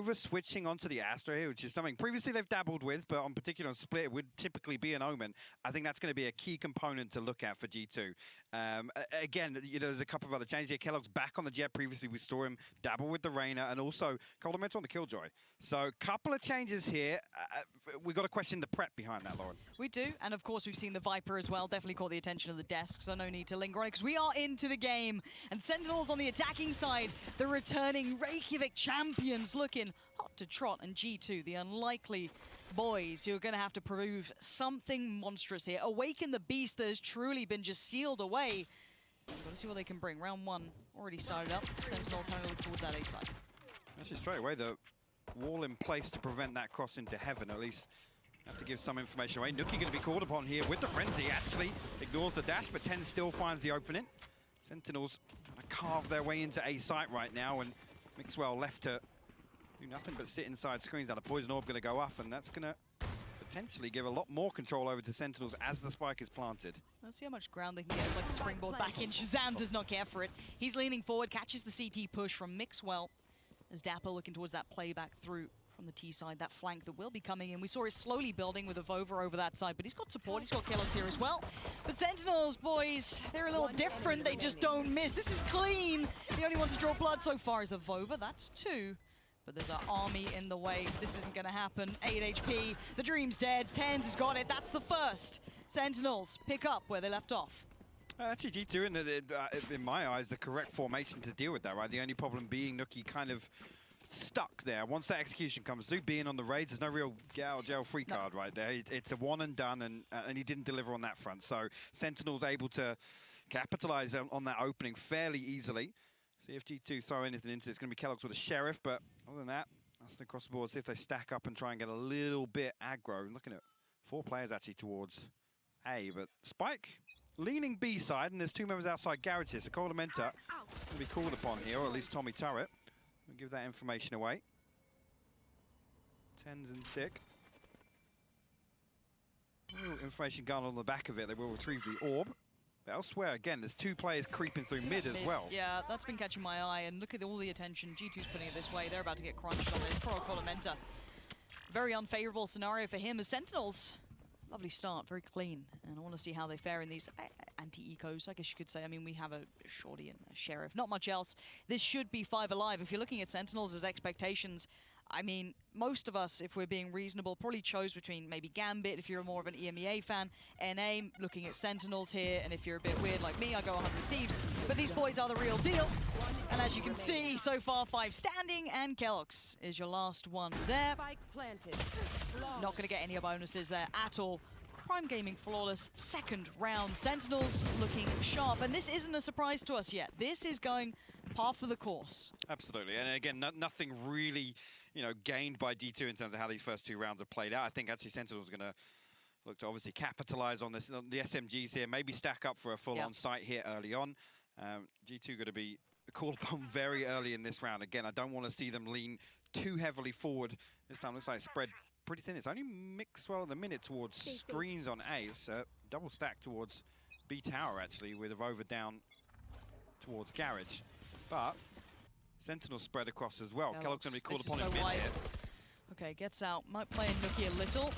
Vova switching onto the Astra here, which is something previously they've dabbled with, but on particular on Split, it would typically be an Omen. I think that's going to be a key component to look at for G2. Again, there's a couple of other changes here. Kellogg's back on the Jet. Previously, we saw him dabble with the Reyna, and also Coldament on the Killjoy. So, couple of changes here. We've got to question the prep behind that, Lauren. We do, and of course, we've seen the Viper as well. Definitely caught the attention of the desk, so no need to linger on it, because we are into the game. And Sentinels on the attacking side, the returning Reykjavik champions looking hot to trot, and G2, the unlikely boys who are going to have to prove something monstrous here. Awaken the beast that has truly been just sealed away. Got to see what they can bring. Round one already started up. Sentinels having a look towards that A side. Actually, straight away, the wall in place to prevent that cross into heaven, at least. Have to give some information away. Nuki going to be called upon here with the frenzy. Actually ignores the dash, but 10 still finds the opening. Sentinels trying to carve their way into A site right now, and Mixwell left to do nothing but sit inside screens. Now the poison orb going to go up, and that's going to potentially give a lot more control over to Sentinels as the spike is planted. Let's see how much ground they can get. It's like the springboard back in. Shazam does not care for it. He's leaning forward, catches the CT push from Mixwell as Dapper looking towards that playback through from the T side, that flank that will be coming in. We saw it slowly building with a Vova over that side, but he's got support, he's got Kellogg's here as well. But Sentinels, boys, they're a little different. They just don't miss. This is clean. The only one to draw blood so far is a Vova. That's 2. But there's an army in the way. This isn't going to happen. 8 HP. The dream's dead. Tens has got it. That's the first. Sentinels pick up where they left off. Actually, G2, in my eyes, the correct formation to deal with that, right? The only problem being Nuki kind of stuck there. Once that execution comes through, being on the raids, there's no real get out of jail free card right there. It's a one and done, and he didn't deliver on that front. So Sentinel's able to capitalize on that opening fairly easily. See if G2 throw anything into it. It's going to be Kellogg's with a Sheriff, but other than that, nothing across the board. See if they stack up and try and get a little bit aggro. I'm looking at 4 players actually towards A, but Spike leaning B side, and there's 2 members outside garage here. So Coldamenta going to be called upon here, or at least Tommy Turret. We'll give that information away. Tens and sick. Information gone on the back of it. They will retrieve the orb. But elsewhere, again, there's 2 players creeping through mid as well. Yeah, that's been catching my eye. And look at all the attention G2's putting it this way. They're about to get crunched on this. Poor Coldamenta. Very unfavorable scenario for him as Sentinels. Lovely start, very clean, and I want to see how they fare in these anti-ecos, I guess you could say. I mean, we have a Shorty and a Sheriff, not much else. This should be 5 alive. If you're looking at Sentinels as expectations, I mean, most of us, if we're being reasonable, probably chose between maybe Gambit, if you're more of an EMEA fan, NA, looking at Sentinels here, and if you're a bit weird like me, I go 100 Thieves. But these boys are the real deal. And as you can see, so far 5 standing, and Kellogg's is your last one there. Not going to get any bonuses there at all. Prime Gaming flawless, 2nd round. Sentinels looking sharp, and this isn't a surprise to us yet. This is going par for the course. Absolutely, and again, nothing really, gained by D2 in terms of how these first 2 rounds have played out. I think actually Sentinels are going to look to obviously capitalize on this, the SMGs here, maybe stack up for a full-on site here early on. G2 going to be called upon very early in this round. Again, I don't want to see them lean too heavily forward. This time looks like it's spread pretty thin. It's only Mixwell at the minute towards screens on A. It's double stack towards B tower, actually, with a Vova down towards garage. But Sentinel spread across as well. Kellogg's going to be called upon in mid here. Okay, gets out. Might play Nuki a little.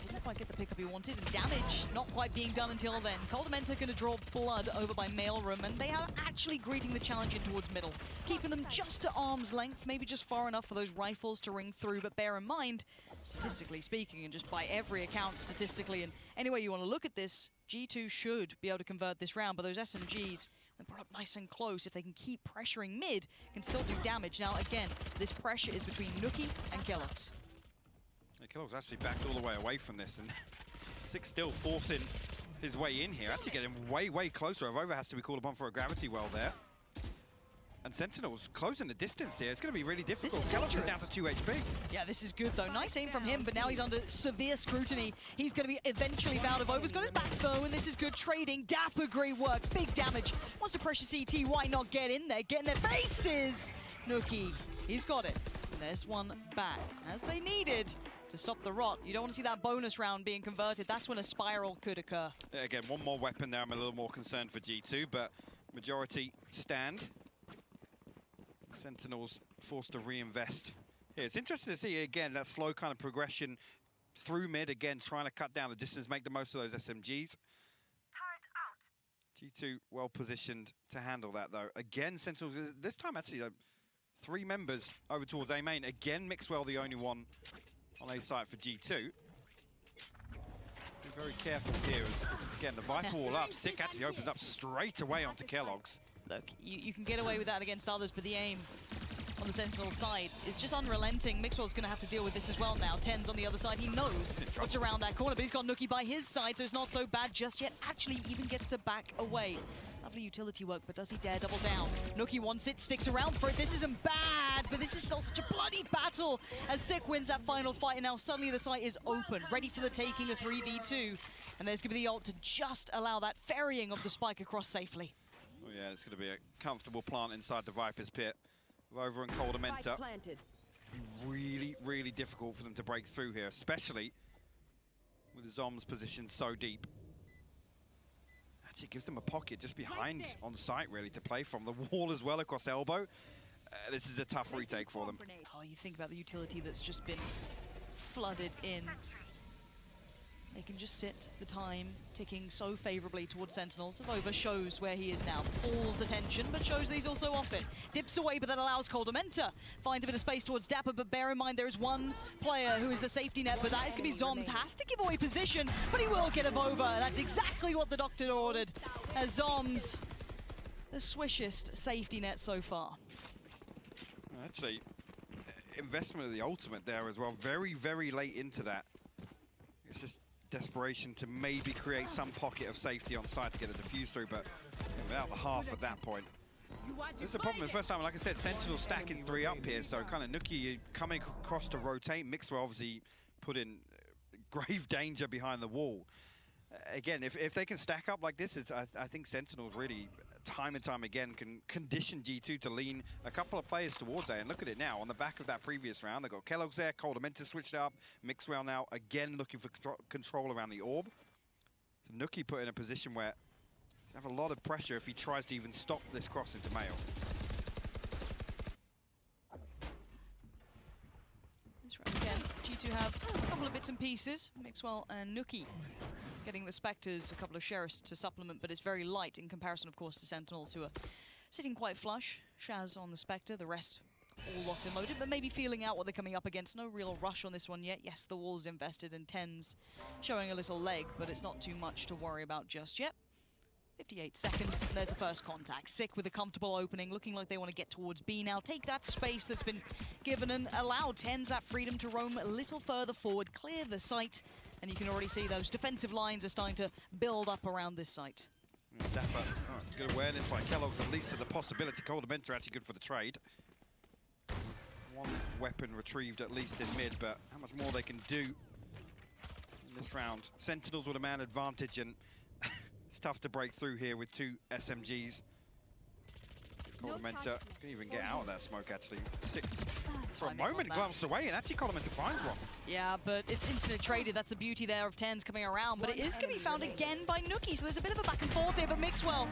Didn't quite get the pickup he wanted, and damage not quite being done until then. Coldamenta going to draw blood over by Mailroom, and they are actually greeting the challenge in towards middle, keeping them just at arm's length, maybe just far enough for those rifles to ring through. But bear in mind, statistically speaking, and just by every account statistically, and any way you want to look at this, G2 should be able to convert this round, but those SMGs, when brought up nice and close, if they can keep pressuring mid, can still do damage. Now, again, this pressure is between Nuki and Kellogg's. Yeah, Kellogg's actually backed all the way away from this, and Six still forcing his way in here. Actually getting way, way closer. Vova has to be called upon for a gravity well there. And Sentinels closing the distance here. It's going to be really difficult. Kellogg's down to 2 HP. Yeah, this is good though. Nice aim from him, but now he's under severe scrutiny. He's going to be eventually found. Vova's got his back though, and this is good trading. Dapper, great work. Big damage. Wants to pressure CT. Why not get in there? Get in their faces! Nuki, he's got it. And there's one back, as they needed to stop the rot. You don't want to see that bonus round being converted. That's when a spiral could occur. Yeah, again, one more weapon there. I'm a little more concerned for G2, but majority stand. Sentinels forced to reinvest Yeah, it's interesting to see, again, that slow kind of progression through mid, again, trying to cut down the distance, make the most of those SMGs. G2 well positioned to handle that, though. Again, Sentinels, this time actually, 3 members over towards A main. Again, Mixwell the only one on A site for G2. Be very careful here. As, again, the Viper wall up. Sick actually opens up straight away onto Kellogg's. Look, you can get away with that against others, but the aim on the Sentinel side is just unrelenting. Mixwell's going to have to deal with this as well now. Ten's on the other side. He knows what's around that corner, but he's got Nookie by his side, so it's not so bad just yet. Actually, even gets to back away. Lovely utility work, but does he dare double down? Nookie wants it, sticks around for it. This isn't bad, but this is still such a bloody battle as Sick wins that final fight, and now suddenly the site is open, ready for the taking of 3v2. And there's going to be the ult to just allow that ferrying of the spike across safely. Oh yeah, it's going to be a comfortable plant inside the Viper's pit. Over in Coldamenta. Really, really difficult for them to break through here, especially with Zom's position so deep. Actually gives them a pocket just behind on site, really, to play from. The wall as well across elbow. This is a tough retake for them. Oh, you think about the utility that's just been flooded in. They can just sit the time ticking so favorably towards Sentinels. Avova shows where he is now. Pulls attention, but shows that he's also off it. Dips away, but that allows Coldamenta find a bit of space towards Dapper, but bear in mind there is one player who is the safety net, but that is going to be Zoms. Has to give away position, but he will get Avova. That's exactly what the doctor ordered. As Zoms, the swishest safety net so far. Actually, investment of the ultimate there as well. Very, very late into that. It's just desperation to maybe create some pocket of safety on site to get a defuse through, but without the half at that point. There's a problem the first time, like I said, Sentinel stacking 3 up here, so kind of Nookie coming across to rotate. Mixwell obviously put in grave danger behind the wall. Again, if they can stack up like this, I think Sentinels really, time and time again, can condition G2 to lean a couple of players towards A. And look at it now, on the back of that previous round, they've got Kellogg's there, Coldamenta switched up, Mixwell now again looking for control around the orb. So Nookie put in a position where he'll have a lot of pressure if he tries to even stop this cross into Mail. This round again, G2 have a couple of bits and pieces. Mixwell and Nookie getting the Spectres, a couple of Sheriffs to supplement, but it's very light in comparison, of course, to Sentinels, who are sitting quite flush. Shaz on the Spectre, the rest all locked and loaded, but maybe feeling out what they're coming up against. No real rush on this one yet. Yes, the wall's invested, and Ten's showing a little leg, but it's not too much to worry about just yet. 58 seconds, and there's the first contact. Sick with a comfortable opening, looking like they want to get towards B now. Take that space that's been given and allow Tens that freedom to roam a little further forward, clear the site, and you can already see those defensive lines are starting to build up around this site. Dapper, good awareness by Kellogg's, at least to the possibility. Coldamenta actually good for the trade. One weapon retrieved at least in mid, but how much more they can do in this round. Sentinels with a man advantage, and it's tough to break through here with 2 SMGs. Coldamenta can even get out of that smoke, actually. Sick. For a moment, glanced away, and actually Coldamenta finds one. Yeah, but it's instantly traded. That's the beauty there of Tens coming around. But it is going to be found again by Nookie, so there's a bit of a back and forth here, but Mixwell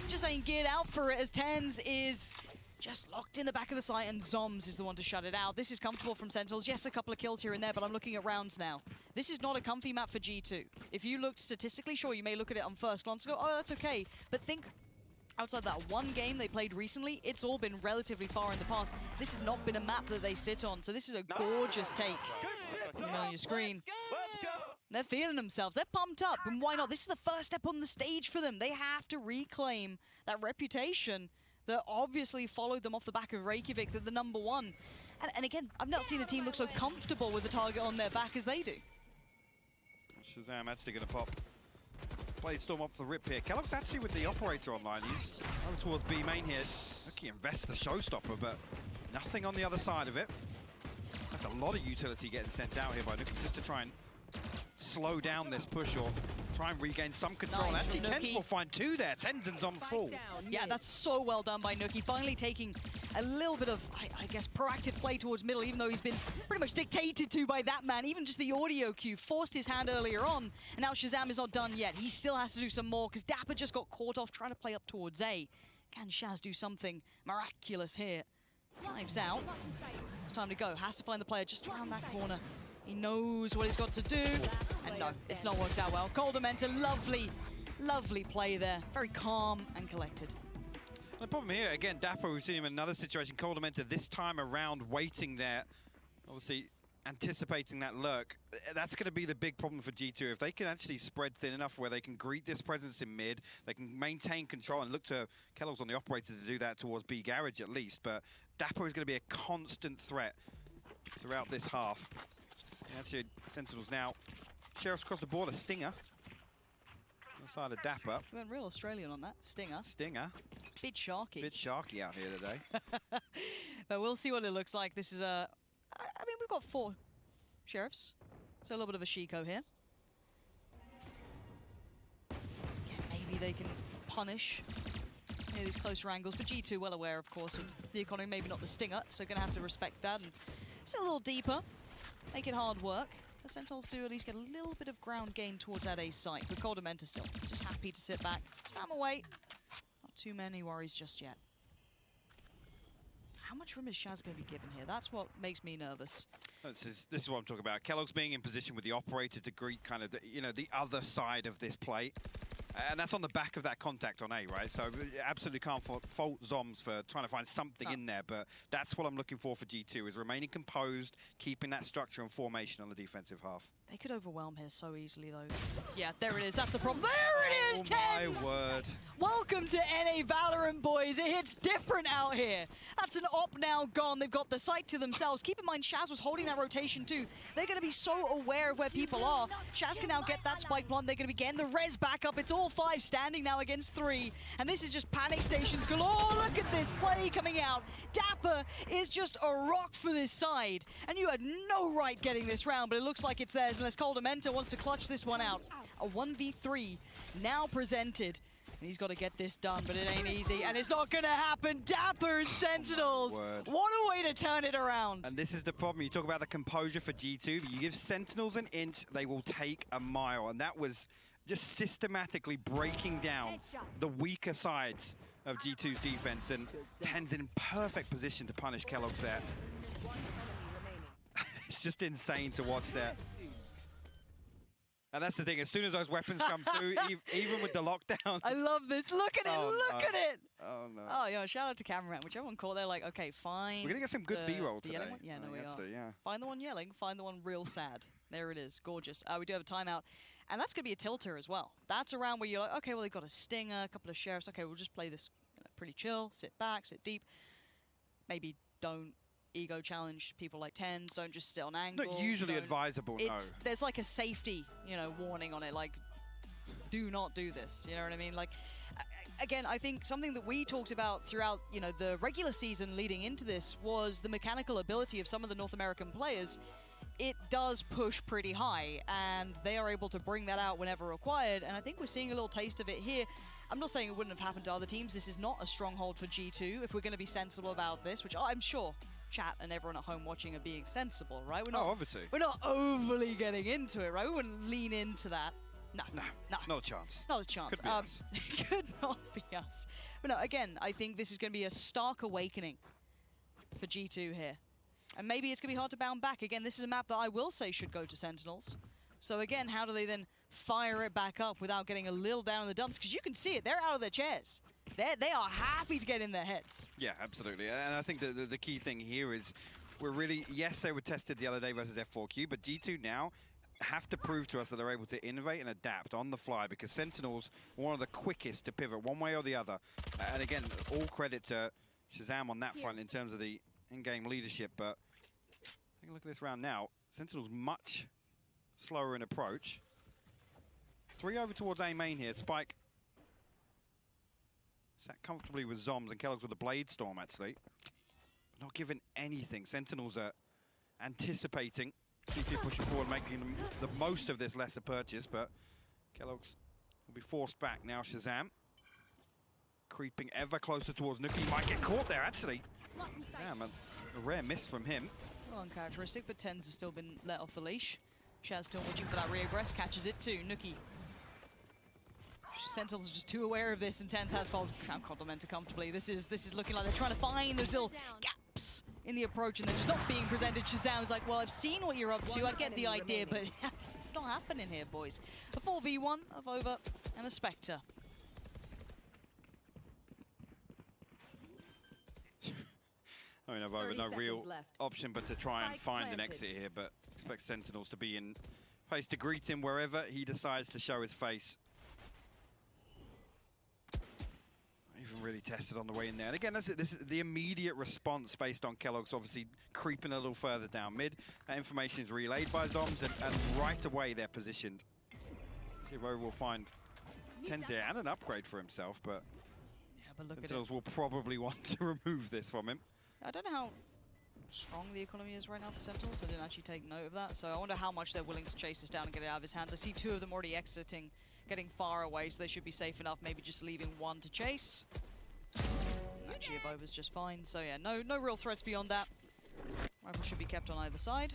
just ain't geared out for it, as Tens is just locked in the back of the site, and Zoms is the one to shut it out. This is comfortable from Sentinels. Yes, a couple of kills here and there, but I'm looking at rounds now. This is not a comfy map for G2. If you look statistically, sure, you may look at it on first glance and go, oh, that's okay. But think outside that one game they played recently, it's all been relatively far in the past. This has not been a map that they sit on, so this is a gorgeous take. On your screen. Let's go. They're feeling themselves. They're pumped up, and why not? This is the first step on the stage for them. They have to reclaim that reputation that obviously followed them off the back of Reykjavik. They're the #1. And again, I've not seen a team look so comfortable with the target on their back as they do. Shazam actually going to pop. Blade Storm off the rip here. Kellogg's actually with the operator online. He's over towards B main here. Nookie invests the showstopper, but nothing on the other side of it. That's a lot of utility getting sent out here by Nookie just to try and slow down this push or try and regain some control. Nice, actually, Tens Nookie. will find 2 there. Tens and Zoms full. Yeah, that's so well done by Nookie. Finally taking a little bit of, I guess, proactive play towards middle, even though he's been pretty much dictated to by that man. Even just the audio cue forced his hand earlier on, and now Shazam is not done yet. He still has to do some more, because Dapper just got caught off trying to play up towards A. Can Shaz do something miraculous here? Knives out. time to go. Has to find the player just around that corner. He knows what he's got to do. And no, it's not worked out well. Coldamenta, lovely play there. Very calm and collected. The problem here, again, Dapper, we've seen him in another situation. Coldamenta this time around waiting there. Obviously, anticipating that lurk. That's going to be the big problem for G2. If they can actually spread thin enough where they can greet this presence in mid, they can maintain control and look to Kellogg's on the operator to do that towards B Garage at least. But Dapper is going to be a constant threat throughout this half. And actually, Sentinels now. Sheriff's across the border. Stinger. On the side of Dapper. We went real Australian on that. Stinger. Stinger. Bit sharky. Bit sharky out here today. But we'll see what it looks like. This is a... I mean, we've got 4 Sheriffs. So a little bit of a Shiko here. Yeah, maybe they can punish these closer angles. But G2 well aware, of course, of the economy. Maybe not the Stinger. So going to have to respect that. And it's a little deeper. Make it hard work. The Sentinels do at least get a little bit of ground gain towards that A site. But Coldamenta still just happy to sit back. Spam away. Not too many worries just yet. How much room is Shaz going to be given here? That's what makes me nervous. This is what I'm talking about. Kellogg's being in position with the operator to greet kind of the other side of this play. And that's on the back of that contact on A, right? So absolutely can't fault Zoms for trying to find something in there, but that's what I'm looking for G2, is remaining composed, keeping that structure and formation on the defensive half. They could overwhelm here so easily, though. Yeah, there it is. That's the problem. There it is, TenZ! Oh, my word. Welcome to NA Valorant, boys. It hits different out here. That's an op now gone. They've got the site to themselves. Keep in mind, Shaz was holding that rotation, too. They're going to be so aware of where people are. Shaz can now get that spike plant. They're going to be getting the res back up. It's all 5 standing now against 3. And this is just panic stations galore. Look at this play coming out. Dapper is just a rock for this side. And you had no right getting this round, but it looks like it's theirs unless Coldamenta wants to clutch this one out. A 1v3 now presented. And he's got to get this done, but it ain't easy. And it's not going to happen. Dapper and Sentinels. What a way to turn it around. And this is the problem. You talk about the composure for G2. But you give Sentinels an inch, they will take a mile. And that was just systematically breaking down the weaker sides of G2's defense. And TenZ in perfect position to punish Kellogg's there. It's just insane to watch that. And that's the thing, as soon as those weapons come through, even with the lockdown. I love this. Look at it, look at it. Oh, no. Oh, yeah, shout out to cameraman. Whichever one called, they're like, okay, fine. We're going to get some good B-roll today. One? Yeah, no, we are. Yeah. Find the one yelling, find the one real sad. There it is, gorgeous. We do have a timeout. And that's going to be a tilter as well. That's a round where you're like, okay, well, they've got a Stinger, a couple of Sheriffs. Okay, we'll just play this pretty chill, sit back, sit deep. Maybe don't ego challenge people like TenZ, don't just sit on angle. Not usually advisable, no. There's like a safety, warning on it, like, do not do this, you know what I mean? Like, again, I think something that we talked about throughout, the regular season leading into this was the mechanical ability of some of the North American players. It does push pretty high, and they are able to bring that out whenever required, and I think we're seeing a little taste of it here. I'm not saying it wouldn't have happened to other teams. This is not a stronghold for G2, if we're going to be sensible about this, which I'm sure chat and everyone at home watching are being sensible, right? We're not, obviously. We're not overly getting into it, right? We wouldn't lean into that. No. Not a chance. Not a chance. Could be us. Could not be us. But no, again, I think this is going to be a stark awakening for G2 here. And maybe it's going to be hard to bound back. Again, this is a map that I will say should go to Sentinels. So again, how do they then fire it back up without getting a little down in the dumps? Because you can see it, they're out of their chairs. They are happy to get in their heads. Yeah, absolutely. And I think the key thing here is we're really, yes, they were tested the other day versus F4Q, but G2 now have to prove to us that they're able to innovate and adapt on the fly, because Sentinels are one of the quickest to pivot one way or the other. And again, all credit to Shazam on that front in terms of the in-game leadership, but take a look at this round now. Sentinels much slower in approach. 3 over towards A main here. Spike sat comfortably with Zoms, and Kellogg's with a Blade Storm, actually. Not given anything. Sentinels are anticipating. G2 pushing forward, making the most of this lesser purchase, but Kellogg's will be forced back now. Shazam creeping ever closer towards Nuki. Might get caught there, actually. Damn, a rare miss from him. Well, uncharacteristic, but TenZ has still been let off the leash. Shaz still watching for that reaggress, catches it too. Nuki. Sentinels are just too aware of this, and TenZ has followed Coldamenta comfortably. This is looking like they're trying to find those little gaps in the approach and then just not being presented. Shazam's like, well, I've seen what you're up to. I get the idea, but it's not happening here, boys. A 4v1 of Over and a Spectre. I mean, I've over no real option but to try and find an exit here, but expect Sentinels to be in place to greet him wherever he decides to show his face. Not even really tested on the way in there. And again, this is the immediate response based on Kellogg's obviously creeping a little further down mid. That information is relayed by Zoms, and right away they're positioned. See if Over will find 10 tier and an upgrade for himself, but, yeah, but look Sentinels at it. will probably want to remove this from him. I don't know how strong the economy is right now for Sentinels. I didn't actually take note of that. So I wonder how much they're willing to chase this down and get it out of his hands. I see 2 of them already exiting, getting far away, so they should be safe enough. Maybe just leaving 1 to chase. Actually, Over's just fine. So yeah, no real threats beyond that. Rifle should be kept on either side.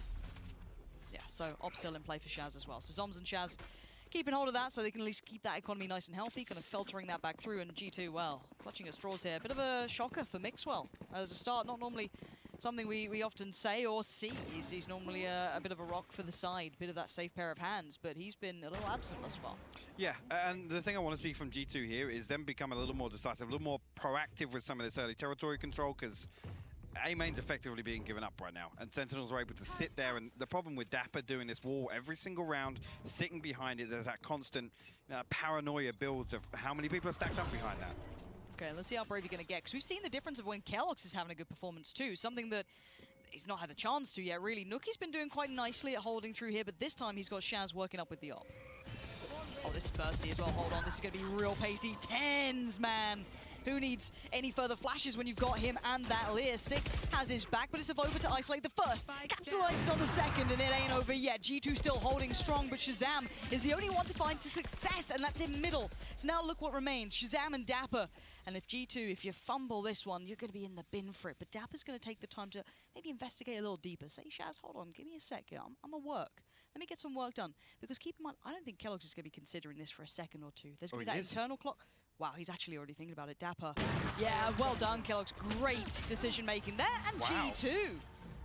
Yeah, so Op still in play for Shaz as well. So Zoms and Shaz keeping hold of that so they can at least keep that economy nice and healthy, kind of filtering that back through. And G2, well, clutching at straws here. A bit of a shocker for Mixwell as a start. Not normally something we often say or see. He's normally a bit of a rock for the side, bit of that safe pair of hands, but he's been a little absent thus far. Yeah, and the thing I want to see from G2 here is them become a little more decisive, a little more proactive with some of this early territory control, because A-main's effectively being given up right now, and Sentinels are able to sit there, and the problem with Dapper doing this wall every single round, sitting behind it, there's that constant paranoia builds of how many people are stacked up behind that. Okay, let's see how brave you're going to get, because we've seen the difference of when Kellogg's is having a good performance too, something that he's not had a chance to yet, really. Nuki's been doing quite nicely at holding through here, but this time he's got Shaz working up with the op. Oh, this is bursty as well. Hold on, this is going to be real pacey. 10s, man. Who needs any further flashes when you've got him and that Lear? Sick has his back, but it's Over to isolate the first. Capitalized on the second, and it ain't over yet. G2 still holding strong, but Shazam is the only one to find success, and that's in middle. So now look what remains. Shazam and Dapper. And if G2, if you fumble this one, you're going to be in the bin for it. But Dapper's going to take the time to maybe investigate a little deeper. Say, Shaz, hold on, give me a sec. I'm at work. Let me get some work done. Because keep in mind, I don't think Kellogg's is going to be considering this for a second or 2. There's going to be that internal clock. Wow, he's actually already thinking about it. Dapper. Yeah, well done, Kellogg's. Great decision-making there. And wow. G2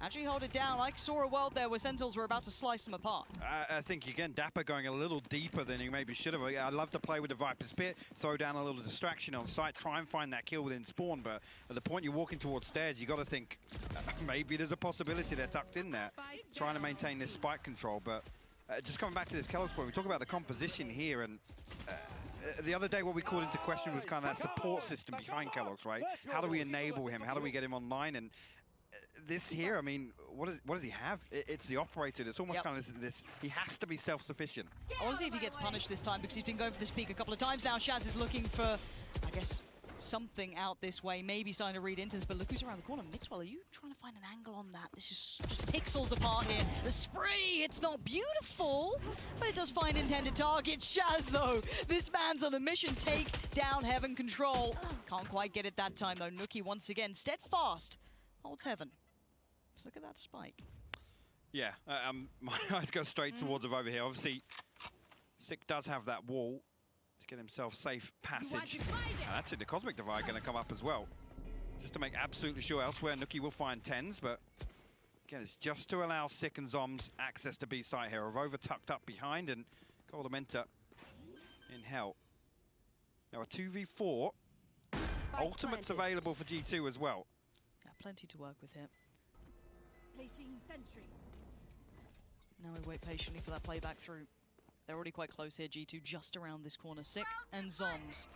actually hold it down. I saw a world there where Sentinels were about to slice them apart. I think, again, Dapper going a little deeper than he maybe should have. I love to play with the Viper's Pit, throw down a little distraction on site, try and find that kill within spawn, but at the point you're walking towards stairs, you got to think maybe there's a possibility they're tucked in there, trying to maintain this spike control. But just coming back to this Kellogg's point, we talk about the composition here, and the other day what we called into question was kind of that support system behind Kellogg's, right? How do we enable him? How do we get him online? And this here, I mean, what does he have? It's the operator. It's almost kind of this. He has to be self-sufficient. I want to see if he gets punished this time, because he's been going for this peak a couple of times now. Shaz is looking for, I guess, something out this way. Maybe starting to read into this, but look who's around the corner. Mixwell, are you trying to find an angle on that? This is just pixels apart here. The spray, it's not beautiful, but it does find intended target. Shaz, though, this man's on a mission. Take down Heaven Control. Can't quite get it that time, though. Nuki, once again, steadfast, holds Heaven. Look at that spike. Yeah, my eyes go straight towards over here. Obviously, Sick does have that wall to get himself safe passage. And that's it, the Cosmic Divide going to come up as well. Just to make absolutely sure elsewhere, Nuki will find 10s, but again, it's just to allow Sick and Zoms access to B site here. Over tucked up behind, and Goldamenta in hell. Now a 2v4. Ultimate's available for G2 as well. Yeah, plenty to work with here. Placing sentry. Now we wait patiently for that playback through. They're already quite close here, G2, just around this corner. Sick and Zoms.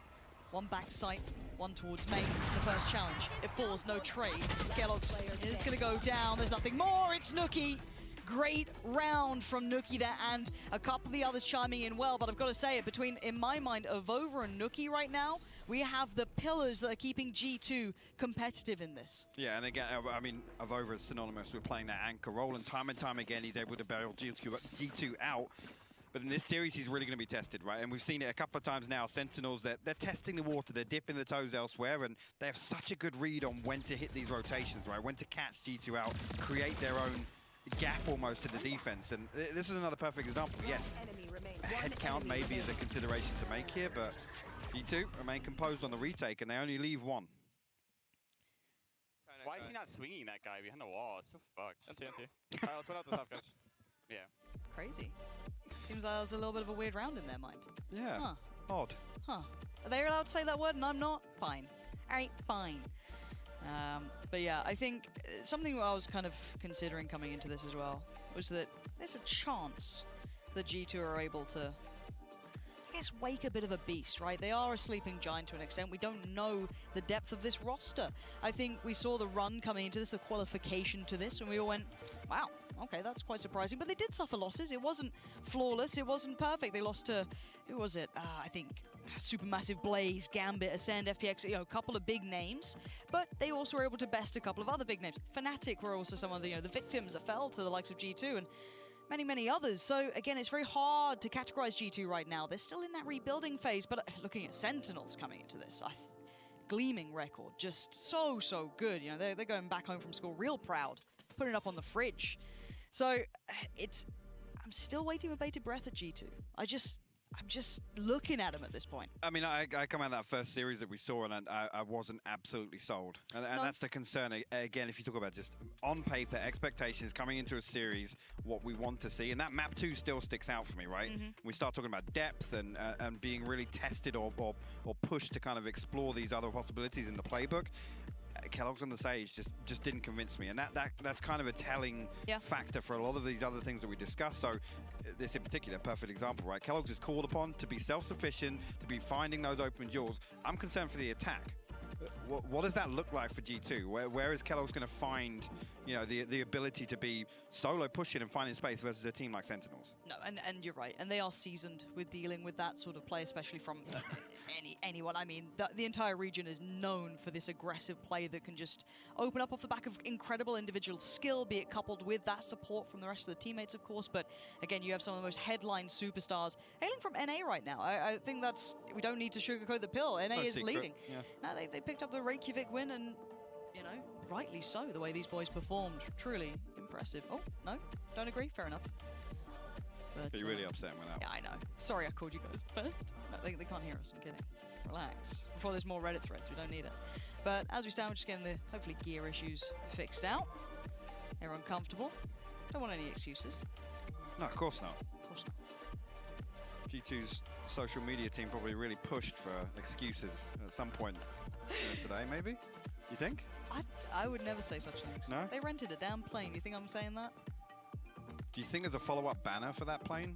One back site, one towards main. The first challenge. It falls, no trade. Kellogg's is going to go down. There's nothing more. It's Nuki. Great round from Nuki there, and a couple of the others chiming in well, but I've got to say it, between, in my mind, Avova and Nuki right now, we have the pillars that are keeping G2 competitive in this. Yeah, and again, I mean, Avova is synonymous with playing that anchor role, and time again, he's able to bail G2 out. But in this series, he's really going to be tested, right? And we've seen it a couple of times now. Sentinels, they're testing the water, they're dipping the toes elsewhere, and they have such a good read on when to hit these rotations, right? When to catch G2 out, create their own gap almost to the defense. And this is another perfect example. Yes, a head count maybe is a consideration to make here, but G2 remain composed on the retake, and they only leave 1. Why is he not swinging that guy behind the wall? It's so fucked. NT. Alright, let's went out the top, guys. Yeah. Crazy. Seems like that was a little bit of a weird round in their mind. Yeah. Huh. Odd. Huh. Are they allowed to say that word and I'm not? Fine. Alright, fine. But yeah, I think something I was kind of considering coming into this as well was that there's a chance that G2 are able to, I guess, wake a bit of a beast, right? They are a sleeping giant to an extent. We don't know the depth of this roster. I think we saw the run coming into this, the qualification to this, and we all went, wow, okay, that's quite surprising. But they did suffer losses. It wasn't flawless. It wasn't perfect. They lost to, who was it? I think Supermassive Blaze, Gambit, Ascend, FPX, you know, a couple of big names. But they also were able to best a couple of other big names. Fnatic were also some of the, the victims that fell to the likes of G2 and many, many others. So again, it's very hard to categorize G2 right now. They're still in that rebuilding phase, but looking at Sentinels coming into this, gleaming record, just so good. You know, they're going back home from school real proud, putting it up on the fridge. So I'm still waiting with bated breath at G2. I'm just looking at them at this point. I mean, I come out of that first series that we saw, and I wasn't absolutely sold. And No. that's the concern. Again, if you talk about just on paper, expectations coming into a series, what we want to see. And that map 2 still sticks out for me, right? We start talking about depth and being really tested or pushed to kind of explore these other possibilities in the playbook. Kellogg's on the stage just didn't convince me, and that's kind of a telling factor for a lot of these other things that we discussed. So this in particular, perfect example, right? Kellogg's is called upon to be self-sufficient, to be finding those open jewels. I'm concerned for the attack. What does that look like for G2? Where is Kellogg's going to find, the ability to be solo pushing and finding space versus a team like Sentinels? No, and you're right, and they are seasoned with dealing with that sort of play, especially from anyone. I mean, the entire region is known for this aggressive play that can just open up off the back of incredible individual skill, be it coupled with that support from the rest of the teammates, of course. But again, you have some of the most headline superstars hailing from NA right now. I think we don't need to sugarcoat the pill. NA No is secret. leading. Yeah. Now they picked up the Reykjavik win, and rightly so, the way these boys performed. Truly impressive. Oh, no, don't agree? Fair enough. But, Be really upset with that. Yeah, I know. Sorry I called you guys first. No, they can't hear us, I'm kidding. Relax. Before there's more Reddit threads, we don't need it. But as we stand, we're just getting the, hopefully, gear issues fixed out. Everyone comfortable. Don't want any excuses. No, of course not. Of course not. G2's social media team probably really pushed for excuses at some point today, maybe? You think? I would never say such things. No? They rented a damn plane. You think I'm saying that? Do you think there's a follow-up banner for that plane?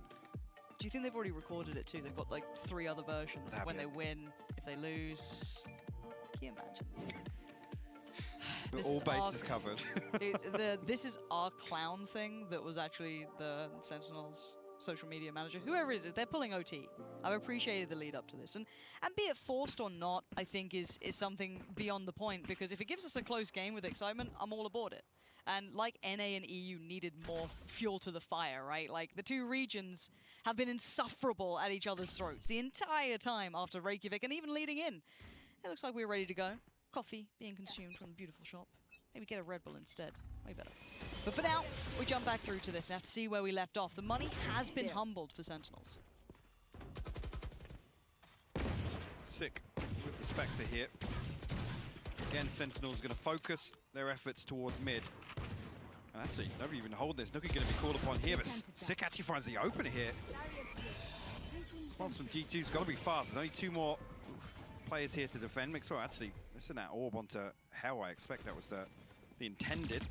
Do you think they've already recorded it too? They've got like 3 other versions. That'd When be they win, if they lose. Can you imagine? This All is bases covered. This is our clown thing that was actually the Sentinels social media manager, whoever it is, they're pulling OT. I've appreciated the lead up to this, and be it forced or not, I think is something beyond the point, because if it gives us a close game with excitement, I'm all aboard it. And like NA and EU needed more fuel to the fire, right? Like the 2 regions have been insufferable at each other's throats the entire time after Reykjavik, and even leading in. It looks like we're ready to go. Coffee being consumed from the beautiful shop. Maybe get a Red Bull instead. Way better. But for now, we jump back through to this and have to see where we left off. The money has been humbled for Sentinels. Sick with the Spectre here. Again, Sentinel's going to focus their efforts towards mid. And actually, nobody even hold this. Nookie going to be called upon here, but Sick actually finds the opener here. Response from G2's got to be fast. There's only 2 more players here to defend. Mixer actually, listen that orb onto Hell. I expect that was the intended.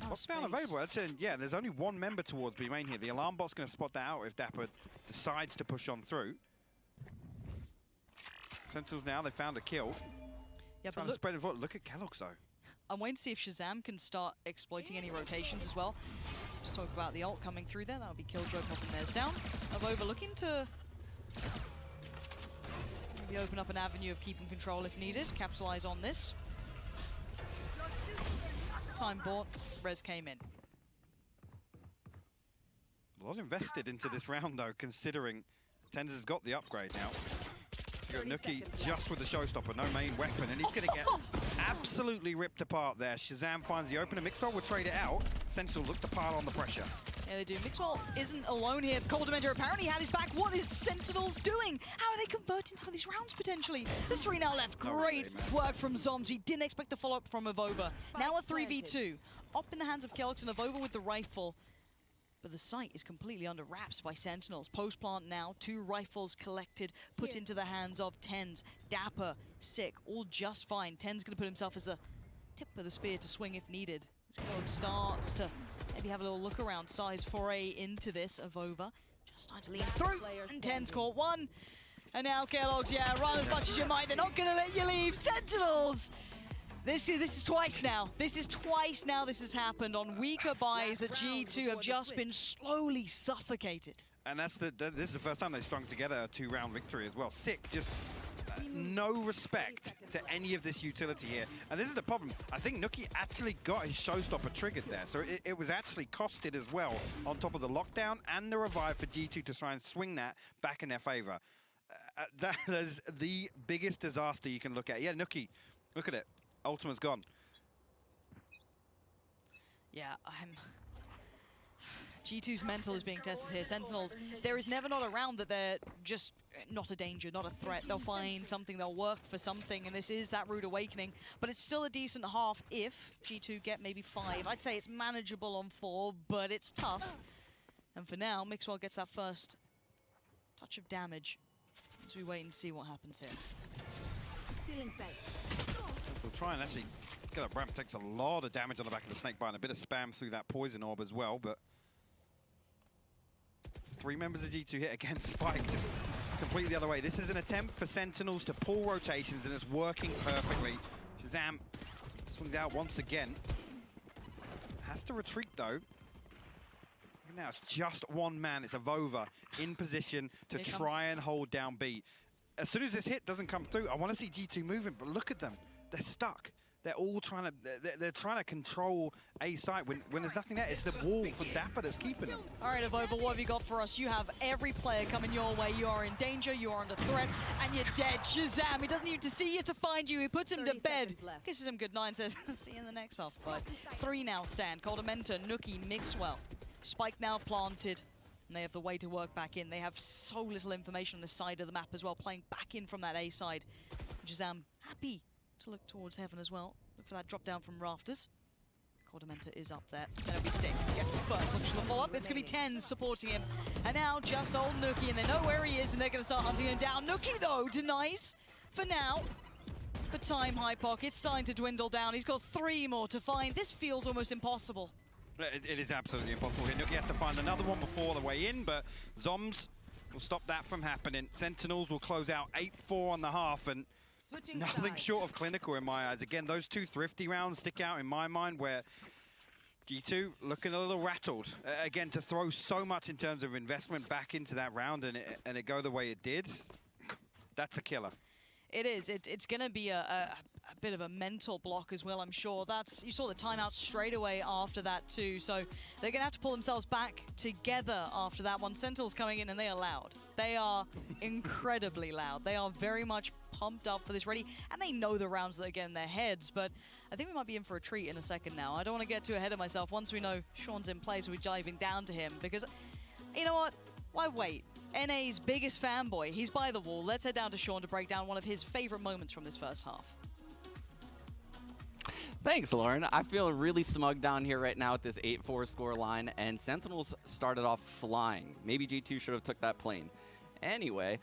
What's down available? That's yeah, there's only 1 member towards B main here. The alarm bot's going to spot that out if Dapper decides to push on through. Sentinels now, they found a kill. Yeah, Trying but to spread the foot. Look at Kellogg's though. I'm waiting to see if Shazam can start exploiting any rotations as well. Just talk about the ult coming through there. That would be Killjoy popping theirs down. Avova looking to maybe open up an avenue of keeping control if needed. Capitalize on this. Time bought. Res came in. A lot invested into this round though, considering Tenders has got the upgrade now. You got Nookie just with the showstopper, no main weapon, and he's going to get absolutely ripped apart there. Shazam finds the opener. Mixwell will trade it out. Sentinel looked to pile on the pressure. Yeah, they do. Mixwell isn't alone here. Coldamenter apparently had his back. What is Sentinels doing? How are they converting some of these rounds potentially? There's 3 now left. Great work from Zombs. We didn't expect the follow-up from Avova. Now a 3v2. Up in the hands of Kelix and Avova with the rifle. But the site is completely under wraps by Sentinels. Post-plant now, 2 rifles collected, put into the hands of Tens. Dapper, Sick, all just fine. Tens going to put himself as the tip of the spear to swing if needed. As Kelix starts to maybe have a little look around, start his foray into this. Avova just starting to lean through, and Tens caught 1. And now Kellogg's, yeah, run as much as you might. They're not going to let you leave. Sentinels! This is twice now. This is twice now this has happened on weaker buys that G2 have just been slowly suffocated. And this is the first time they strung together a 2-round victory as well. Sick, just no respect to any of this utility here. And this is the problem. I think Nuki actually got his showstopper triggered there. So it was actually costed as well on top of the lockdown and the revive for G2 to try and swing that back in their favor. That is the biggest disaster you can look at. Yeah, Nuki, look at it. Ultima's gone. Yeah, G2's mental is being tested here. Sentinels, there is never not a round that they're just not a danger, not a threat. They'll find something, they'll work for something, and this is that rude awakening. But it's still a decent half if G2 get maybe 5. I'd say it's manageable on 4, but it's tough. And for now, Mixwell gets that first touch of damage as we wait and see what happens here. Feeling safe. We'll try and actually get a ramp. Takes a lot of damage on the back of the snake bite and a bit of spam through that poison orb as well, but 3 members of G2 hit against Spike, just completely the other way. This is an attempt for Sentinels to pull rotations, and it's working perfectly. Shazam swings out once again. Has to retreat though. Now it's just 1 man. It's Avova in position to try and hold down B. As soon as this hit doesn't come through, I want to see G2 moving, but look at them. They're stuck. They're all trying to, they're trying to control A site when there's nothing there. It's the wall for Dapper that's keeping them. All right, Avova, what have you got for us? You have every player coming your way. You are in danger, you are under threat, and you're dead. Shazam, he doesn't need to see you to find you. He puts him to bed. Kisses him goodnight and says, see you in the next half. But 3 now stand. Coldamenter, Nuki, Mixwell. Spike now planted. And they have the way to work back in. They have so little information on the side of the map as well, playing back in from that A side. Shazam happy to look towards heaven as well. Look for that drop down from rafters. Coldamenter is up there. It's gonna be Sick. Gets the first optional follow-up. It's gonna be Tens supporting him. And now just old Nuki, and they know where he is, and they're gonna start hunting him down. Nuki though denies for now. For time, High Pocket's starting to dwindle down. He's got 3 more to find. This feels almost impossible. It is absolutely impossible here. Nuki has to find another one before the way in, but Zombs will stop that from happening. Sentinels will close out 8-4 on the half, and nothing short of clinical in my eyes. Again, those 2 thrifty rounds stick out in my mind where G2 looking a little rattled. Again, to throw so much in terms of investment back into that round and it go the way it did, that's a killer. It is. It's going to be a bit of a mental block as well, I'm sure. You saw the timeout straight away after that too, so they're going to have to pull themselves back together after that one. Sentinels coming in, and they are loud. They are incredibly loud. They are very much pumped up for this ready, and they know the rounds that are getting in their heads, but I think we might be in for a treat in a second now. I don't want to get too ahead of myself. Once we know Sean's in place, we're diving down to him, because, you know what? Why wait? NA's biggest fanboy, he's by the wall. Let's head down to Sean to break down one of his favorite moments from this first half. Thanks, Lauren. I feel really smug down here right now with this 8-4 score line, and Sentinels started off flying. Maybe G2 should have took that plane. Anyway,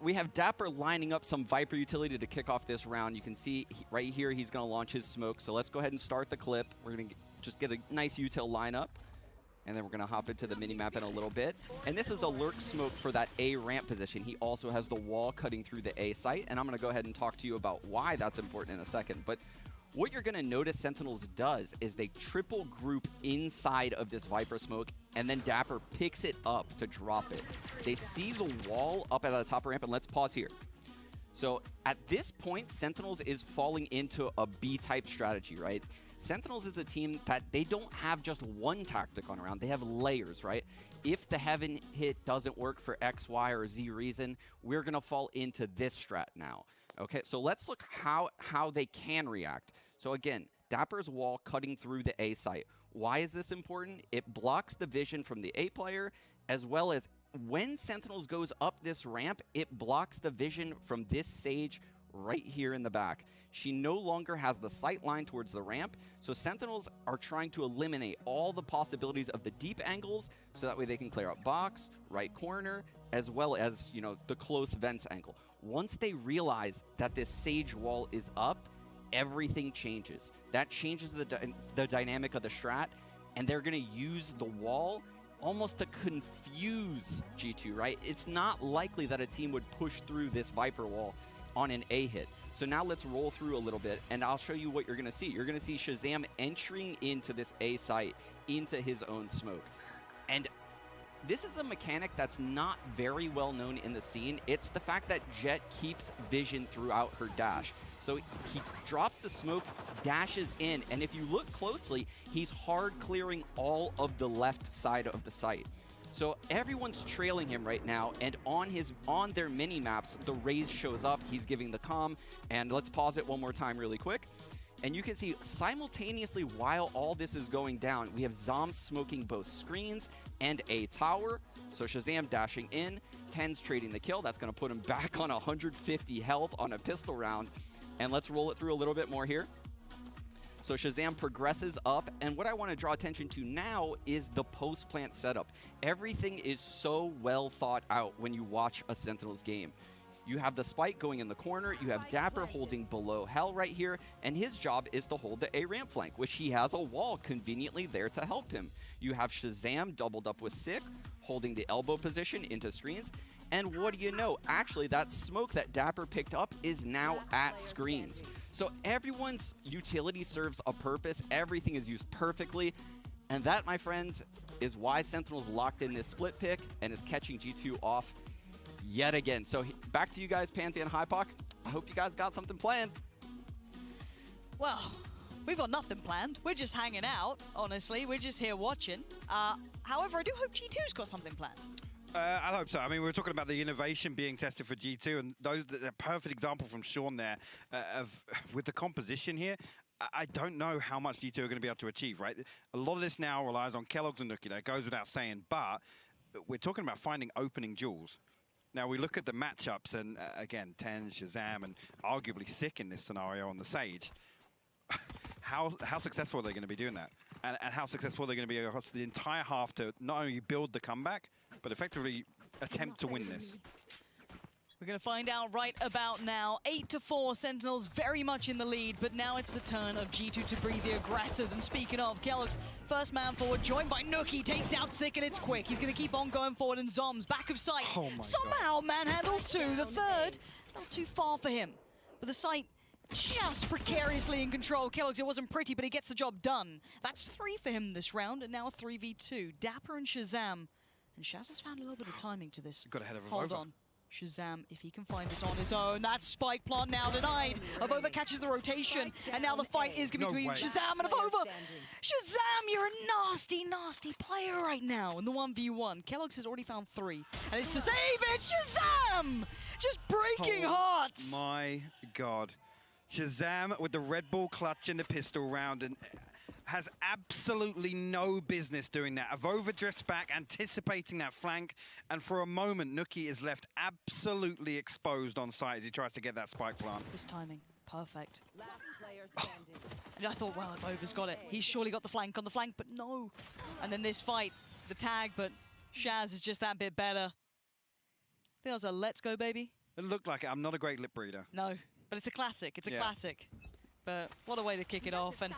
we have Dapper lining up some Viper utility to kick off this round. You can see right here he's going to launch his smoke, so let's go ahead and start the clip. We're going to just get a nice util lineup, and then we're going to hop into the minimap in a little bit. And this is a lurk smoke for that A ramp position. He also has the wall cutting through the A site, and I'm going to go ahead and talk to you about why that's important in a second. But what you're going to notice Sentinels does is they triple group inside of this Viper smoke, and then Dapper picks it up to drop it. They see the wall up at the top ramp, and let's pause here. So at this point, Sentinels is falling into a B-type strategy, right? Sentinels is a team that they don't have just one tactic on a round. They have layers, right? If the heaven hit doesn't work for X, Y, or Z reason, we're going to fall into this strat now. Okay, so let's look how they can react. So again, Dapper's wall cutting through the A site. Why is this important? It blocks the vision from the A player, as well as when Sentinels goes up this ramp, it blocks the vision from this Sage right here in the back. She no longer has the sight line towards the ramp, so Sentinels are trying to eliminate all the possibilities of the deep angles, so that way they can clear up box, right corner, as well as, you know, the close vents angle. Once they realize that this Sage wall is up, everything changes. That changes the dynamic of the strat, and they're going to use the wall almost to confuse G2, right? It's not likely that a team would push through this Viper wall on an A hit. So now let's roll through a little bit, and I'll show you what you're going to see. You're going to see Shazam entering into this A site, into his own smoke. And this is a mechanic that's not very well known in the scene. It's the fact that Jett keeps vision throughout her dash. So he drops the smoke, dashes in, and if you look closely, he's hard clearing all of the left side of the site. So everyone's trailing him right now, and on their mini maps, the Raze shows up. He's giving the comm, and let's pause it one more time really quick. And you can see simultaneously while all this is going down, we have Zom smoking both screens and a tower. So Shazam dashing in, Ten's trading the kill. That's going to put him back on 150 health on a pistol round. And let's roll it through a little bit more here. So Shazam progresses up, and what I want to draw attention to now is the post-plant setup. Everything is so well thought out when you watch a Sentinels game. You have the spike going in the corner, you have Dapper holding below Hell right here, and his job is to hold the A ramp flank, which he has a wall conveniently there to help him. You have Shazam doubled up with Sick, holding the elbow position into screens, and what do you know? Actually, that smoke that Dapper picked up is now at screens. So everyone's utility serves a purpose, everything is used perfectly, and that, my friends, is why Sentinels locked in this split pick and is catching G2 off yet again. So back to you guys, Pansy and Hypoc. I hope you guys got something planned. Well, we've got nothing planned. We're just hanging out, honestly. We're just here watching. However, I do hope G2's got something planned. I hope so. I mean, we were talking about the innovation being tested for G2, and the perfect example from Sean there with the composition here. I don't know how much G2 are going to be able to achieve, right? A lot of this now relies on Kellogg's and Nuki. That goes without saying, but we're talking about finding opening jewels. Now, we look at the matchups, and again, Ten, Shazam, and arguably Sick in this scenario on the Sage. How successful are they going to be doing that? And how successful are they going to be across the entire half to not only build the comeback, but effectively attempt to win this? We're going to find out right about now. 8-4, Sentinels very much in the lead, but now it's the turn of G2 to breathe the aggressors. And speaking of, Kellogg's first man forward, joined by Nuki, takes out Sick, and it's quick. He's going to keep on going forward, and Zom's back of sight. Oh my Somehow manhandles two. The third, not too far for him. But the sight just precariously in control. Kellogg's, it wasn't pretty, but he gets the job done. That's 3 for him this round, and now a 3v2. Dapper and Shazam. And Shaz has found a little bit of timing to this. Got ahead of Hold Avova. on. Shazam, if he can find this on his own, that spike plant now denied. Avova catches the rotation, and now the fight is going to be between Shazam and Avova. Shazam, you're a nasty, nasty player right now in the 1v1. Kellogg's has already found 3, and it's to save it. Shazam! Just breaking hearts. My God. Shazam with the Red Bull clutch in the pistol round, and has absolutely no business doing that. Avova drifts back, anticipating that flank, and for a moment, Nuki is left absolutely exposed on site as he tries to get that spike plant. This timing, perfect. And I thought, well, Avova's got it. He's surely got the flank on the flank, but no. And then this fight, the tag, but Shaz is just that bit better. I think that was a let's go, baby. It looked like it. I'm not a great lip reader. No, but it's a classic. It's a classic. But what a way to kick it off. And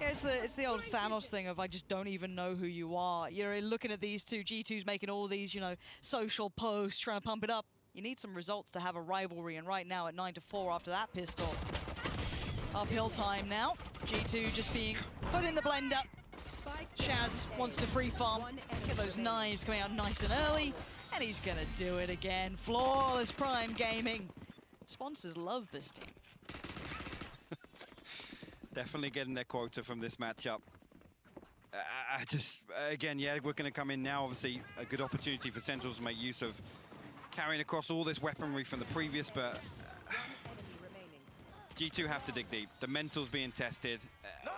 yeah, it's the old Thanos thing of I just don't even know who you are. You're looking at these two. G2's making all these, you know, social posts, trying to pump it up. You need some results to have a rivalry. And right now at 9-4 after that pistol. Uphill time now. G2 just being put in the blender. Shaz wants to free farm. Get those knives coming out nice and early. And he's going to do it again. Flawless Prime Gaming. Sponsors love this team. Definitely getting their quota from this matchup. I just, again, yeah, we're going to come in now. Obviously, a good opportunity for Sentinels to make use of carrying across all this weaponry from the previous, but G2 have to dig deep. The mental's being tested.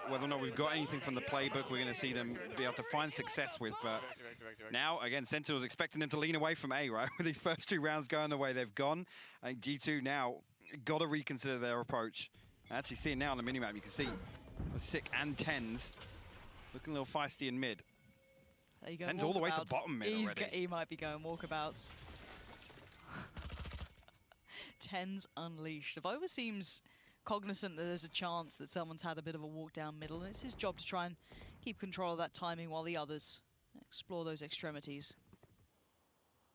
Whether or not we've got anything from the playbook, we're going to see them be able to find success with. But now, again, Sentinels expecting them to lean away from A, right? With these first 2 rounds going the way they've gone. I think G2 now got to reconsider their approach. Actually, seeing now on the minimap, you can see Sick and Tens looking a little feisty in mid. There you go. Tens all the way to bottom mid already. He might be going walkabouts. Tens unleashed. Avova seems cognizant that there's a chance that someone's had a bit of a walk down middle, and it's his job to try and keep control of that timing while the others explore those extremities.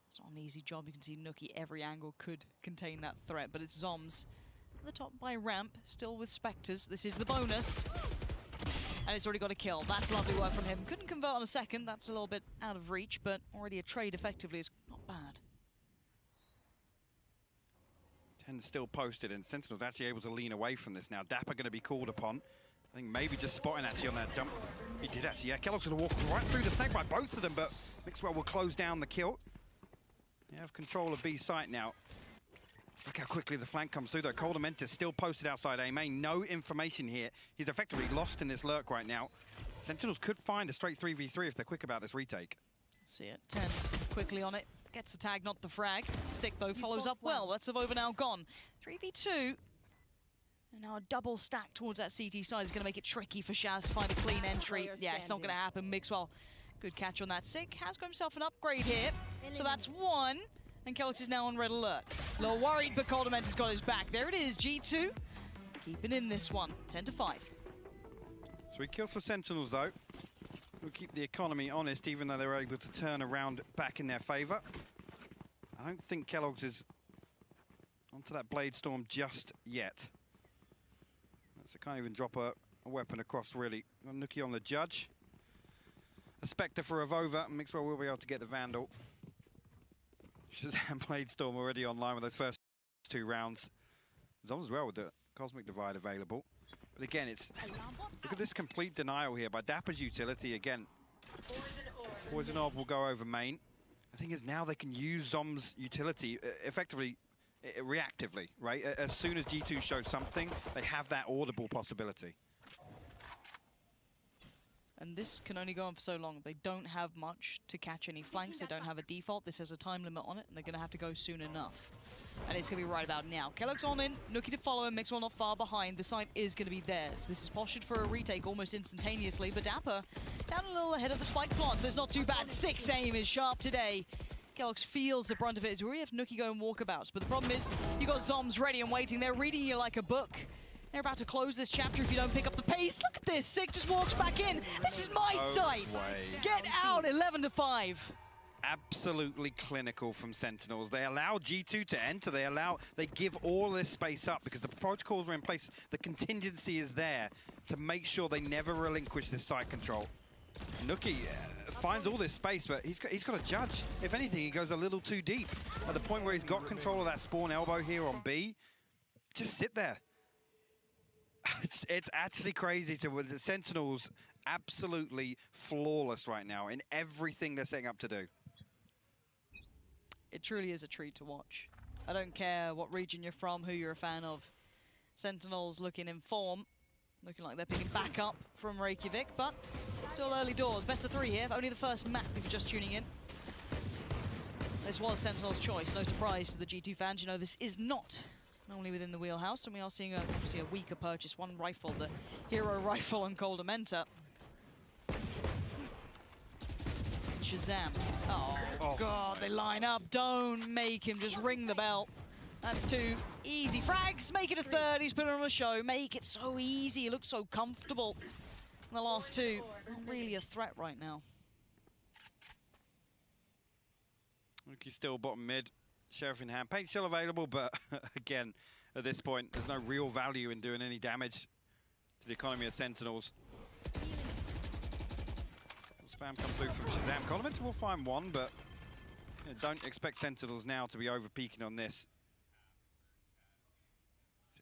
It's not an easy job. You can see Nookie every angle could contain that threat, but it's Zoms at the top by ramp, still with Spectres. This is the bonus. And it's already got a kill. That's lovely work from him. Couldn't convert on a second. That's a little bit out of reach, but already a trade effectively is not bad. Tens still posted, and Sentinel's actually able to lean away from this now. Dapper going to be called upon. I think maybe just spotting actually on that jump. He did actually, yeah. Kellogg's going to walk right through the snake by both of them, but Mixwell will close down the kill. They have control of B site now. Look how quickly the flank comes through though. Coldament is still posted outside A main. No information here. He's effectively lost in this lurk right now. Sentinels could find a straight 3v3 if they're quick about this retake. See it. Tens quickly on it. Gets the tag, not the frag. Sick though, follows up well. That's Avova now gone. 3v2. And now a double stack towards that CT side is going to make it tricky for Shaz to find a clean entry. Yeah, it's not going to happen. Mixwell, good catch on that. Sick has got himself an upgrade here. So that's 1. And Kellogg's is now on red alert. A little worried, but Coldament has got his back. There it is, G2. Keeping in this one, 10-5. 3 kills for Sentinels though. Will keep the economy honest, even though they're able to turn around back in their favor. I don't think Kellogg's is onto that Blade Storm just yet. So can't even drop a weapon across really. Nookie on the Judge. A Spectre for Avova. Mixwell will be able to get the Vandal. Shazam Blade Storm already online with those first 2 rounds. Zom as well with the Cosmic Divide available. But again, it's look at this complete denial here by Dapper's utility again. Poison Orb will go over main. The thing is now they can use Zom's utility effectively, reactively, right? As soon as G2 shows something, they have that audible possibility. And this can only go on for so long. They don't have much to catch any flanks. They don't have a default. This has a time limit on it, and they're going to have to go soon enough. And it's going to be right about now. Kellogg's on in. Nookie to follow him. Mixwell not far behind. The site is going to be theirs. This is postured for a retake almost instantaneously, but Dapper down a little ahead of the spike plant, so it's not too bad. 6 aim is sharp today. Kellogg's feels the brunt of it as we already have Nookie going walkabouts, but the problem is you got Zoms ready and waiting. They're reading you like a book. They're about to close this chapter if you don't pick up the pace. Look at this. Sick just walks back in. This is my site. Get out. 11-5. Absolutely clinical from Sentinels. They allow G2 to enter. They give all this space up because the protocols are in place. The contingency is there to make sure they never relinquish this site control. Nookie finds all this space, but he's got a Judge. If anything, he goes a little too deep. At the point where he's got control of that spawn elbow here on B, just sit there. It's actually crazy the Sentinels absolutely flawless right now in everything they're setting up to do. It truly is a treat to watch. I don't care what region you're from, who you're a fan of. Sentinels looking in form, looking like they're picking back up from Reykjavik, but still early doors. Best of 3 here, only the first map if you're just tuning in. This was Sentinel's choice, no surprise to the G2 fans. You know, this is not normally within the wheelhouse, and we are seeing obviously a weaker purchase. 1 rifle, the hero rifle on Coldamenta. Shazam. Oh God, they line up. Don't make him just ring the bell. That's 2 easy frags. Make it a 3rd. He's putting on a show. Make it so easy. He looks so comfortable. And the last 2, not really a threat right now. Rookie's still bottom mid. Sheriff in hand. Paint still available, but again, at this point, there's no real value in doing any damage to the economy of Sentinels. Spam comes through from Shazam. Coldament will find 1, but don't expect Sentinels now to be over-peaking on this.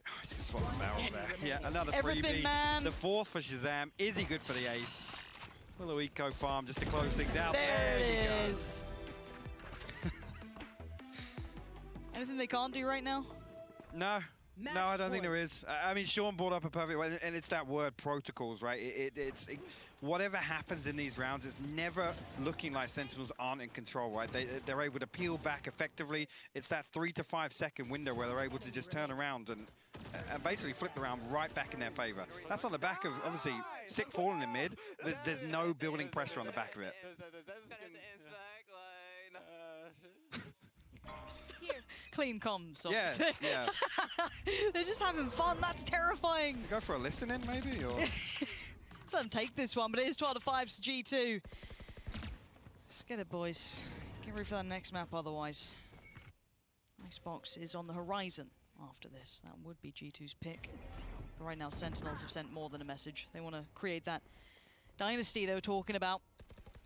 Oh, he's going to swap the barrel there. Yeah, another 3v. Man. The 4th for Shazam. Is he good for the ace? Little eco farm just to close things out. There it is. Anything they can't do right now? No, No, I don't think there is. I mean, Sean brought up a perfect way, and it's that word protocols, right? Whatever happens in these rounds, it's never looking like Sentinels aren't in control, right? They're able to peel back effectively. It's that 3 to 5 second window where they're able to just turn around and basically flip the round right back in their favor. That's on the back of, obviously, Sick falling in mid. There's no building pressure on the back of it. Clean comms. Yeah, yeah. They're just having fun. That's terrifying. Go for a listen in, maybe? Or So take this one, but it is 12 to 5 to G2. Let's get it, boys. Get ready for that next map otherwise. Icebox is on the horizon after this. That would be G2's pick. But right now, Sentinels have sent more than a message. They want to create that dynasty they were talking about.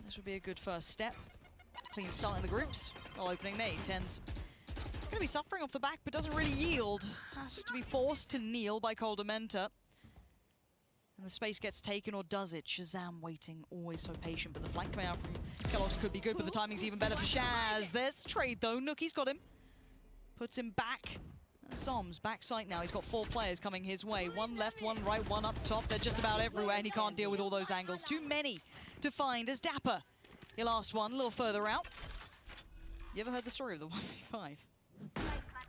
This would be a good first step. Clean start in the groups. Well, opening nade. 10's going to be suffering off the back, but doesn't really yield. Has to be forced to kneel by Coldamenta. And the space gets taken, or does it? Shazam waiting, always so patient, but the flank coming out from Kellogg's could be good, but the timing's even better for Shaz. There's the trade, though. Nookie's got him. Puts him back. Som's back sight now. He's got 4 players coming his way. 1 left, 1 right, 1 up top. They're just about everywhere, and he can't deal with all those angles. Too many to find as Dapper. Your last one, a little further out. You ever heard the story of the 1v5?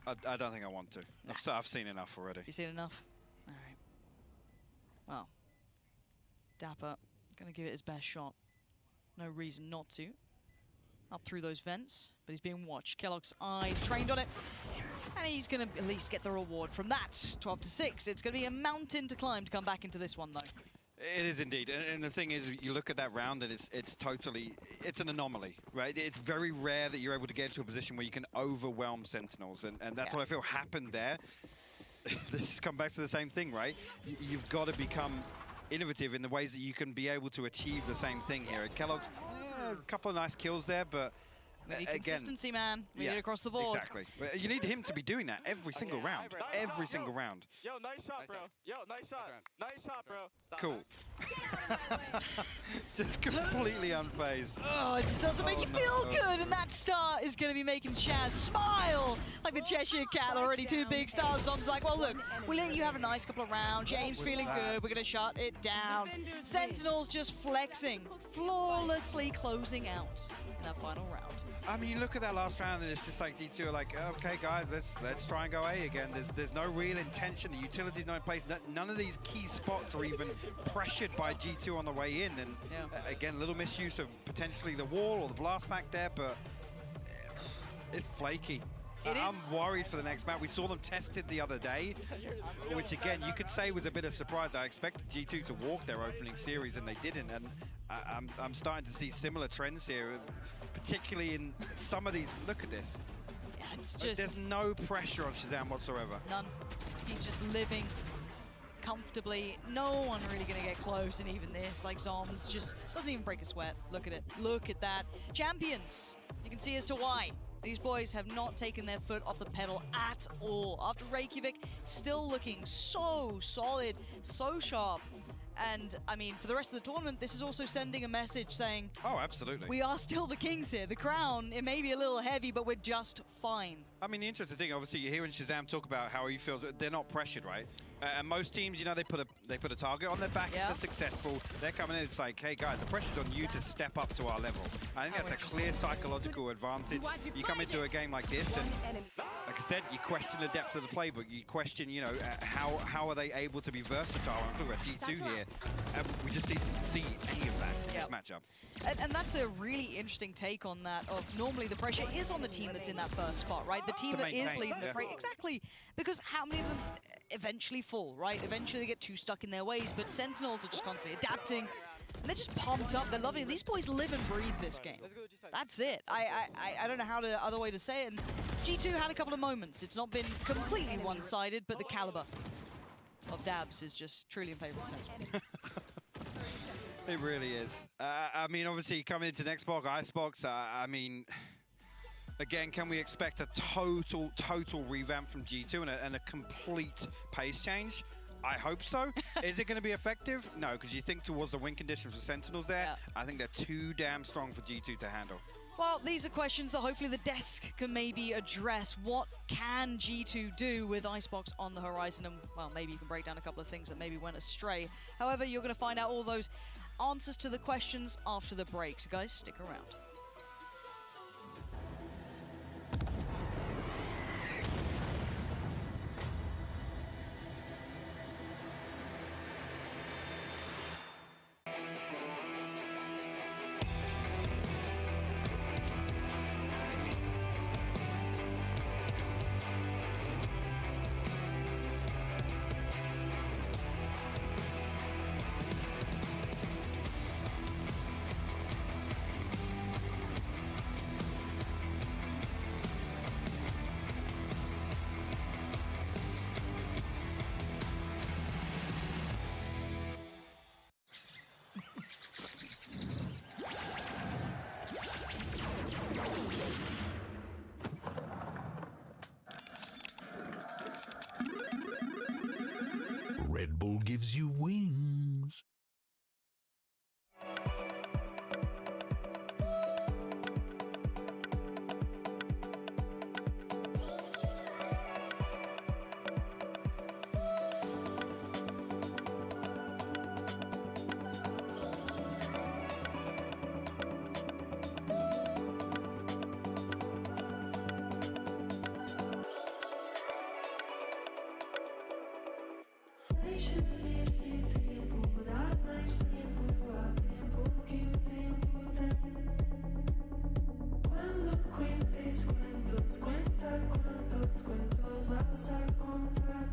I don't think I want to. I've seen enough already. You seen enough? All right. Well, Dapper gonna give it his best shot. No reason not to. Up through those vents, but he's being watched. Kellogg's eyes trained on it, and he's gonna at least get the reward from that. 12 to 6. It's gonna be a mountain to climb to come back into this one, though. It is indeed, and the thing is, you look at that round and it's an anomaly, right? It's very rare that you're able to get to a position where you can overwhelm Sentinels, and that's what I feel happened there. This comes back to the same thing, right? You've got to become innovative in the ways that you can be able to achieve the same thing here. Kellogg's, a couple of nice kills there, but We need again, consistency, man. We need it across the board. Exactly. You need him to be doing that every single round. Every single round. Yo, nice shot, bro. Yo, nice shot. Nice shot, bro. Cool. Just completely unfazed. Oh, it just doesn't make you feel good, and that start is going to be making Shaz smile like the Cheshire Cat. Already 2 big stars. Tom's like, well, look, we let you have a nice couple of rounds. Your aim's feeling good. We're going to shut it down. Sentinels just flexing, flawlessly closing out in that final round. I mean, you look at that last round, and it's just like G2 are like, okay, guys, let's try and go A again. There's no real intention. The utility's not in place. None of these key spots are even pressured by G2 on the way in. And again, a little misuse of potentially the wall or the blast back there, but it's flaky. I'm worried for the next map. We saw them tested the other day, which again, you could say was a bit of surprise. I expected G2 to walk their opening series, and they didn't. And I'm starting to see similar trends here, particularly in some of these. Look at this. Yeah, it's just There's no pressure on Shazam whatsoever. None. He's just living comfortably. No one really going to get close, and even this, like Zoms, just doesn't even break a sweat. Look at it. Look at that. Champions. You can see as to why. These boys have not taken their foot off the pedal at all. After Reykjavik, still looking so solid, so sharp. And, I mean, for the rest of the tournament, this is also sending a message saying, oh, absolutely. We are still the kings here. The crown, it may be a little heavy, but we're just fine. I mean, the interesting thing, obviously, you're hearing Shazam talk about how he feels. They're not pressured, right? And most teams, you know, they put a target on their back if they're successcul. They're coming in, it's like, hey, guys, the pressure's on you to step up to our level. I think that's a clear psychological advantage. You come into a game like this, and like I said, you question the depth of the playbook. You question, you know, how are they able to be versatile? I'm talking about G2 here. And we just didn't see any of that in this matchup. And that's a really interesting take on that, of normally the pressure is on the team that's in that first spot, right? The team that is leading the fray. Exactly. Because how many of them eventually fall, right? Eventually they get too stuck in their ways, but Sentinels are just constantly adapting. And they're just pumped up. They're loving it. These boys live and breathe this game. That's it. I don't know how to other way to say it. And G2 had a couple of moments. It's not been completely one-sided, but the caliber of Dabs is just truly in favor of Sentinels. It really is. I mean, obviously, coming into next box, Icebox, I mean, again, can we expect a total revamp from G2 and a complete pace change? I hope so. Is it going to be effective? No, because you think towards the win conditions for Sentinels there, Yeah. I think they're too damn strong for G2 to handle. Well, these are questions that hopefully the desk can maybe address. What can G2 do with Icebox on the horizon? And, well, maybe you can break down a couple of things that maybe went astray. However, you're going to find out all those answers to the questions after the break. So, guys, stick around. Red Bull gives you wings. Deixa esse tempo dar mais tempo a tempo que o tempo tem. Quando cuentes cuentos, cuenta cuentos vas a contar.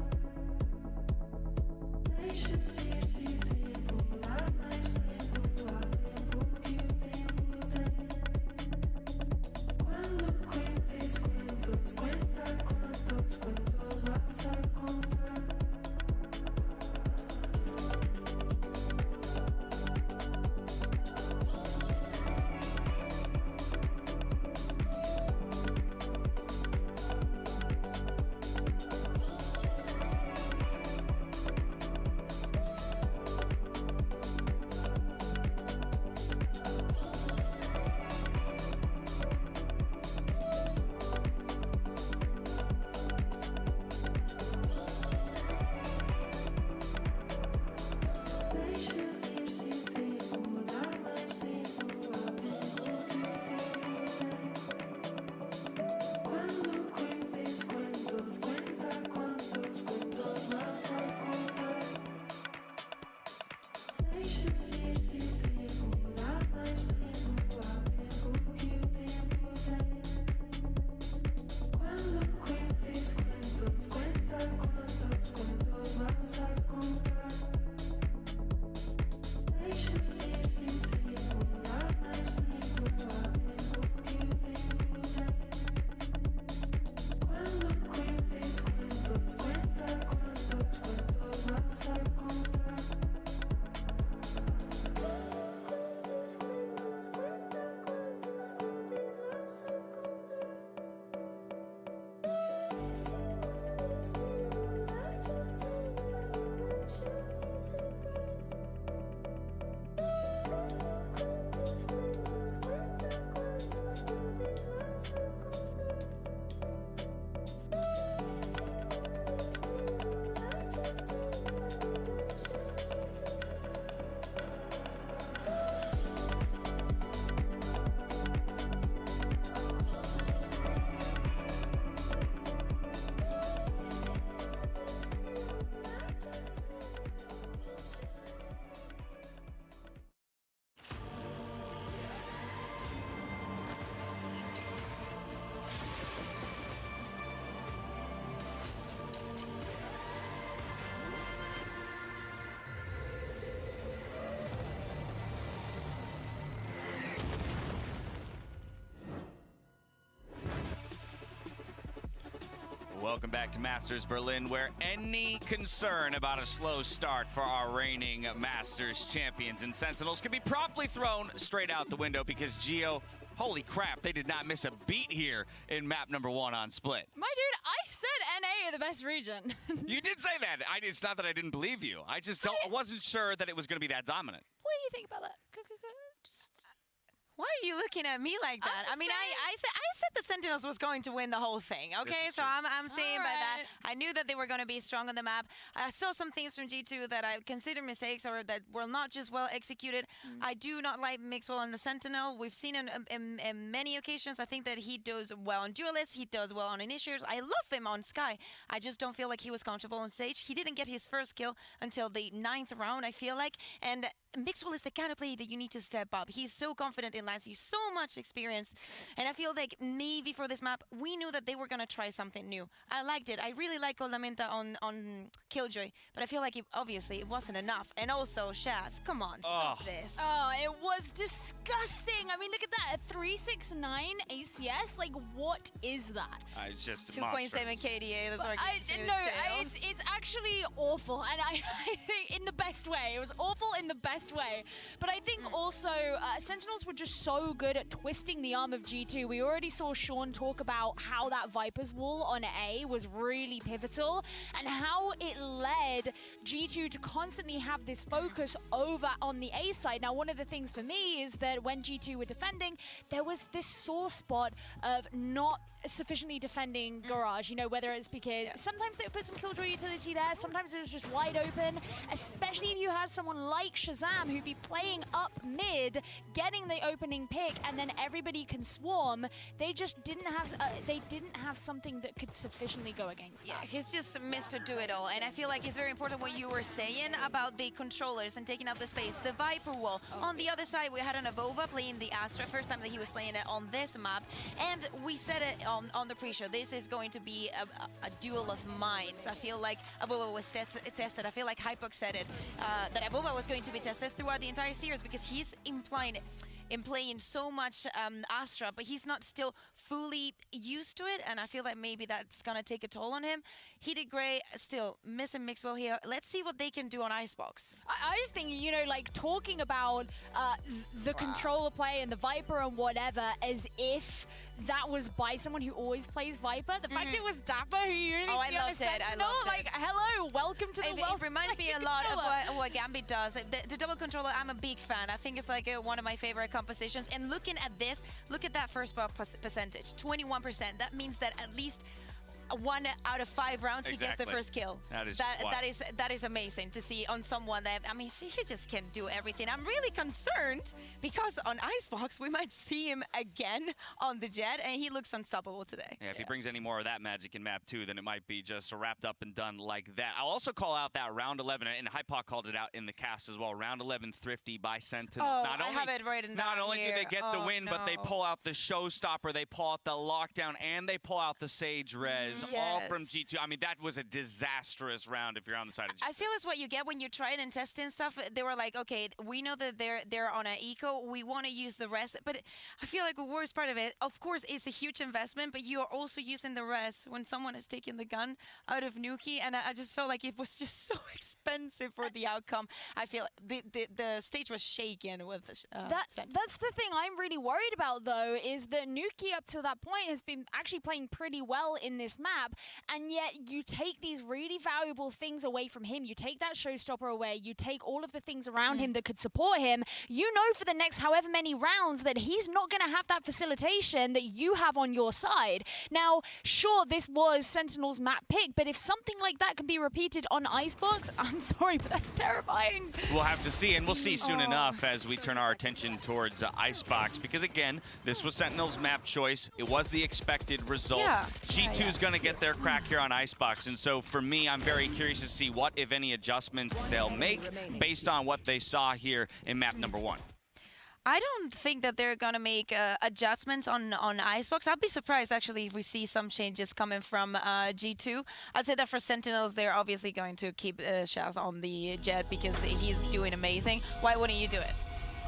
Deixa esse tempo dar mais tempo a tempo que o tempo tem. Quando cuentes cuentos, cuenta cuentos vas a contar. Welcome back to Masters Berlin, where any concern about a slow start for our reigning Masters champions and Sentinels can be promptly thrown straight out the window because Geo, holy crap, they did not miss a beat here in map number 1 on Split. My dude, I said NA are the best region. You did say that. It's not that I didn't believe you. I wasn't sure that it was going to be that dominant. What do you think about that? Just... Why are you looking at me like that? I mean, I said the Sentinels was going to win the whole thing, okay? So I'm saying by that, I knew that they were going to be strong on the map. I saw some things from G2 that I consider mistakes or that were not just well executed. I do not like Mixwell on the Sentinel. We've seen in many occasions, I think that he does well on Duelist, he does well on Initiators. I love him on Sky. I just don't feel like he was comfortable on stage. He didn't get his first kill until the 9th round, I feel like. And Mixwell is the kind of player that you need to step up. He's so confident in lines. He's so much experience. And I feel like maybe for this map, we knew that they were going to try something new. I liked it. I really like Olamenta on Killjoy. But I feel like obviously it wasn't enough. And also, Shaz, come on, stop this. Oh, it was disgusting. I mean, look at that. A 369 ACS. Like, what is that? It's just 2.7 KDA. That's it's actually awful. And I think in the best way. It was awful in the best way. But I think also Sentinels were just so good at twisting the arm of G2. We already saw Sean talk about how that Viper's wall on A was really pivotal and how it led G2 to constantly have this focus over on the A side. Now, one of the things for me is that when G2 were defending, there was this sore spot of not sufficiently defending Garage, you know, whether it's because sometimes they would put some Killjoy utility there, sometimes it was just wide open, especially if you had someone like Shazam who'd be playing up mid, getting the opening pick, and then everybody can swarm. They just didn't have something that could sufficiently go against that. He's just Mr. Do-It-All, and I feel like it's very important what you were saying about the controllers and taking up the space. The Viper wall. On the other side, we had an Avova playing the Astra, first time that he was playing it on this map, and we said it on the pre-show, this is going to be a duel of minds. I feel like Avova was tested. I feel like Hypox said it, that Avova was going to be tested throughout the entire series because he's playing so much Astra, but he's not still fully used to it, and I feel like maybe that's gonna take a toll on him. He did great, still missing Mixwell here. Let's see what they can do on Icebox. I just think, you know, like talking about the controller play and the Viper and whatever as if that was by someone who always plays Viper. The fact it was Dapper who usually I loved it. I loved like, hello, welcome to the world. It reminds me a lot of what Gambit does. The double controller, I'm a big fan. I think it's like one of my favorite compositions. And looking at this, look at that first bar percentage, 21%. That means that at least 1 out of 5 rounds he gets the first kill. That is amazing to see on someone that, I mean, he just can do everything. I'm really concerned because on Icebox we might see him again on the Jet, and he looks unstoppable today. Yeah, if he brings any more of that magic in map 2, then it might be just wrapped up and done like that. I'll also call out that round 11, and Hypoc called it out in the cast as well. Round 11 thrifty by Sentinels. I have it written down. Not only do they get the win, but they pull out the showstopper, they pull out the lockdown, and they pull out the Sage Res. All from G2. I mean, that was a disastrous round if you're on the side of G2. I feel it's what you get when you're trying and testing stuff. They were like, okay, we know that they're on an eco. We want to use the rest. But I feel like the worst part of it, of course, it's a huge investment, but you are also using the rest when someone is taking the gun out of Nuki. And I just felt like it was just so expensive for the outcome. I feel the stage was shaken with that's the thing I'm really worried about, though, is that Nuki up to that point has been actually playing pretty well in this map. And yet you take these really valuable things away from him. You take that showstopper away. You take all of the things around him that could support him. You know for the next however many rounds that he's not going to have that facilitation that you have on your side. Now, sure, this was Sentinel's map pick, but if something like that can be repeated on Icebox, I'm sorry, but that's terrifying. We'll have to see, and we'll see soon enough as we turn our attention towards Icebox, because again, this was Sentinel's map choice. It was the expected result. G2's going to get their crack here on Icebox, and so for me, I'm very curious to see what, if any, adjustments they'll make based on what they saw here in map number 1. I don't think that they're going to make adjustments on Icebox. I'd be surprised, actually, if we see some changes coming from G2. I'd say that for Sentinels, they're obviously going to keep Shaz on the Jet because he's doing amazing. Why wouldn't you do it?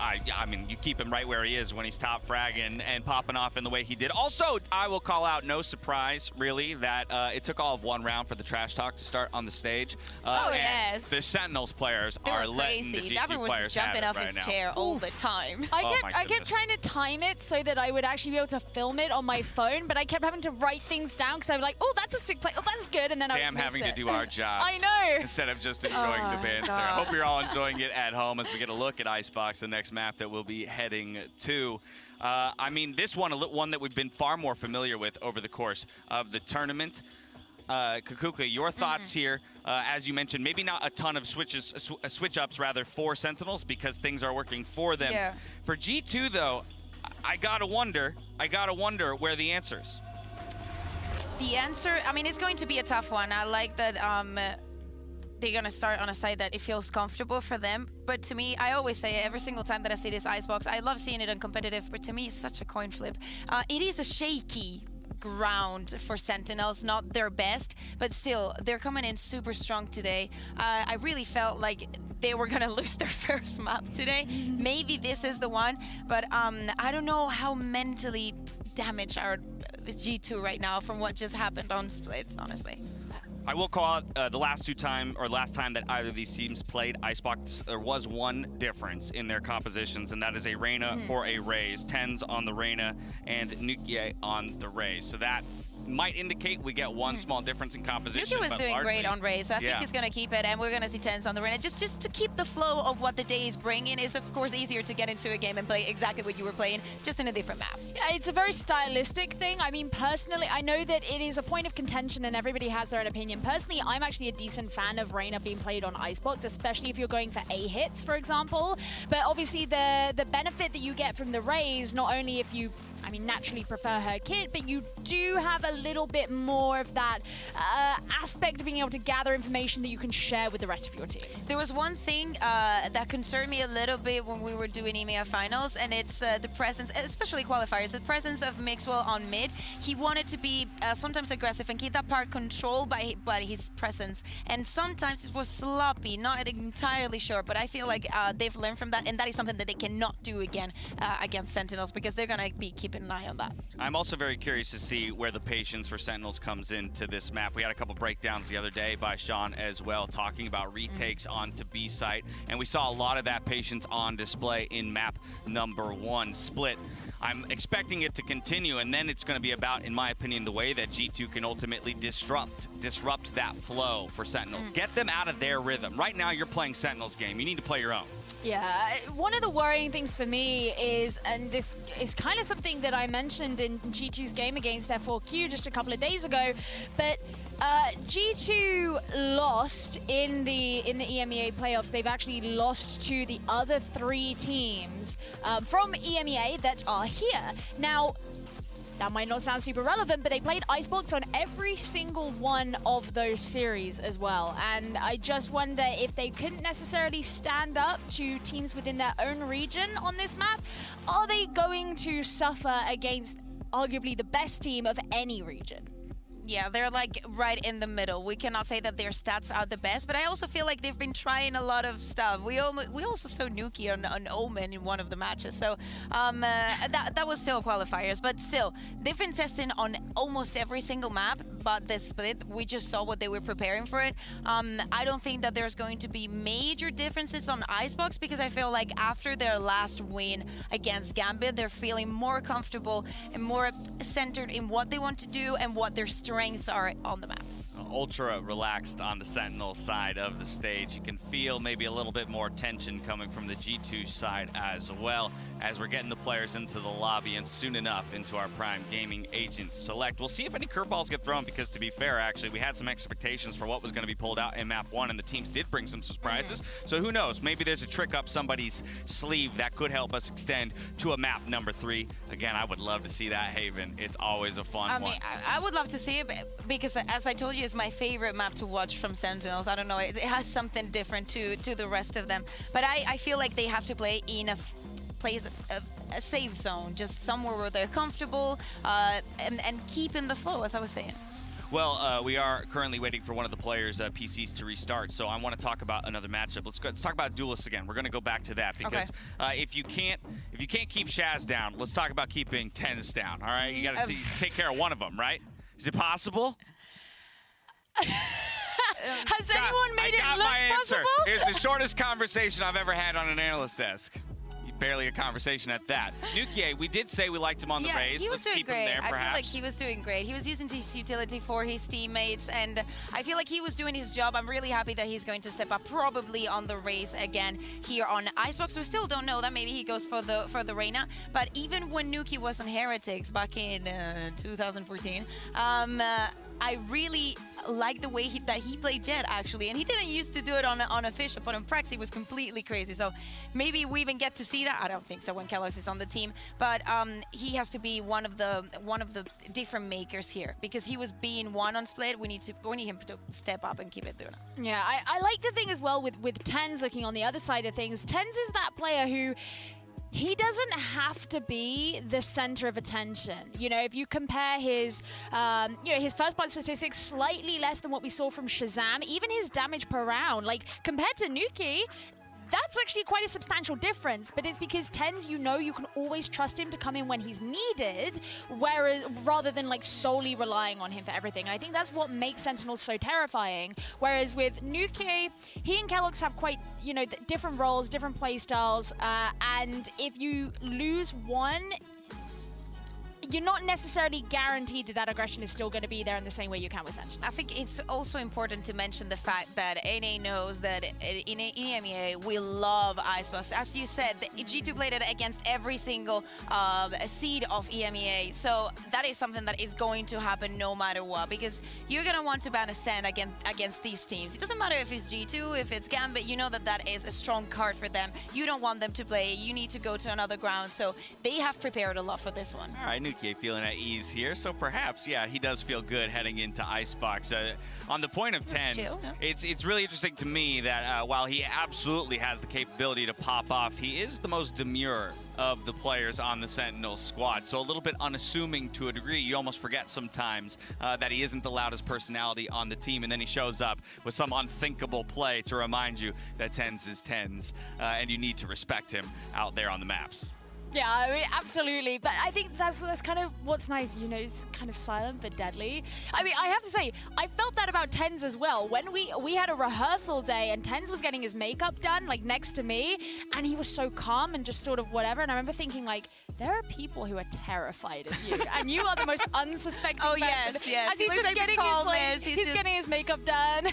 I mean, you keep him right where he is when he's top fragging and popping off in the way he did. Also, I will call out, no surprise, really, that it took all of 1 round for the trash talk to start on the stage. Yes. The Sentinels players are letting the G2 Dapper was players just jumping have off it his right now. chair all the time. I kept trying to time it so that I would actually be able to film it on my phone, but I kept having to write things down because I was like, oh, that's a sick play. Oh, that's good. And then I would miss having it. to do our jobs. I know. Instead of just enjoying the banter. I hope you're all enjoying it at home as we get a look at Icebox, the next map that we'll be heading to. I mean, this one that we've been far more familiar with over the course of the tournament. Kakuka, your thoughts here? As you mentioned, maybe not a ton of switch-ups rather for Sentinels because things are working for them. Yeah. For G2 though, I gotta wonder where the answer's. The answer, I mean, it's going to be a tough one. I like that they're going to start on a side that it feels comfortable for them. But to me, I always say every single time that I see this Icebox, I love seeing it on competitive, but to me, it's such a coin flip. It is a shaky ground for Sentinels, not their best, but still, they're coming in super strong today. I really felt like they were gonna lose their first map today. Maybe this is the one, but I don't know how mentally damaged are G2 right now from what just happened on Split, honestly. I will call out the last time that either of these teams played Icebox, there was one difference in their compositions, and that is a Reyna for a Raze. 10s on the Reyna and Nukie on the Raze. So that might indicate we get one small difference in composition. Nukie was doing great on Raze, so I think he's going to keep it, and we're going to see 10s on the Reyna. Just to keep the flow of what the day is bringing is, of course, easier to get into a game and play exactly what you were playing, just in a different map. Yeah, it's a very stylistic thing. I mean, personally, I know that it is a point of contention and everybody has their own opinion. Personally, I'm actually a decent fan of Reyna being played on Icebox, especially if you're going for A hits, for example. But obviously, the benefit that you get from the Raze, not only if you naturally prefer her kit, but you do have a little bit more of that aspect of being able to gather information that you can share with the rest of your team. There was one thing that concerned me a little bit when we were doing EMEA finals, and it's the presence, especially qualifiers, the presence of Mixwell on mid. He wanted to be sometimes aggressive and keep that part controlled by his presence, and sometimes it was sloppy, not entirely sure, but I feel like they've learned from that, and that is something that they cannot do again against Sentinels, because they're going to be keeping an eye on that. I'm also very curious to see where the patience for Sentinels comes into this map. We had a couple breakdowns the other day by Sean as well, talking about retakes onto B site, and we saw a lot of that patience on display in map number 1, Split. I'm expecting it to continue, and then it's going to be about, in my opinion, the way that G2 can ultimately disrupt that flow for Sentinels. Get them out of their rhythm. Right now, you're playing Sentinels game. You need to play your own. Yeah, one of the worrying things for me is, and this is kind of something that I mentioned in G2's game against F4Q just a couple of days ago, but G2 lost in the EMEA playoffs. They've actually lost to the other 3 teams from EMEA that are here. Now, that might not sound super relevant, but they played Icebox on every single one of those series as well. And I just wonder if they couldn't necessarily stand up to teams within their own region on this map. Are they going to suffer against arguably the best team of any region? Yeah, they're like right in the middle. We cannot say that their stats are the best, but I also feel like they've been trying a lot of stuff. We also saw Nuki on Omen in one of the matches, so that was still qualifiers, but still, they've been testing on almost every single map, but this Split, we just saw what they were preparing for it. I don't think that there's going to be major differences on Icebox, because I feel like after their last win against Gambit, they're feeling more comfortable and more centered in what they want to do and what their strengths are on the map. Ultra relaxed on the Sentinel side of the stage. You can feel maybe a little bit more tension coming from the G2 side as well, as we're getting the players into the lobby and soon enough into our Prime Gaming Agent Select. We'll see if any curveballs get thrown, because to be fair, actually, we had some expectations for what was going to be pulled out in map 1, and the teams did bring some surprises. So who knows? Maybe there's a trick up somebody's sleeve that could help us extend to a map number 3. Again, I would love to see that, Haven. It's always a fun one. I would love to see it, because as I told you, it's my favorite map to watch from Sentinels. I don't know, it has something different to the rest of them. But I feel like they have to play in a safe zone, just somewhere where they're comfortable and keep in the flow, as I was saying. Well, we are currently waiting for one of the players' PCs to restart, so I want to talk about another matchup. Let's talk about duelists again. We're going to go back to that because if you can't keep Shaz down, let's talk about keeping TenZ down. All right, you got to take care of one of them, right? Is it possible? Has anyone made it look my answer. possible? Here's the shortest conversation I've ever had on an analyst desk. Barely a conversation at that. Nukier, we did say we liked him on the raise. He was Let's doing keep great. him there, perhaps. I feel like he was doing great. He was using his utility for his teammates, and I feel like he was doing his job. I'm really happy that he's going to step up probably on the race again here on Icebox. We still don't know that. Maybe he goes for the Reyna. But even when Nuki was on Heretics back in 2014, I really like the way that he played Jet, actually. And he didn't used to do it on a Fisher, but on Prex, he was completely crazy. So maybe we even get to see that. I don't think so when Kelos is on the team. But he has to be one of the different makers here. Because he was being one on Split. We need him to step up and keep it doing it. Yeah, I like the thing as well with TenZ looking on the other side of things. TenZ is that player who... he doesn't have to be the center of attention. You know, if you compare his, his first blood statistics slightly less than what we saw from Shazam, even his damage per round, like compared to Nuki, that's actually quite a substantial difference, but it's because TenZ, you know, you can always trust him to come in when he's needed, whereas rather than like solely relying on him for everything. And I think that's what makes Sentinels so terrifying. Whereas with Nuki, he and keloqz have quite, you know, different roles, different play styles, and if you lose one, you're not necessarily guaranteed that aggression is still going to be there in the same way you can with Sentinels. I think it's also important to mention the fact that NA knows that in EMEA we love Icebox. As you said, G2 played it against every single seed of EMEA, so that is something that is going to happen no matter what, because you're going to want to ban Ascend against these teams. It doesn't matter if it's G2, if it's Gambit, you know that is a strong card for them. You don't want them to play, you need to go to another ground, so they have prepared a lot for this one. All right, Nuki feeling at ease here, so perhaps, yeah, he does feel good heading into Icebox. On the point of TenZ, it's really interesting to me that while he absolutely has the capability to pop off, he is the most demure of the players on the Sentinels squad. So a little bit unassuming to a degree. You almost forget sometimes that he isn't the loudest personality on the team, and then he shows up with some unthinkable play to remind you that TenZ is TenZ, and you need to respect him out there on the maps. Yeah, I mean, absolutely. But I think that's kind of what's nice, you know, it's kind of silent but deadly. I mean, I have to say, I felt that about TenZ as well. When we had a rehearsal day and TenZ was getting his makeup done, like, next to me, and he was so calm and just sort of whatever, and I remember thinking, like, there are people who are terrified of you, and you are the most unsuspecting person. Yes. As he's just getting he's getting his makeup done.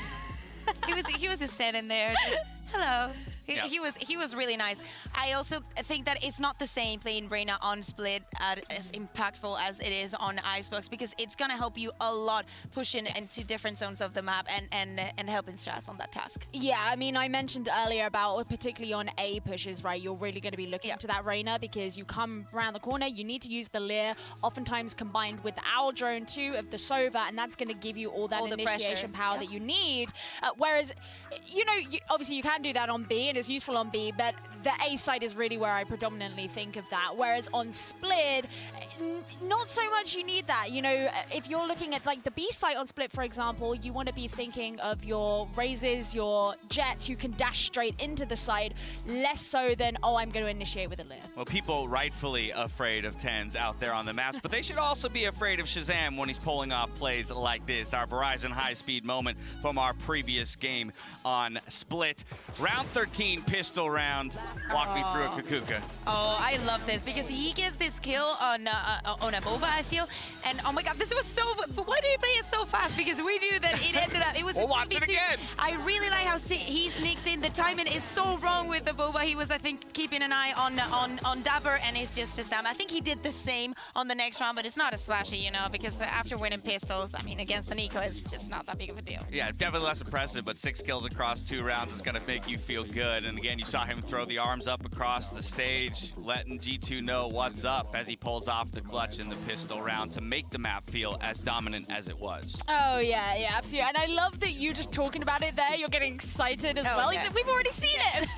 he was just standing there, just, hello. He was really nice. I also think that it's not the same playing Reyna on Split as impactful as it is on Icebox, because it's gonna help you a lot pushing into different zones of the map and helping Stras on that task. Yeah, I mean, I mentioned earlier about particularly on A pushes, right? You're really going to be looking to that Reyna because you come around the corner, you need to use the Leer, oftentimes combined with the Owl Drone too of the Sova, and that's going to give you all that initiation power that you need. Whereas, you know, obviously you can do that on B, and it's useful on B, but the A side is really where I predominantly think of that. Whereas on Split, not so much you need that. You know, if you're looking at like the B site on Split, for example, you want to be thinking of your Razes, your Jets who can dash straight into the side, less so than, oh, I'm going to initiate with a Leer. Well, people rightfully afraid of TenZ out there on the maps, but they should also be afraid of Shazam when he's pulling off plays like this. Our Verizon high-speed moment from our previous game on Split. Round 13, pistol round. Walk me through a Kukuka. Oh, I love this because he gets this kill on a Bova, I feel. And oh my god, this was so... Why did he play it so fast? Because we knew that it ended up... It was watch it again. I really like how he sneaks in. The timing is so wrong with the Bova. He was, I think, keeping an eye on Dapper, and it's just Shazam. I think he did the same on the next round, but it's not as flashy, you know, because after winning pistols, I mean, against the Nico, it's just not that big of a deal. Yeah, definitely less impressive, but 6 kills across 2 rounds is going to make you feel good. And again, you saw him throw the arms up across the stage, letting G2 know what's up as he pulls off the clutch in the pistol round to make the map feel as dominant as it was. Oh, yeah, absolutely. And I love that you just talking about it there, you're getting excited as well. Yeah. We've already seen it.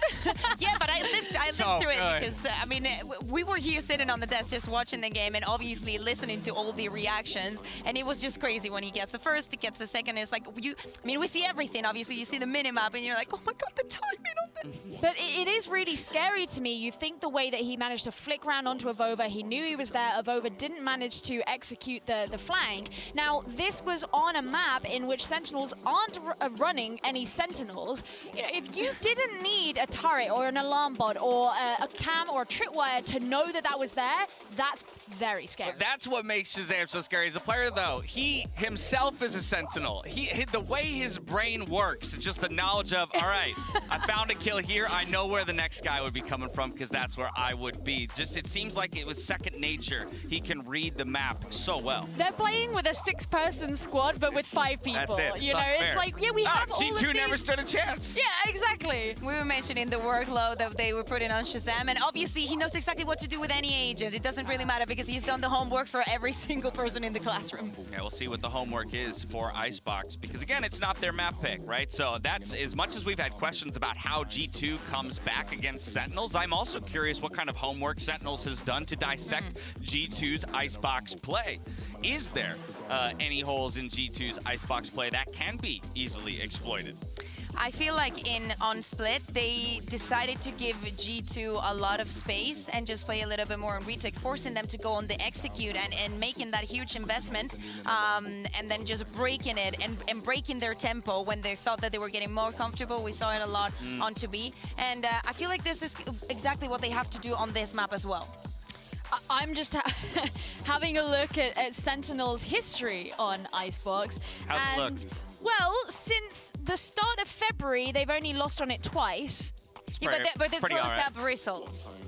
Yeah, but I lived So through it good. because I mean we were here sitting on the desk just watching the game and obviously listening to all the reactions, and it was just crazy when he gets the first, he gets the second. It's like we see everything. Obviously, you see the minimap and you're like, oh my god, the timing on this. But it is really scary to me. You think the way that he managed to flick round onto Avova, he knew he was there. Avova didn't manage to execute the flank. Now, this was on a map in which Sentinels aren't running any Sentinels. You know, if you didn't need a turret or an alarm bot or a cam or a tripwire to know that that was there, that's very scary. But that's what makes Shazam so scary as a player, though. He himself is a Sentinel. The way his brain works, just the knowledge of, all right, I found a kill here. I know where the next guy would be coming from because that's where I would be. Just it seems like it was second nature. He can read the map so well. They're playing with a 6-person squad, but with 5 people. That's it. You know, Not it's fair. like, yeah, we have all of G2 never these- stood a chance. Yeah, exactly. We were mentioning the workload that they were putting on Shazam, and obviously he knows exactly what to do with any agent. It doesn't really matter because he's done the homework for every single person in the classroom. Yeah, we'll see what the homework is for Icebox because, again, it's not their map pick, right? So that's as much as we've had questions about how G2 comes back against Sentinels, I'm also curious what kind of homework Sentinels has done to dissect G2's Icebox play. Is there any holes in G2's Icebox play that can be easily exploited? I feel like on Split, they decided to give G2 a lot of space and just play a little bit more on retake, forcing them to go on the execute and making that huge investment, and then just breaking it and breaking their tempo when they thought that they were getting more comfortable. We saw it a lot on 2B, and I feel like this is exactly what they have to do on this map as well. I'm just having a look at Sentinel's history on Icebox. How's it look? Well, since the start of February, they've only lost on it twice. Yeah, but they're pretty close alright. up results.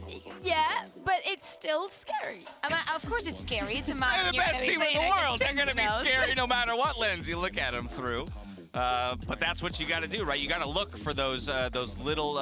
Yeah, but it's still scary. Of course it's scary. It's a map. They're the best team in the world. They're going to be scary no matter what lens you look at them through. But that's what you got to do, right? You got to look for those little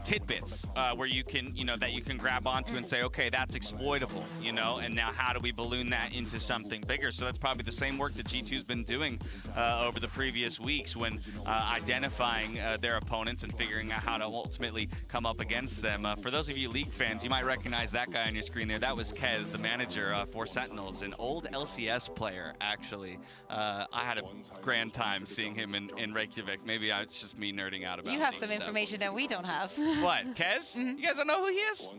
tidbits where you can, that you can grab onto and say, okay, that's exploitable, and now how do we balloon that into something bigger? So that's probably the same work that G2's been doing over the previous weeks when identifying their opponents and figuring out how to ultimately come up against them. For those of you League fans, you might recognize that guy on your screen there. That was Kez, the manager for Sentinels, an old LCS player, actually. I had a grand time seeing him in Reykjavik. Maybe it's just me nerding out about You have League some stuff. information that we don't have. What, Kez? You guys don't know who he is?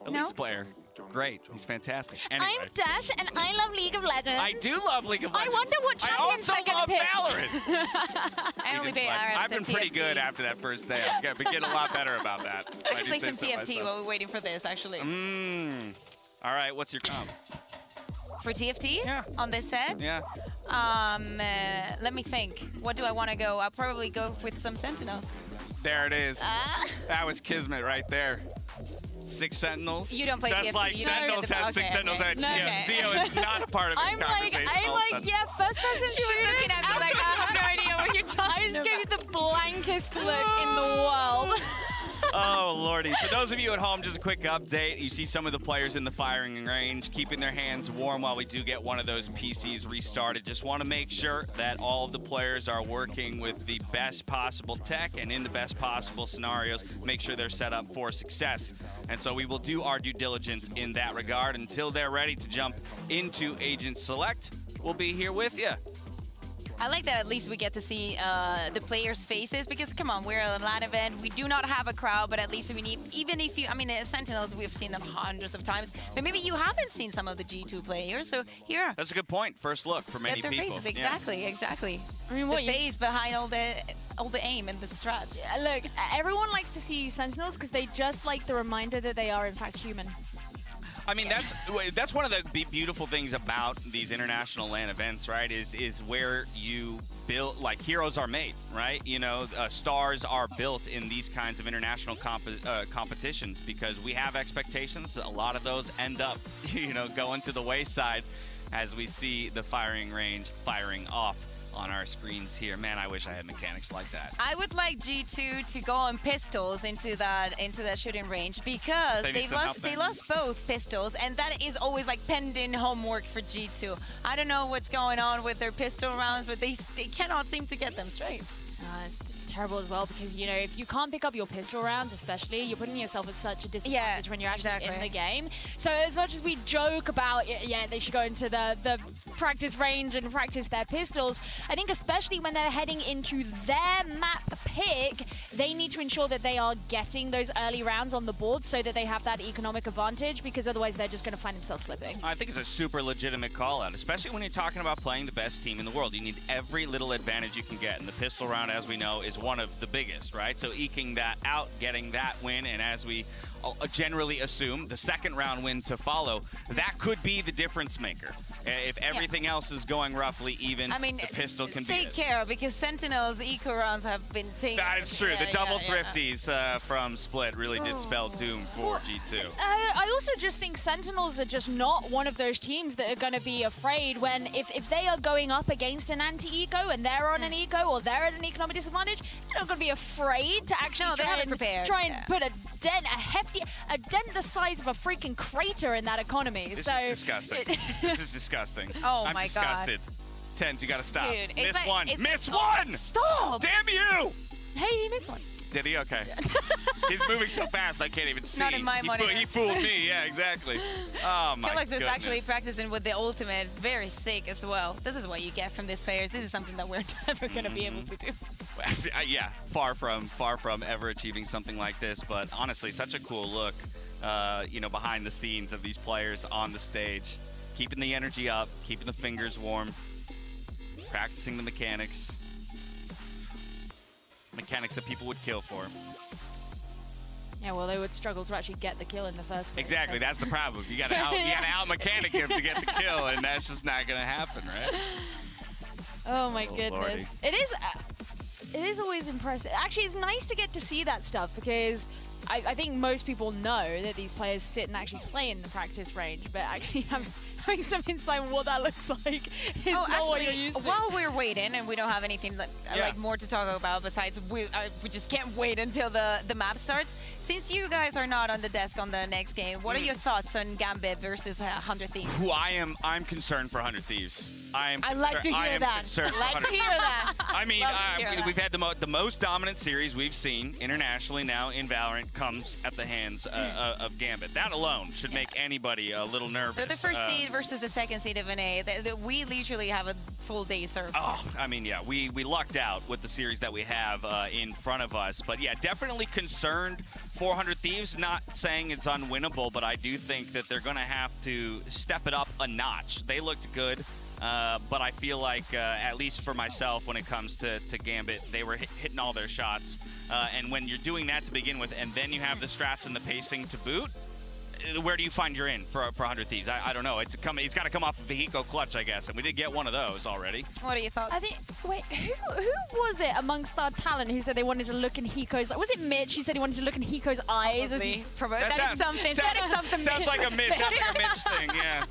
A No. League player. Great. He's fantastic. Anyway. I'm Dash, and I love League of Legends. I do love League of I Legends. wonder what champions I also they're love gonna pick. Valorant. I only play I've RMs been and pretty TFT. good after that first day. I'm getting a lot better about that. I can play some TFT while we're waiting for this, actually. All right, what's your comp? For TFT? Yeah. On this set? Yeah. Let me think. What do I want to go? I'll probably go with some Sentinels. There it is. Ah. That was Kismet right there. 6 Sentinels. You don't play Just TFT. like You don't Sentinels get the- has 6 okay, Sentinels. okay. No, Okay. Zio is not a part of this I'm conversation. all of a sudden. yeah, first person She was looking at me like, I have no idea what you're talking I just about. gave you the blankest look in the world. Oh, Lordy. For those of you at home, just a quick update. You see some of the players in the firing range keeping their hands warm while we do get one of those PCs restarted. Just want to make sure that all of the players are working with the best possible tech and in the best possible scenarios. Make sure they're set up for success. And so we will do our due diligence in that regard. Until they're ready to jump into Agent Select, we'll be here with you. I like that at least we get to see the players' faces because, come on, we're at a LAN event. We do not have a crowd, but at least we need, even if you, Sentinels, we've seen them hundreds of times, but maybe you haven't seen some of the G2 players, so here. That's a good point. First look for many Get their people. faces, exactly. I mean, The what, face behind all the aim and the strats. look, everyone likes to see Sentinels because they just like the reminder that they are in fact human. I mean, that's one of the beautiful things about these international LAN events, right? Is where you build, like, heroes are made, right? Stars are built in these kinds of international competitions because we have expectations. A lot of those end up, going to the wayside as we see the firing range firing off on our screens here. Man, I wish I had mechanics like that. I would like G2 to go on pistols into that shooting range because they lost both pistols, and that is always like pending homework for G2. I don't know what's going on with their pistol rounds, but they cannot seem to get them straight. it's terrible as well because, you know, if you can't pick up your pistol rounds, especially, you're putting yourself at such a disadvantage when you're actually in the game. So as much as we joke about, yeah, they should go into the practice range and practice their pistols, I think especially when they're heading into their map pick, they need to ensure that they are getting those early rounds on the board so that they have that economic advantage, because otherwise they're just going to find themselves slipping. I think it's a super legitimate call out, especially when you're talking about playing the best team in the world. You need every little advantage you can get, and the pistol round, as we know, is one of the biggest, right? So eking that out, getting that win, and as we generally assume, the second round win to follow, that could be the difference maker. If everything else is going roughly even, the pistol can be it. Take care, because Sentinels eco rounds have been taken. That is true. The double thrifties from Split really did spell doom for G2. I also just think Sentinels are just not one of those teams that are going to be afraid when, if they are going up against an anti-eco and they're on an eco or they're at an economic disadvantage, they're not going to be afraid to actually try and put a dent, a dent the size of a freaking crater in that economy. This is disgusting. This is disgusting. Oh I'm my disgusted. God. Tens, you gotta stop. Dude, Miss one. Miss one! Stop! Damn you! Hey, he missed one. Did he? Okay. He's moving so fast I can't even see. Not in my monitor. He fooled me. Yeah, exactly. Oh my Kellex was goodness. actually practicing with the ultimate. It's very sick as well. This is what you get from these players. This is something that we're never going to be able to do. Yeah, far from ever achieving something like this. But honestly, such a cool look, you know, behind the scenes of these players on the stage, keeping the energy up, keeping the fingers warm, practicing the mechanics that people would kill for. Yeah, well, they would struggle to actually get the kill in the first place. Exactly, that's the problem. You gotta out mechanic him to get the kill, and that's just not gonna happen, right? Oh my goodness. Lordy. It is always impressive. Actually, it's nice to get to see that stuff, because I think most people know that these players sit and actually play in the practice range, but actually having some insight on what that looks like is not what you're used to. While we're waiting, and we don't have anything like more to talk about besides we just can't wait until the map starts. Since you guys are not on the desk on the next game, what are your thoughts on Gambit versus 100 Thieves? I'm concerned for 100 Thieves. I like to hear that. I like to hear that. I mean, we've had the most dominant series we've seen internationally now in Valorant comes at the hands of Gambit. That alone should make anybody a little nervous. They're the first seed versus the second seed of an A. We literally have a full day serve. Oh, I mean, yeah, we lucked out with the series that we have in front of us. But yeah, definitely concerned. 400 Thieves, not saying it's unwinnable, but I do think that they're going to have to step it up a notch. They looked good, but I feel like, at least for myself, when it comes to Gambit, they were hitting all their shots. And when you're doing that to begin with, and then you have the strats and the pacing to boot, where do you find you're in for 100 Thieves? I don't know. It's got to come off of Vehico Clutch, I guess, and we did get one of those already. What are your thoughts? I think, wait, who was it amongst our talent who said they wanted to look in Hiko's? Was it Mitch? He said he wanted to look in Hiko's eyes as he promoted. That is something. Sounds like a Mitch. Sounds like a Mitch thing. Yeah.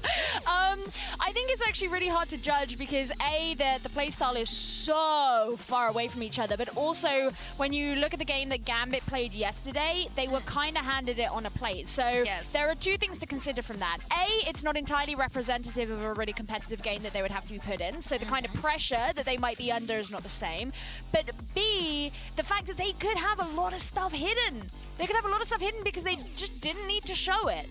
I think it's actually really hard to judge because the playstyle is so far away from each other, but also when you look at the game that Gambit played yesterday, they were kind of handed it on a plate. So there are two things to consider from that. A, it's not entirely representative of a really competitive game that they would have to be put in, so the kind of pressure that they might be under is not the same. But B, the fact that they could have a lot of stuff hidden. They could have a lot of stuff hidden because they just didn't need to show it.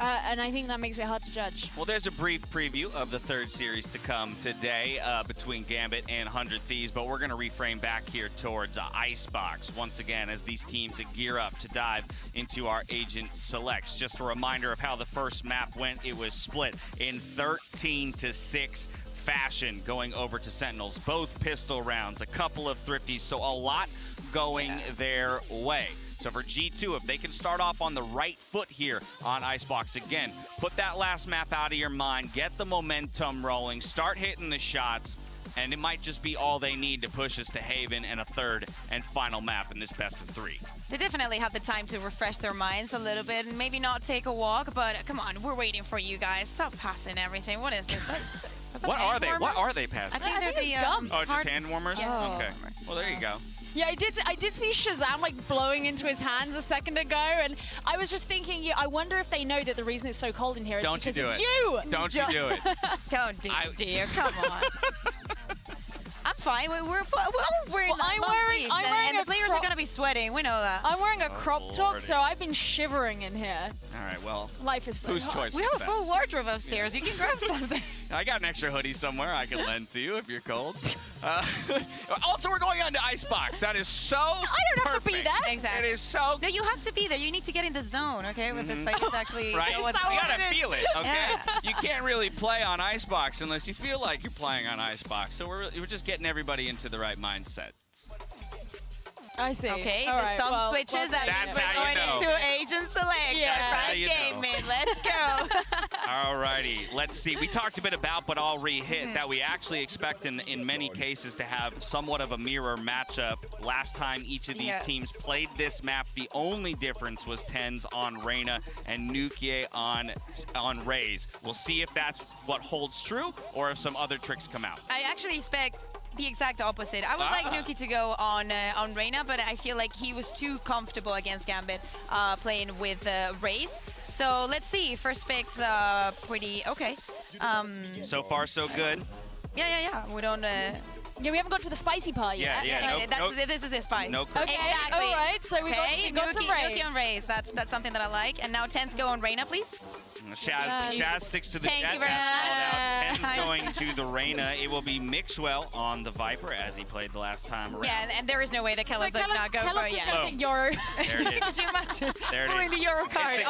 And I think that makes it hard to judge. Well, there's a brief preview of the third series to come today between Gambit and 100 Thieves, but we're going to reframe back here towards Icebox once again as these teams gear up to dive into our agent selects. Just a reminder of how the first map went. It was split in 13-6 fashion going over to Sentinels. Both pistol rounds, a couple of thrifties, so a lot going their way. So for G2, if they can start off on the right foot here on Icebox, again, put that last map out of your mind, get the momentum rolling, start hitting the shots, and it might just be all they need to push us to Haven and a third and final map in this best of 3. They definitely have the time to refresh their minds a little bit and maybe not take a walk, but come on, we're waiting for you guys. Stop passing everything. What is this? What are they? What are they passing? I think they're the gum. Oh, just hand warmers? Yeah. Okay. Well, there you go. Yeah, I did see Shazam like blowing into his hands a second ago, and I was just thinking, I wonder if they know that the reason it's so cold in here is because of you. Don't you do it. Don't do it, dear. Come on. I'm fine. We're all wearing. Well, I'm wearing and a the players are gonna be sweating. We know that. I'm wearing a crop top, Lordy. so I've been shivering in here. All right, well, Life is so whose hard. choice We was have a that? full wardrobe upstairs. You can grab something. I got an extra hoodie somewhere I can lend to you if you're cold. Also, we're going on to Icebox. That is so I don't have to be perfect. there. Exactly. It is so No, you have to be there. You need to get in the zone, okay? With this fight, actually. right. know You what's gotta going on. feel it, okay? Yeah. You can't really play on Icebox unless you feel like you're playing on Icebox. So we're just getting everybody into the right mindset. I see. Okay, All the right, song well, switches. well, That That's means we're how you going know. into Agent Select. Yeah. That's That's how right, you game know. man. Let's go. Alrighty, let's see. We talked a bit about, but I'll re-hit, that we actually expect in many cases to have somewhat of a mirror matchup. Last time each of these Yes. teams played this map, the only difference was TenZ on Reyna and Nukie on Raze. We'll see if that's what holds true or if some other tricks come out. I actually expect the exact opposite. I would like Nuki to go on Reyna, but I feel like he was too comfortable against Gambit playing with Raze. So let's see. First pick's pretty okay. So far, so good. Yeah. We don't. Yeah, we haven't got to the spicy part yet. Yeah. This is his fight. No Okay, Exactly. all right. So we got some Raze. Nuki on Raze. That's something that I like. And now TenZ go on Reyna, please. Shaz sticks to the Thank jet. you very That's much. called out. TenZ going to the Reyna. It will be Mixwell on the Viper as he played the last time around. Yeah, and there is no way that Kellogg's does not go for it. Just Yeah. gonna pick Euro. There it is. Could you imagine There it pulling is. the Euro card?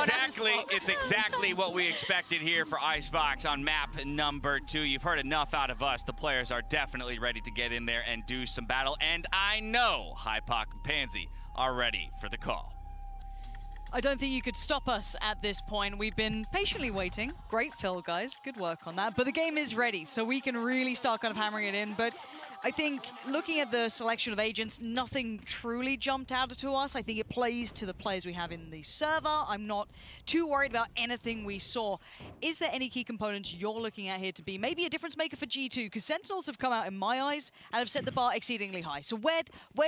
It's exactly what we expected here for Icebox on map number 2. You've heard enough out of us. The players are definitely ready to get in there and do some battle. And I know Hypoc and Pansy are ready for the call. I don't think you could stop us at this point. We've been patiently waiting. Great fill, guys. Good work on that. But the game is ready, so we can really start kind of hammering it in. But I think looking at the selection of agents, nothing truly jumped out to us. I think it plays to the players we have in the server. I'm not too worried about anything we saw. Is there any key components you're looking at here to be maybe a difference maker for G2? Because Sentinels have come out, in my eyes, and have set the bar exceedingly high. So where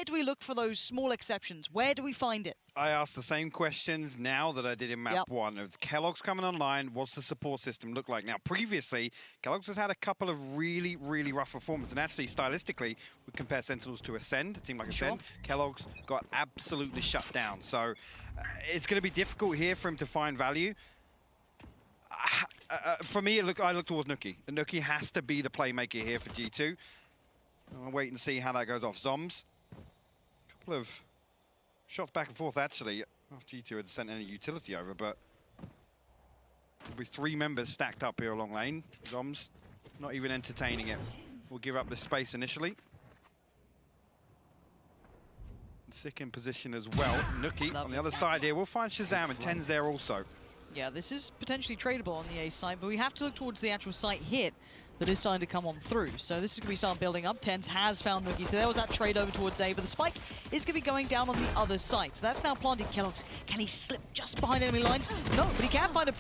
do we look for those small exceptions? Where do we find it? I ask the same questions now that I did in map 1. If Kellogg's coming online, what's the support system look like? Now, previously, Kellogg's has had a couple of really, really rough performances. And actually, stylistically, we compare Sentinels to Ascend, a team like Ascend. Kellogg's got absolutely shut down. So it's going to be difficult here for him to find value. For me, I look towards Nuki. Nuki has to be the playmaker here for G2. I'll wait and see how that goes off. Zoms, a couple of shots back and forth, actually. Oh, G2 had sent any utility over, but with 3 members stacked up here along lane. Zoms not even entertaining it. We'll give up the space initially. Sick in position as well. Nuki on the other side here. We'll find Shazam and TenZ there also. Yeah, this is potentially tradable on the A side, but we have to look towards the actual site hit that is starting to come on through. So this is going to be starting building up. TenZ has found Nuki, so there was that trade over towards A, but the spike is going to be going down on the other side. So that's now planted. Kellogg's, can he slip just behind enemy lines? No, but he can find a...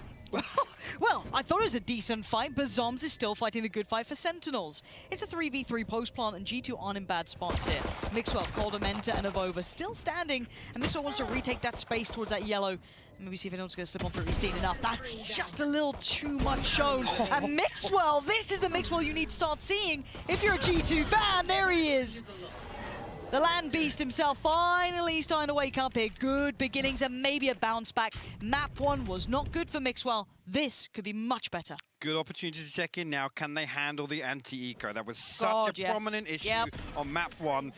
Well, I thought it was a decent fight, but Zoms is still fighting the good fight for Sentinels. It's a 3v3 post plant, and G2 aren't in bad spots here. Mixwell, Coldamenta, and Avova still standing, and Mixwell wants to retake that space towards that yellow. Maybe see if anyone's going to slip on through. He's seen enough. That's just a little too much shown. And Mixwell, this is the Mixwell you need to start seeing if you're a G2 fan. There he is. The land beast himself finally starting to wake up here. Good beginnings and maybe a bounce back. Map 1 was not good for Mixwell. This could be much better. Good opportunity to check in now. Can they handle the anti-eco? That was such a prominent issue on map 1.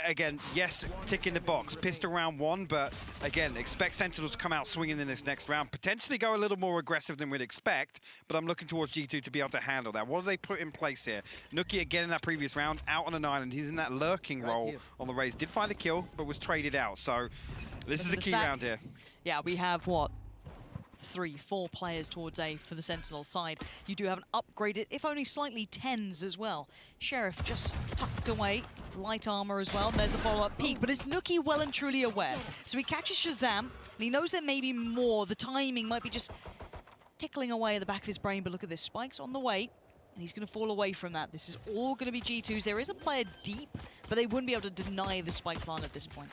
Again, yes, tick in the box. Pistol round 1, but again, expect Sentinels to come out swinging in this next round. Potentially go a little more aggressive than we'd expect, but I'm looking towards G2 to be able to handle that. What do they put in place here? Nuki again in that previous round, out on an island. He's in that lurking role on the Raze. Did find a kill, but was traded out. So this is a key round here. Yeah, we have what? 3-4 players towards A for the Sentinel side. You do have an upgraded, if only slightly, TenZ as well. Sheriff just tucked away, light armor as well. There's a follow-up peek, but is Nuki well and truly aware? So he catches Shazam, and he knows there may be more. The timing might be just tickling away at the back of his brain, but look at this. Spike's on the way, and he's going to fall away from that. This is all going to be G2's. There is a player deep, but they wouldn't be able to deny the spike plant at this point.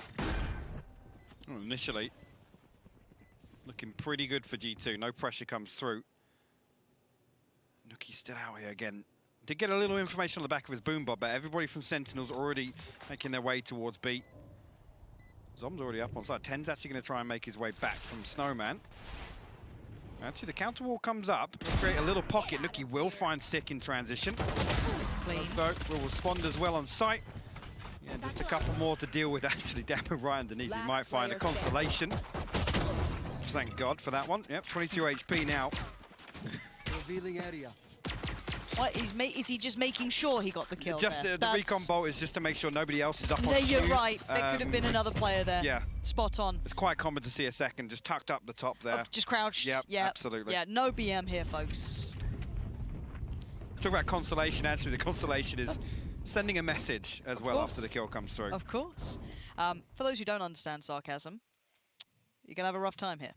Well, initially, looking pretty good for G2. No pressure comes through. Nuki's still out here again. Did get a little information on the back of his boombot, but everybody from Sentinels already making their way towards B. Zom's already up on side. Ten's actually going to try and make his way back from Snowman. Actually, the counter wall comes up. We'll create a little pocket. Nuki will find Sick in transition. Clean. Will respond as well on site. Yeah, just a couple more to deal with, actually, down right underneath. He might find a consolation. Thank God for that one. Yep, 22 HP now. Revealing area. What, is he just making sure he got the kill Just there? the recon bolt is just to make sure nobody else is up on No, you're Q. right. There could have been another player there. Yeah. Spot on. It's quite common to see a second just tucked up the top there. Just crouched. Yep, Yeah, absolutely. Yeah, no BM here, folks. Talk about consolation, actually. The consolation is sending a message as well after the kill comes through. Of course. For those who don't understand sarcasm, you're going to have a rough time here.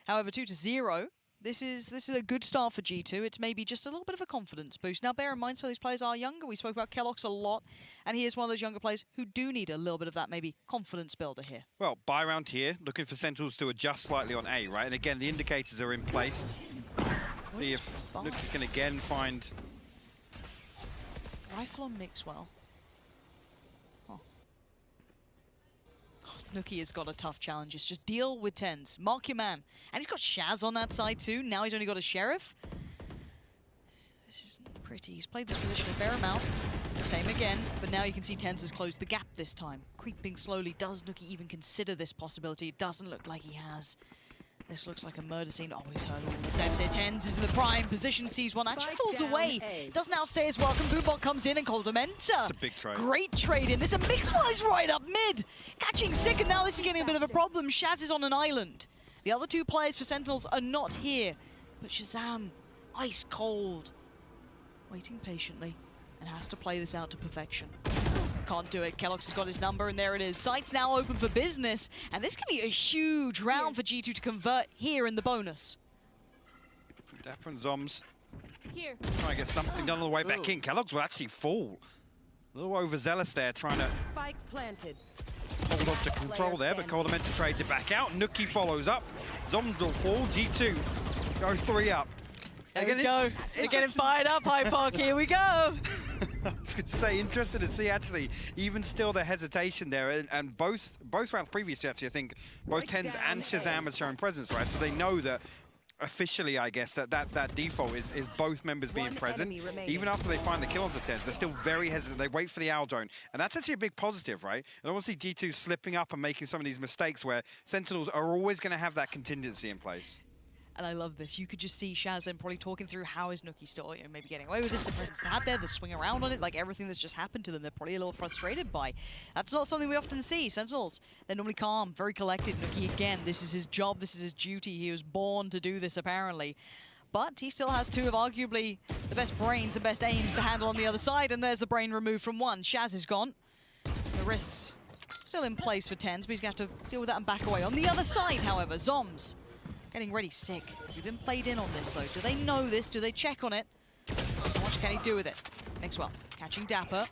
However, 2-0. This is a good start for G2. It's maybe just a little bit of a confidence boost. Now, bear in mind, some of these players are younger. We spoke about Kellogg's a lot, and he is one of those younger players who do need a little bit of that maybe confidence builder here. Well, buy round here, looking for Sentinels to adjust slightly on A, right? And again, the indicators are in place. See if Nuki can again find... Rifle on Mixwell. Nuki has got a tough challenge. It's just deal with tens. Mark your man. And he's got Shaz on that side too. Now he's only got a Sheriff. This isn't pretty. He's played this position a fair amount. Same again, but now you can see tens has closed the gap this time. Creeping slowly. Does Nuki even consider this possibility? It doesn't look like he has. This looks like a murder scene. Oh, he's heard all the steps here. Tens is in the prime position, sees one, actually falls away. Doesn't outstay his welcome. Boombot comes in and Coldamenta. It's a big trade. Great trade in. This a Mixwell is right up mid. Catching Sick, and now this is getting a bit of a problem. Shaz is on an island. The other two players for Sentinels are not here. But Shazam, ice cold, waiting patiently, and has to play this out to perfection. Can't do it. Kellogg's has got his number, and there it is. Site's now open for business, and this could be a huge round for G2 to convert here in the bonus. Dapper and Zoms Here. trying to get something done on the way back in. Kellogg's will actually fall. A little overzealous there, trying to Spike planted. hold on to control there, but Coldamenta trades it back out. Nuki follows up. Zoms will fall. G2 go 3 up. There we go. They're getting fired up, High Park. Here we go. I was going to say, interested to see actually, even still the hesitation there, and both rounds previously actually, I think both Tens and Shazam have shown presence, right? So they know that officially, I guess, that default is both members being present. Even after they find the kill on the Tens, they're still very hesitant. They wait for the owl drone, and that's actually a big positive, right? I don't want to see G2 slipping up and making some of these mistakes where Sentinels are always going to have that contingency in place. And I love this. You could just see Shazam probably talking through how is Nuki still, maybe getting away with this. The presence out there, the swing around on it, like everything that's just happened to them, they're probably a little frustrated by. That's not something we often see. Sentinels, they're normally calm, very collected. Nuki, again, this is his job, this is his duty. He was born to do this, apparently. But he still has two of arguably the best brains and best aims to handle on the other side, and there's the brain removed from one. Shaz is gone. The wrists still in place for Tens, but he's going to have to deal with that and back away. On the other side, however, Zoms getting ready. Sick. Has he been played in on this, though? Do they know this? Do they check on it? How much can he do with it? Mixwell catching Dapper.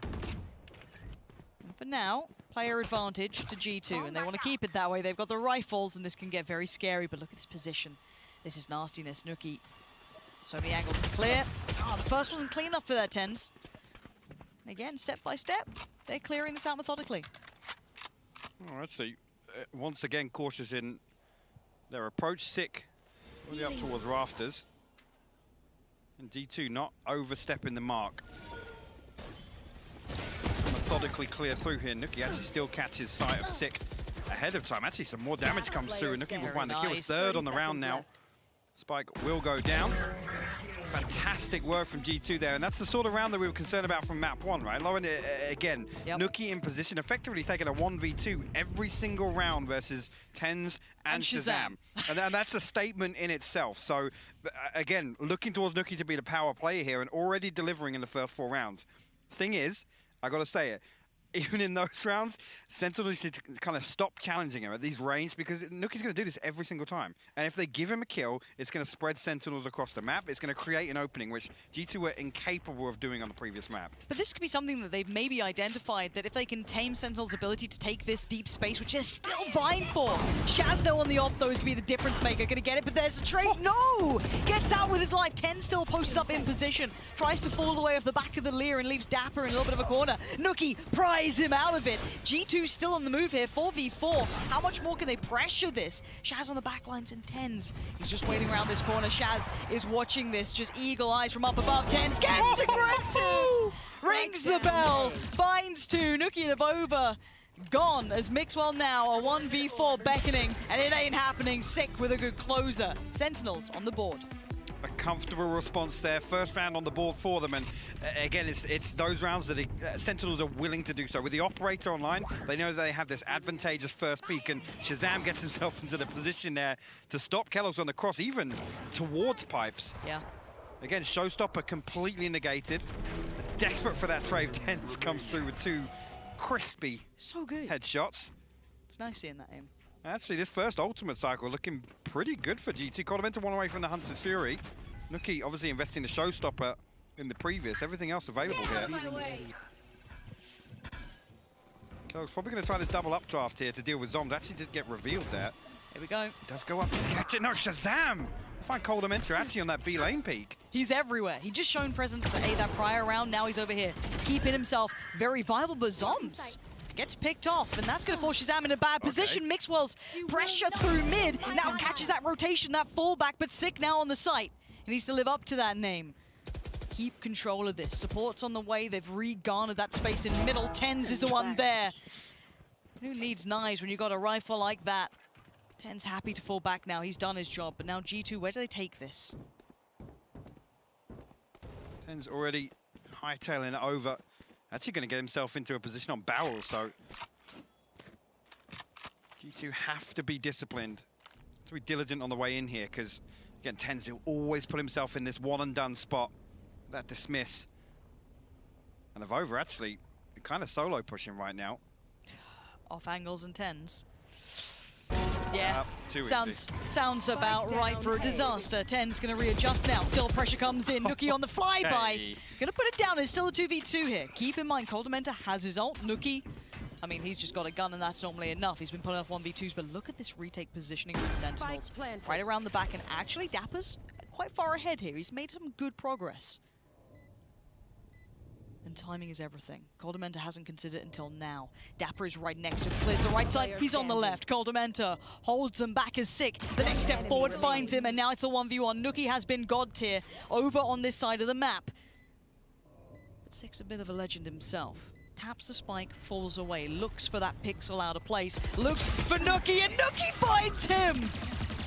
And for now, player advantage to G2, and they want to keep it that way. They've got the rifles, and this can get very scary, but look at this position. This is nastiness. Nuki. So many angles to clear. Oh, the first wasn't clean enough for their Tens. Again, step by step, they're clearing this out methodically. All right, so once again, cautious in their approach. Sick, really up towards rafters. And D2 not overstepping the mark. Methodically clear through here. Nuki actually still catches sight of Sick ahead of time. Actually, some more damage comes through, and Nuki will find the kill. Third on the round now. Spike will go down. Fantastic work from G2 there, and that's the sort of round that we were concerned about from map 1, right? Lauren, again, Nuki in position, effectively taking a 1v2 every single round versus Tens and Shazam. And that's a statement in itself. So, again, looking towards Nuki to be the power player here and already delivering in the first 4 rounds. Thing is, I got to say it, even in those rounds, Sentinel needs to kind of stop challenging him at these range because Nuki's going to do this every single time. And if they give him a kill, it's going to spread Sentinels across the map. It's going to create an opening, which G2 were incapable of doing on the previous map. But this could be something that they've maybe identified, that if they can tame Sentinel's ability to take this deep space, which they're still vying for. Shazdo on the off, though, is going to be the difference maker. Going to get it, but there's a trade. No! Gets out with his life. 10 still posted up in position. Tries to fall away off the back of the Lear and leaves Dapper in a little bit of a corner. Nuki pries him out of it. G2 still on the move here, 4v4. How much more can they pressure this? Shaz on the backlines and Tens. He's just waiting around this corner. Shaz is watching this, just eagle eyes from up above. Tens gets aggressive! Rings the bell, finds two. Nuki and Avova gone as Mixwell now a 1v4 beckoning, and it ain't happening. Sick with a good closer. Sentinels on the board. A comfortable response there. First round on the board for them, and again, it's those rounds that Sentinels are willing to do so. With the operator online, they know that they have this advantageous first peek, and Shazam gets himself into the position there to stop keloqz on the cross, even towards Pipes. Yeah. Again, Showstopper completely negated. Desperate for that trade, Tens comes through with two crispy headshots. It's nice seeing that aim. Actually, this first ultimate cycle looking pretty good for G2. Coldamenta one away from the Hunter's Fury. Nuki obviously investing the Showstopper in the previous. Everything else available here. keloqz probably going to try this double updraft here to deal with Zombs. Actually did get revealed there. Here we go. Does go up to catch it. No, Shazam! Find Coldamenta actually on that B lane peak. He's everywhere. He just shown presence for A that prior round. Now he's over here, keeping himself very viable. But Zombs gets picked off, and that's going to force Shazam in a bad position. Mixwell's pressure through mid. Now catches that rotation, that fallback, but Sick now on the site. He needs to live up to that name. Keep control of this. Support's on the way. They've re-garnered that space in middle. Tens is the one there. Who needs knives when you got a rifle like that? Tens happy to fall back now. He's done his job. But now G2, where do they take this? Tens already hightailing it over. Actually going to get himself into a position on barrel, so G2 have to be disciplined. To be diligent on the way in here, because again, Tens will always put himself in this one and done spot. That dismiss. And Avova actually kind of solo pushing right now. Off angles and Tens. Yeah, too sounds about right for a disaster. Tens gonna readjust now. Still pressure comes in. Nuki on the flyby. Gonna put it down. It's still a 2v2 here. Keep in mind, Coldamenta has his ult. Nuki, I mean, he's just got a gun and that's normally enough. He's been pulling off 1v2s, but look at this retake positioning from Sentinels. Right around the back, and actually Dapper's quite far ahead here. He's made some good progress. And timing is everything. Coldamenta hasn't considered it until now. Dapper is right next to him, clears the right side. He's on the left. Coldamenta holds him back as Sick. The next step forward finds him, and now it's a 1v1. Nuki has been god tier over on this side of the map. But Sick's a bit of a legend himself. Taps the spike, falls away, looks for that pixel out of place, looks for Nuki, and Nuki finds him!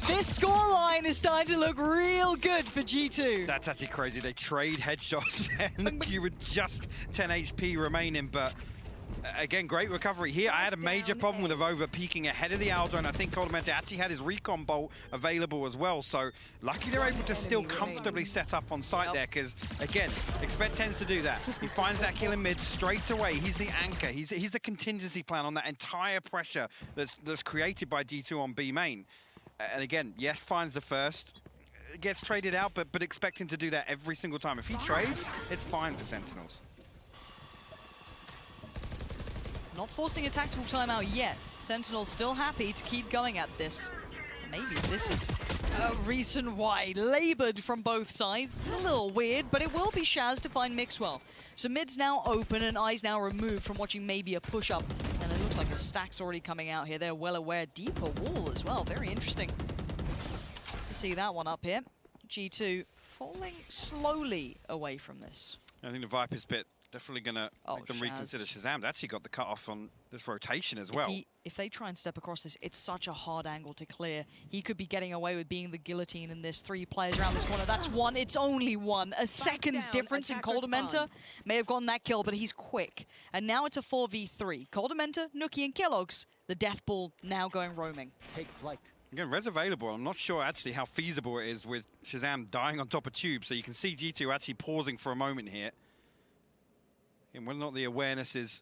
This scoreline is starting to look real good for G2. That's actually crazy. They trade headshots and Nuki with just 10 HP remaining, but again, great recovery here. I had a major problem with Avova peeking ahead of the Aldo, and I think Coldamenta actually had his recon bolt available as well, so lucky they're able to still comfortably set up on site there, because again, expect Tens to do that. He finds that kill in mid straight away. He's the anchor. He's the contingency plan on that entire pressure that's created by G2 on B main. And again, yes, finds the first, gets traded out, but expect him to do that every single time. If he trades, it's fine for Sentinels. Not forcing a tactical timeout yet. Sentinels still happy to keep going at this. Maybe this is a reason why. Labored from both sides. It's a little weird, but it will be Shaz to find Mixwell. So mid's now open and eyes now removed from watching maybe a push-up. And it looks like a stack's already coming out here. They're well aware. Deeper wall as well. Very interesting to see that one up here. G2 falling slowly away from this. I think the Viper's bit definitely going to make them reconsider. Shazam's actually got the cut-off on this rotation as well. If they try and step across this, it's such a hard angle to clear. He could be getting away with being the guillotine in this. 3 players around this corner. That's one. It's only one. A second's difference in Coldamenta. May have gotten that kill, but he's quick. And now it's a 4v3. Coldamenta, Nuki, and keloqz. The death ball now going roaming. Take flight. Again, res available. I'm not sure actually how feasible it is with Shazam dying on top of Tube. So you can see G2 actually pausing for a moment here. And whether or not the awareness is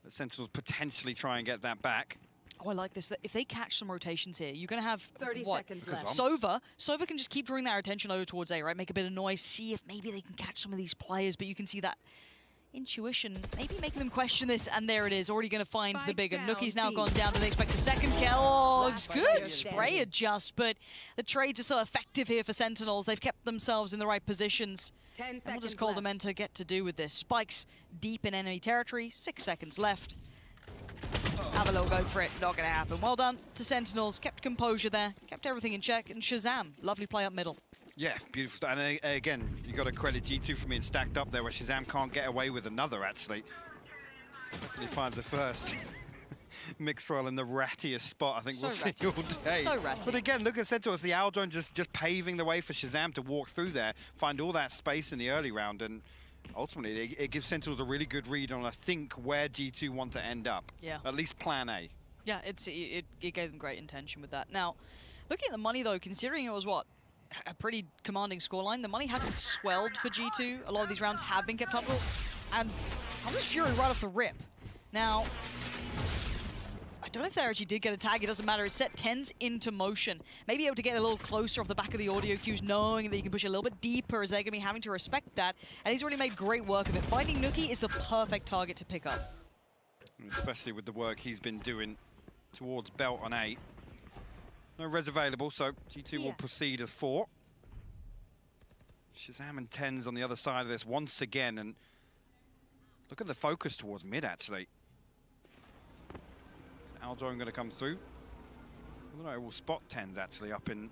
The Sentinels potentially try and get that back. Oh, I like this. If they catch some rotations here, you're going to have 30 what? seconds left. Sova can just keep drawing their attention over towards A, right? Make a bit of noise, see if maybe they can catch some of these players, but you can see that intuition, maybe making them question this, and there it is, already going to find the bigger. Nookie's now gone down. Do they expect a second kill? It's good spray adjust, but the trades are so effective here for Sentinels. They've kept themselves in the right positions. 10 And seconds what does Coldamenta get to do with this? Spikes deep in enemy territory, 6 seconds left. Have a little go for it, not going to happen. Well done to Sentinels, kept composure there, kept everything in check, and Shazam, lovely play up middle. Yeah, beautiful. And again, you got to credit G2 for being stacked up there, where Shazam can't get away with another, actually. He finds the first. Mixwell in the rattiest spot I think we'll see all day. So ratty. But again, look at Sentinels, the Owl Drone just paving the way for Shazam to walk through there, find all that space in the early round, and ultimately it gives Sentinels a really good read on, I think, where G2 want to end up. Yeah. At least plan A. Yeah, it gave them great intention with that. Now, looking at the money though, considering it was what? A pretty commanding scoreline. The money hasn't swelled for G2. A lot of these rounds have been kept up, and Hunter's Fury right off the rip. Now, I don't know if they actually did get a tag. It doesn't matter. It's set 10s into motion. Maybe able to get a little closer off the back of the audio cues, knowing that you can push a little bit deeper, as they're going to be having to respect that. And he's already made great work of it. Finding Nookie is the perfect target to pick up. Especially with the work he's been doing towards Belt on 8. No res available, so G2 will proceed as 4. Shazam and 10s on the other side of this once again, and look at the focus towards mid, actually. So Aldrone going to come through. I don't know, we'll spot 10s actually up in,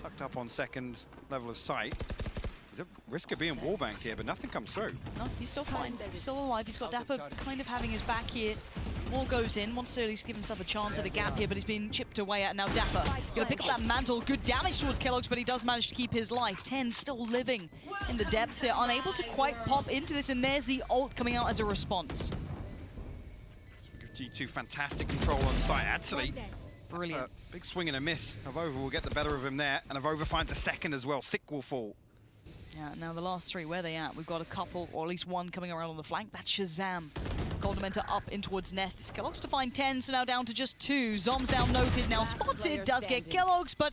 tucked up on second level of sight. He's at risk of being wallbanked here, but nothing comes through. No, he's still fine. He's still alive. He's got Dapper kind of having his back here. Wall goes in, wants to at least give himself a chance at a gap here, but he's been chipped away at. And now Dapper gonna pick up that mantle. Good damage towards Kellogg's, but he does manage to keep his life. 10 still living in the depths here, unable to quite pop into this, and there's the ult coming out as a response. G2 fantastic control on site, actually. Brilliant. Big swing and a miss. Avova will get the better of him there, and Avova finds a second as well. Sick will fall. Yeah, now the last 3, where are they at? We've got a couple, or at least one coming around on the flank. That's Shazam. Coldamenta up in towards Nest. It's Kellogg's to find 10, so now down to just 2. Zom's now noted, now spotted, does get Kellogg's, but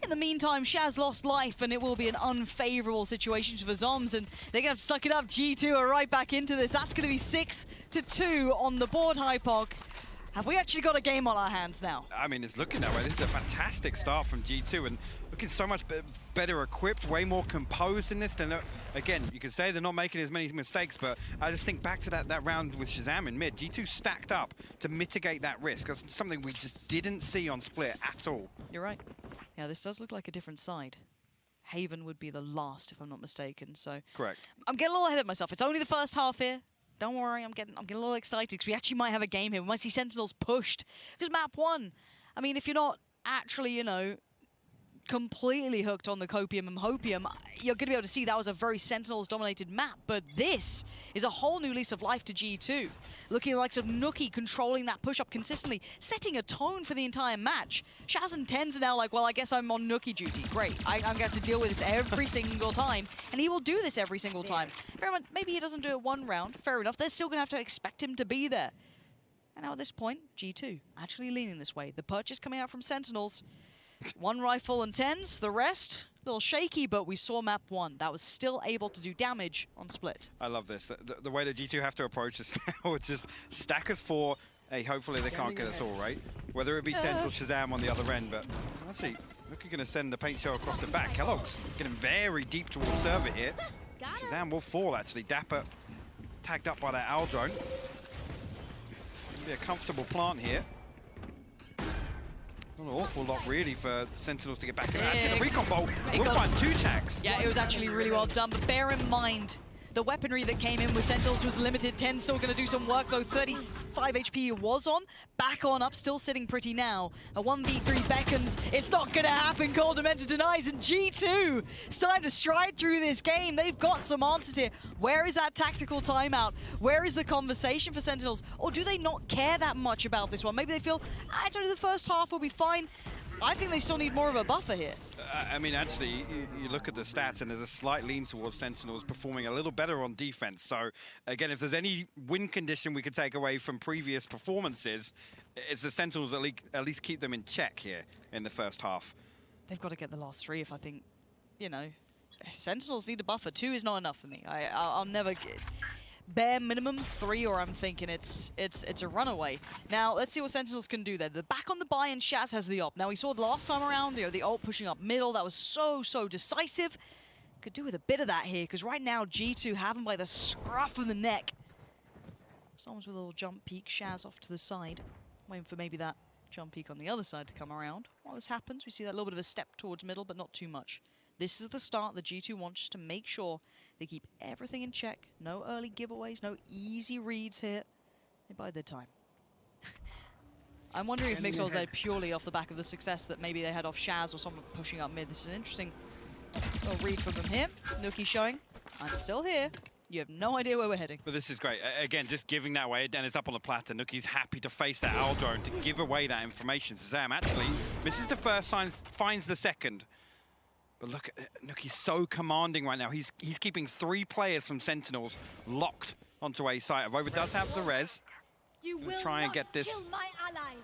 in the meantime, Shaz lost life, and it will be an unfavorable situation for Zoms, and they're gonna have to suck it up. G2 are right back into this. That's gonna be 6-2 on the board, Hypok. Have we actually got a game on our hands now? I mean, it's looking that way. This is a fantastic start from G2, and looking so much better equipped, way more composed in this. Than, again, you could say they're not making as many mistakes, but I just think back to that round with Shazam in mid. G2 stacked up to mitigate that risk. That's something we just didn't see on Split at all. You're right. Yeah, this does look like a different side. Haven would be the last, if I'm not mistaken. So correct. I'm getting a little ahead of myself. It's only the first half here. Don't worry, I'm getting a little excited because we actually might have a game here. We might see Sentinels pushed. Because map 1, I mean, if you're not actually, you know, completely hooked on the Copium and Hopium, you're going to be able to see that was a very Sentinels-dominated map. But this is a whole new lease of life to G2. Looking at the likes of Nookie controlling that push-up consistently, setting a tone for the entire match. Shaz and 10s are now like, well, I guess I'm on Nookie duty. Great, I'm going to have to deal with this every single time. And he will do this every single time. Maybe he doesn't do it one round, fair enough. They're still going to have to expect him to be there. And now at this point, G2 actually leaning this way. The purchase coming out from Sentinels. 1 rifle and 10s, the rest, a little shaky, but we saw map 1. That was still able to do damage on Split. I love this. The way that G2 have to approach this now, it's just stack us 4. Hey, hopefully they can't get us all, right? Whether it be 10s or Shazam on the other end, but let's see. Looking going to send the paint shell across the back. Kellogg's getting very deep towards server here. Shazam will fall, actually. Dapper tagged up by that Owl Drone. Be a comfortable plant here. Not an awful lot, really, for Sentinels to get back in. Actually, the recon bolt will find 2 tags. Yeah, it was actually really well done, but bear in mind, the weaponry that came in with Sentinels was limited. 10 still going to do some work, though. 35 HP was on. Back on up, still sitting pretty now. A 1v3 beckons. It's not going to happen. Coldamenta denies, and G2 starting to stride through this game. They've got some answers here. Where is that tactical timeout? Where is the conversation for Sentinels? Or do they not care that much about this one? Maybe they feel, it's only the first half, we'll be fine. I think they still need more of a buffer here. I mean, actually, you look at the stats, and there's a slight lean towards Sentinels performing a little better on defense. So, again, if there's any win condition we could take away from previous performances, it's the Sentinels at least keep them in check here in the first half. They've got to get the last 3 if I think, you know, Sentinels need a buffer. 2 is not enough for me. I'll never get... Bare minimum 3, or I'm thinking it's a runaway. Now, let's see what Sentinels can do there. They're back on the buy, and Shaz has the op. Now, we saw the last time around, you know, the ult pushing up middle. That was so decisive. Could do with a bit of that here, because right now, G2 have him by the scruff of the neck. Someone's with a little jump peek. Shaz off to the side. Waiting for maybe that jump peek on the other side to come around. While this happens, we see that little bit of a step towards middle, but not too much. This is the start that G2 wants, just to make sure they keep everything in check. No early giveaways, no easy reads here. They bide their time. I'm wondering if Mixwell's there purely off the back of the success that maybe they had off Shaz or someone pushing up mid. This is an interesting little read from them here. Nuki showing, I'm still here. You have no idea where we're heading. But this is great. Again, just giving that away. Then it's up on the platter. Nuki's happy to face that owl drone to give away that information. Sam actually misses the first sign, finds the second. But look, Nuki's so commanding right now. He's keeping 3 players from Sentinels locked onto a site. Avoda does have the res. You will try and not get this. kill my allies.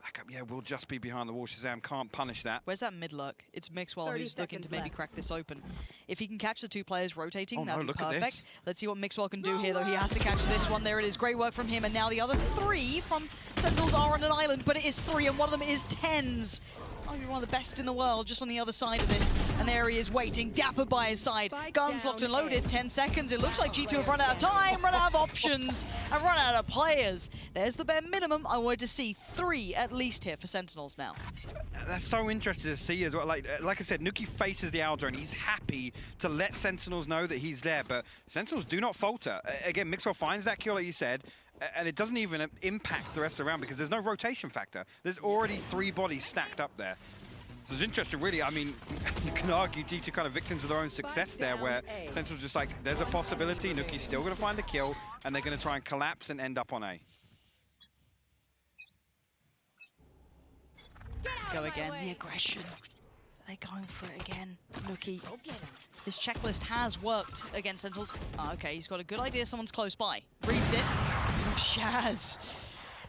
Back up, yeah, we'll just be behind the wall. Shazam can't punish that. Where's that mid lurk? It's Mixwell who's looking to maybe left. crack this open. If he can catch the 2 players rotating, Oh, that'd no, be look at perfect. this. Let's see what Mixwell can do here, though. He has to catch this one. There it is. Great work from him. And now the other 3 from Sentinels are on an island, but it is 3, and one of them is TenZ. Probably one of the best in the world just on the other side of this. And there he is waiting, Dapper by his side. Guns locked and loaded, 10 seconds. It looks like G2 have run out of time, run out of options, and run out of players. There's the bare minimum. I wanted to see 3 at least here for Sentinels now. That's so interesting to see as well. Like I said, Nuki faces the owl drone. He's happy to let Sentinels know that he's there, but Sentinels do not falter. Again, Mixwell finds that kill, like you said, and it doesn't even impact the rest of the round because there's no rotation factor. There's already 3 bodies stacked up there. So it's interesting, really. I mean, you can argue G2 kind of victims of their own success there, where Sentinels just like, there's a possibility, Nuki's still going to find a kill, and they're going to try and collapse and end up on A. Go again, the aggression. Are they going for it again? Nuki. His checklist has worked against Sentinels. Oh, okay, he's got a good idea someone's close by. Reads it. Oh, Shaz.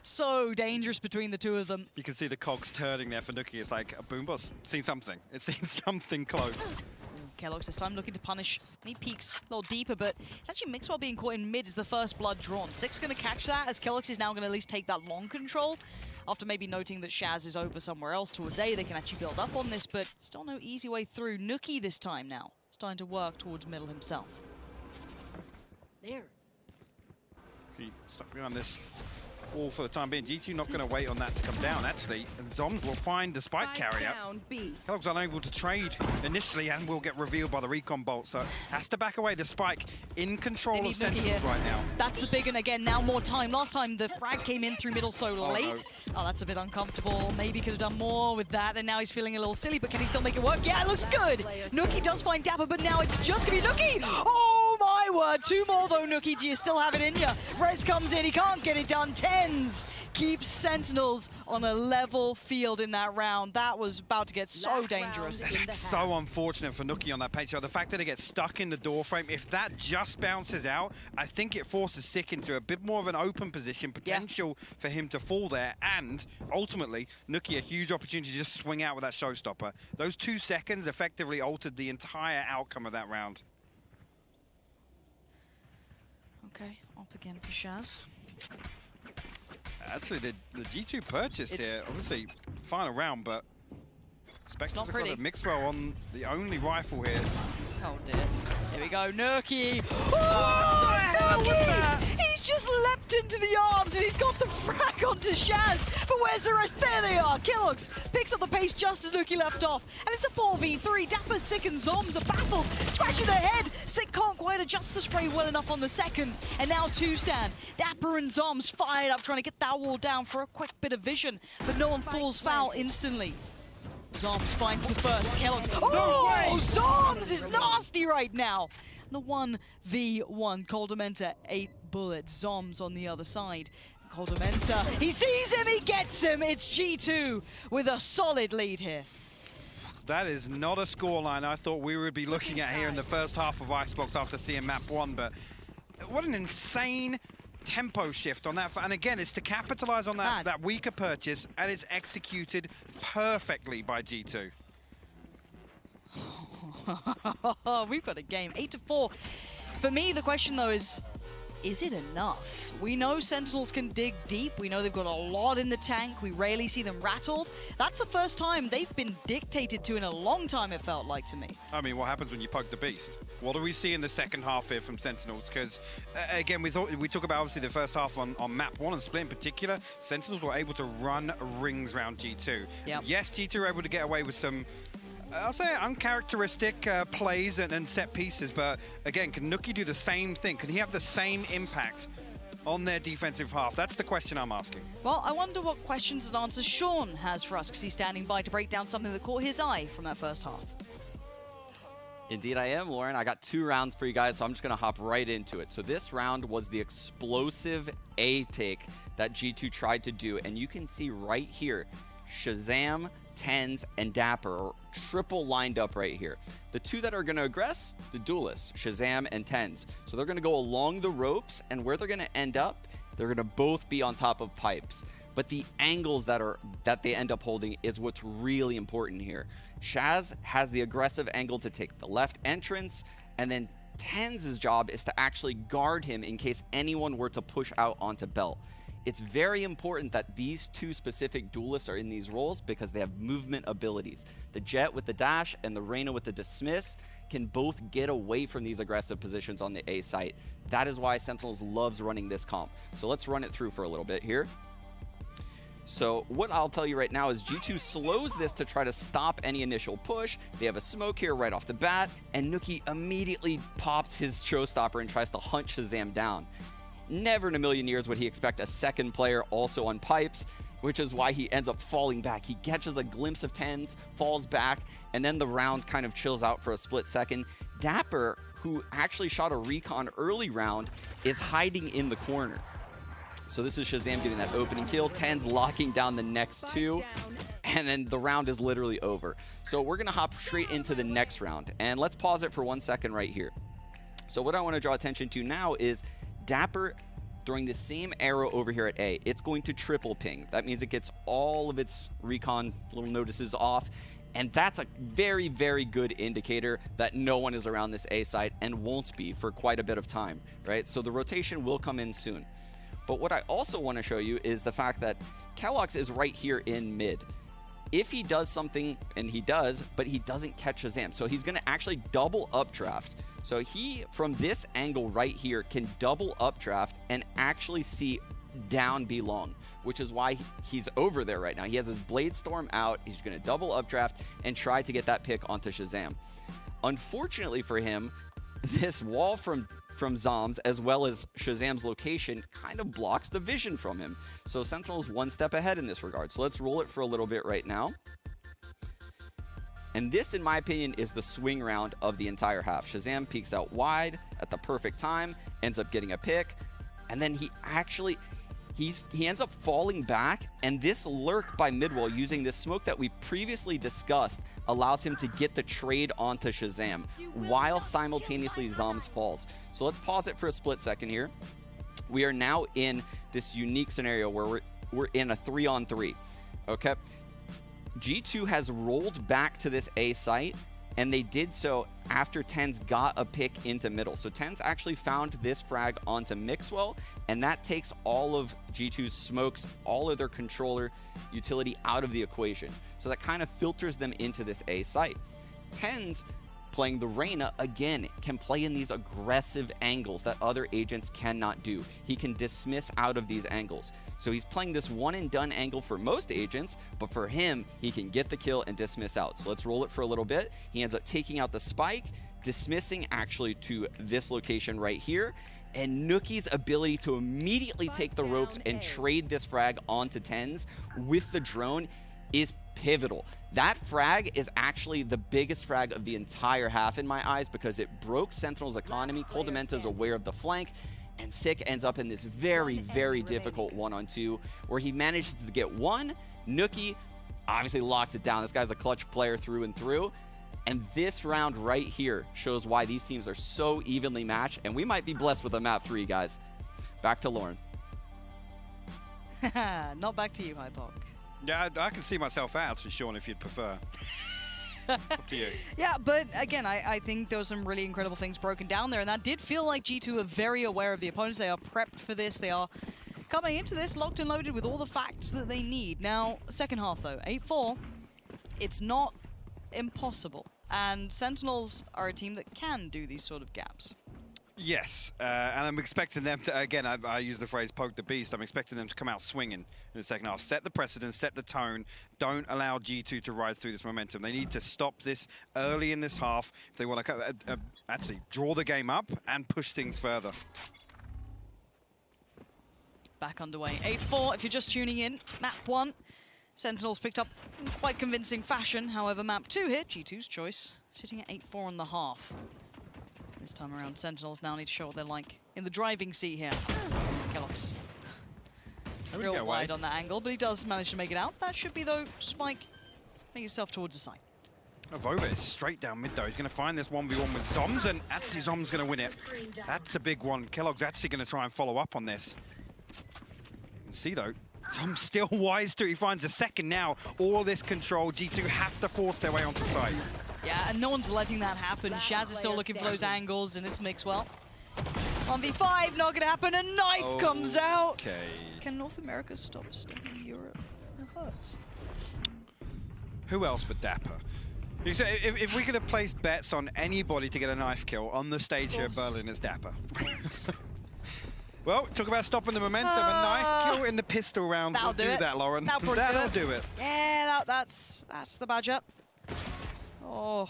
So dangerous between the 2 of them. You can see the cogs turning there for Nuki. It's like, a Boombo's seen something. It's seen something close. Kellogg's this time looking to punish. He peeks a little deeper, but it's actually Mixwell being caught in mid is the first blood drawn. Six going to catch that, as Kellogg's is now going to at least take that long control. After maybe noting that Shaz is over somewhere else towards A, they can actually build up on this, but still no easy way through. Nuki this time now, starting to work towards middle himself. There. He stuck behind this wall for the time being. G2 not going to wait on that to come down, actually. And Zoms will find the spike carrier. Kellogg's unable to trade initially and will get revealed by the recon bolt, so has to back away. The spike in control of Sentinels right now. That's the big one again, now more time. Last time the frag came in through middle so late. Oh, that's a bit uncomfortable. Maybe could have done more with that, and now he's feeling a little silly, but can he still make it work? Yeah, it looks good! Nuki does find Dapper, but now it's just going to be Nuki! Oh my word, 2 more though, Nuki. Do you still have it in you? Rez comes in, he can't get it done. TenZ keeps Sentinels on a level field in that round. That was about to get so dangerous. It's so unfortunate for Nuki on that page. So the fact that it gets stuck in the door frame, if that just bounces out, I think it forces Sick into a bit more of an open position, potential for him to fall there, and ultimately, Nuki a huge opportunity to just swing out with that showstopper. Those 2 seconds effectively altered the entire outcome of that round. Okay, up again for Shaz. Actually, the G2 purchase here, obviously, final round, but Spectre's got a Mixwell on the only rifle here. Oh dear. Here we go, Nuki. Oh, Nuki! He's just leapt into the arms and he's got the frag onto Shaz. But where's the rest? There they are. Kellogg's picks up the pace just as Nuki left off. And it's a 4v3. Dapper, Sick, and Zoms are baffled, scratching their head. Sick can't quite adjust the spray well enough on the second. And now 2 stand. Dapper and Zoms fired up, trying to get that wall down for a quick bit of vision. But no one falls foul instantly. Zoms finds the first. Kellogg's. Oh, Zoms is nasty right now. The 1v1 Cold Dementor, 8 bullets. Zoms on the other side. Coldamenta, he sees him, he gets him. It's G2 with a solid lead here. That is not a scoreline I thought we would be looking at here in the first half of Icebox after seeing map 1, but what an insane tempo shift on that. And again, it's to capitalize on that weaker purchase, and it's executed perfectly by G2. We've got a game, 8-4. For me, the question though is it enough? We know Sentinels can dig deep. We know they've got a lot in the tank. We rarely see them rattled. That's the first time they've been dictated to in a long time, it felt like to me. I mean, what happens when you poke the beast? What do we see in the second half here from Sentinels? Because, again, we talk about obviously the first half on map 1 and Split in particular. Sentinels were able to run rings around G2. Yep. Yes, G2 were able to get away with some, I'll say, uncharacteristic plays and set pieces, but again, can Nuki do the same thing? Can he have the same impact on their defensive half? That's the question I'm asking. Well, I wonder what questions and answers Sean has for us, because he's standing by to break down something that caught his eye from that first half. Indeed I am, Lauren. I got 2 rounds for you guys, so I'm just going to hop right into it. So this round was the explosive A take that G2 tried to do, and you can see right here, Shazam, TenZ, and Dapper are triple lined up right here. The 2 that are going to aggress, the duelists, Shazam and TenZ. So they're going to go along the ropes, and where they're going to end up, they're going to both be on top of pipes. But the angles that they end up holding is what's really important here. Shaz has the aggressive angle to take the left entrance, and then TenZ's job is to actually guard him in case anyone were to push out onto Belt. It's very important that these 2 specific duelists are in these roles because they have movement abilities. The Jet with the dash and the Reyna with the dismiss can both get away from these aggressive positions on the A site. That is why Sentinels loves running this comp. So let's run it through for a little bit here. So what I'll tell you right now is G2 slows this to try to stop any initial push. They have a smoke here right off the bat, and Nuki immediately pops his showstopper and tries to hunt Shazam down. Never in a million years would he expect a second player also on pipes, which is why he ends up falling back. He catches a glimpse of TenZ, falls back, and then the round kind of chills out for a split second. Dapper, who actually shot a recon early round, is hiding in the corner. So this is Shazam getting that opening kill, TenZ locking down the next 2, and then the round is literally over. So we're going to hop straight into the next round, and let's pause it for 1 second right here. So what I want to draw attention to now is Dapper throwing the same arrow over here at A. It's going to triple ping. That means it gets all of its recon little notices off, and that's a very, very good indicator that no one is around this A site and won't be for quite a bit of time, right? So the rotation will come in soon. But what I also want to show you is the fact that Kelox is right here in mid. If he does something, and he does, but he doesn't catch Shazam, so he's going to actually double updraft. So he, from this angle right here, can double updraft and actually see down B long, which is why he's over there right now. He has his Blade Storm out. He's going to double updraft and try to get that pick onto Shazam. Unfortunately for him, this wall from Zoms, as well as Shazam's location, kind of blocks the vision from him. So Sentinel's 1 step ahead in this regard. So let's roll it for a little bit right now. And this, in my opinion, is the swing round of the entire half. Shazam peeks out wide at the perfect time, ends up getting a pick, and then he ends up falling back, and this lurk by midwall using this smoke that we previously discussed allows him to get the trade onto Shazam while simultaneously Zoms falls. So let's pause it for a split second here. We are now in this unique scenario where we're in a 3-on-3, okay? G2 has rolled back to this A site, and they did so after TenZ got a pick into middle. So TenZ actually found this frag onto Mixwell, and that takes all of G2's smokes, all of their controller utility out of the equation. So that kind of filters them into this A site. TenZ, playing the Reyna, again, can play in these aggressive angles that other agents cannot do. He can dismiss out of these angles. So he's playing this one and done angle for most agents, but for him, he can get the kill and dismiss out. So let's roll it for a little bit. He ends up taking out the spike, dismissing actually to this location right here, and Nuki's ability to immediately take the ropes and trade this frag onto TenZ with the drone is pivotal. That frag is actually the biggest frag of the entire half in my eyes because it broke Sentinel's economy. Coldamenta is aware of the flank, And Sick ends up in this very, very difficult 1-on-2 where he manages to get one. Nookie obviously locks it down. This guy's a clutch player through and through. And this round right here shows why these teams are so evenly matched. And we might be blessed with a map 3, guys. Back to Lauren. Not back to you, Hypok. Yeah, I can see myself out, so Sean, if you'd prefer. Up to you. Yeah, but again, I think there were some really incredible things broken down there, and that did feel like G2 are very aware of the opponents. They are prepped for this. They are coming into this locked and loaded with all the facts that they need. Now, second half though, 8-4, it's not impossible. And Sentinels are a team that can do these sort of gaps. Yes, and I'm expecting them to, again, I use the phrase poke the beast, I'm expecting them to come out swinging in the second half. Set the precedent, set the tone, don't allow G2 to ride through this momentum. They need to stop this early in this half if they want to actually draw the game up and push things further. Back underway, 8-4 if you're just tuning in. Map 1, Sentinels picked up in quite convincing fashion. However, map 2 here, G2's choice, sitting at 8-4 in the half. This time around, Sentinels now need to show what they're like in the driving seat here. keloqz real wide on that angle, but he does manage to make it out. That should be, though, Spike, make yourself towards the side. Vova is straight down mid, though. He's going to find this 1v1 with Zoms, and actually Zoms going to win it. That's a big one. keloqz actually going to try and follow up on this. You can see, though, Zoms still wise to it. He finds a second now. All this control, G2 have to force their way onto site. Yeah, and no one's letting that happen. Shaz is still looking for those angles, and it's Mixwell. 1v5, not gonna happen. A knife comes out. Okay. Can North America stop stepping Europe? It hurts. Who else but Dapper? If we could have placed bets on anybody to get a knife kill on the stage here at Berlin, it's Dapper. Well, talk about stopping the momentum. A knife kill in the pistol round will do that, Lauren. That'll do it. Yeah, that's the badger. Oh.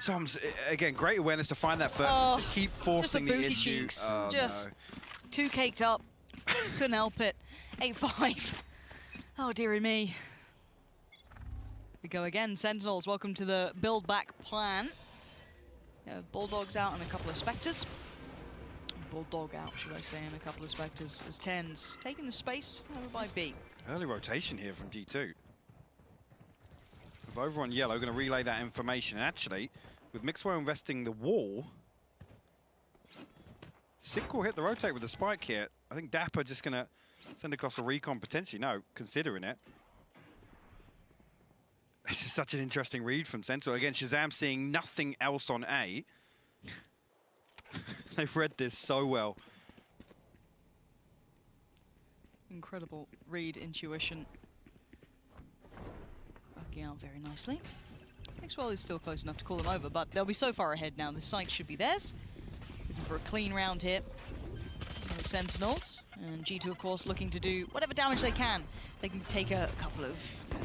Zoms, again, great awareness to find that first. Just keep forcing the issue. Cheeks. Just too caked up. Couldn't help it. 8-5. Oh, dearie me. We go again. Sentinels, welcome to the build back plan. Bulldogs out and a couple of Spectres. Bulldog out, should I say, and a couple of Spectres as 10s. Taking the space over by B. Early rotation here from G2. Over on yellow, going to relay that information. And actually, with Mixwell investing the wall, Sick will hit the rotate with the spike here. I think Dapper just going to send across a recon potentially. No, considering it. This is such an interesting read from Sentinel. Again, Shazam seeing nothing else on A. They've read this so well. Incredible read, intuition. Working out very nicely. Mixwell is still close enough to call them over, but they'll be so far ahead now. The site should be theirs. Looking for a clean round here. Sentinels. And G2, of course, looking to do whatever damage they can. They can take a couple of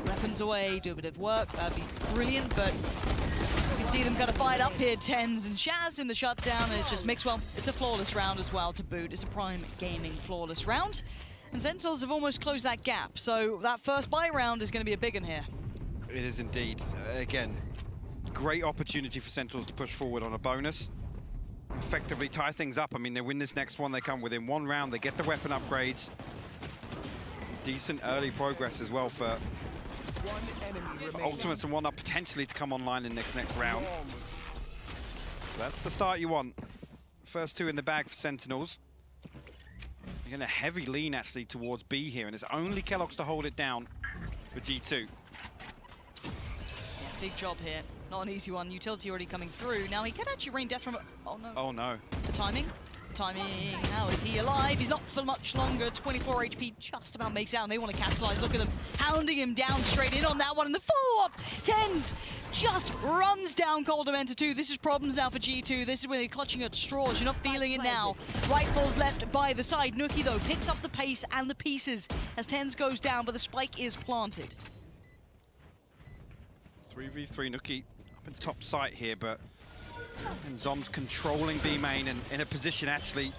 weapons away, do a bit of work. That'd be brilliant, but you can see them kind of fired up here. 10s and Shaz in the shutdown. It's just Mixwell. It's a flawless round as well to boot. It's a Prime Gaming flawless round. And Sentinels have almost closed that gap. So that first buy round is going to be a big one here. It is indeed. Again, great opportunity for Sentinels to push forward on a bonus. Effectively tie things up. I mean, they win this next one, they come within one round, they get the weapon upgrades. Decent early progress as well for Ultimates and whatnot potentially to come online in next round. So that's the start you want. First two in the bag for Sentinels. You're going to heavy lean actually towards B here, and it's only keloqz to hold it down for G2. Yeah, big job here. Not an easy one. Utility already coming through. Now he can actually rain death from... Oh no. Oh no. The timing. Timing. How is he alive? He's not for much longer. 24 HP just about makes out. And they want to capitalize. Look at them hounding him down straight in on that one. And the follow-up. 10s just runs down Coldamenta 2. This is problems now for G2. This is where they're clutching at straws. You're not feeling it now. Rifles left by the side. Nookie, though, picks up the pace and the pieces as 10s goes down, but the spike is planted. 3v3 Nookie up in top site here, but and Zom's controlling B main and in a position actually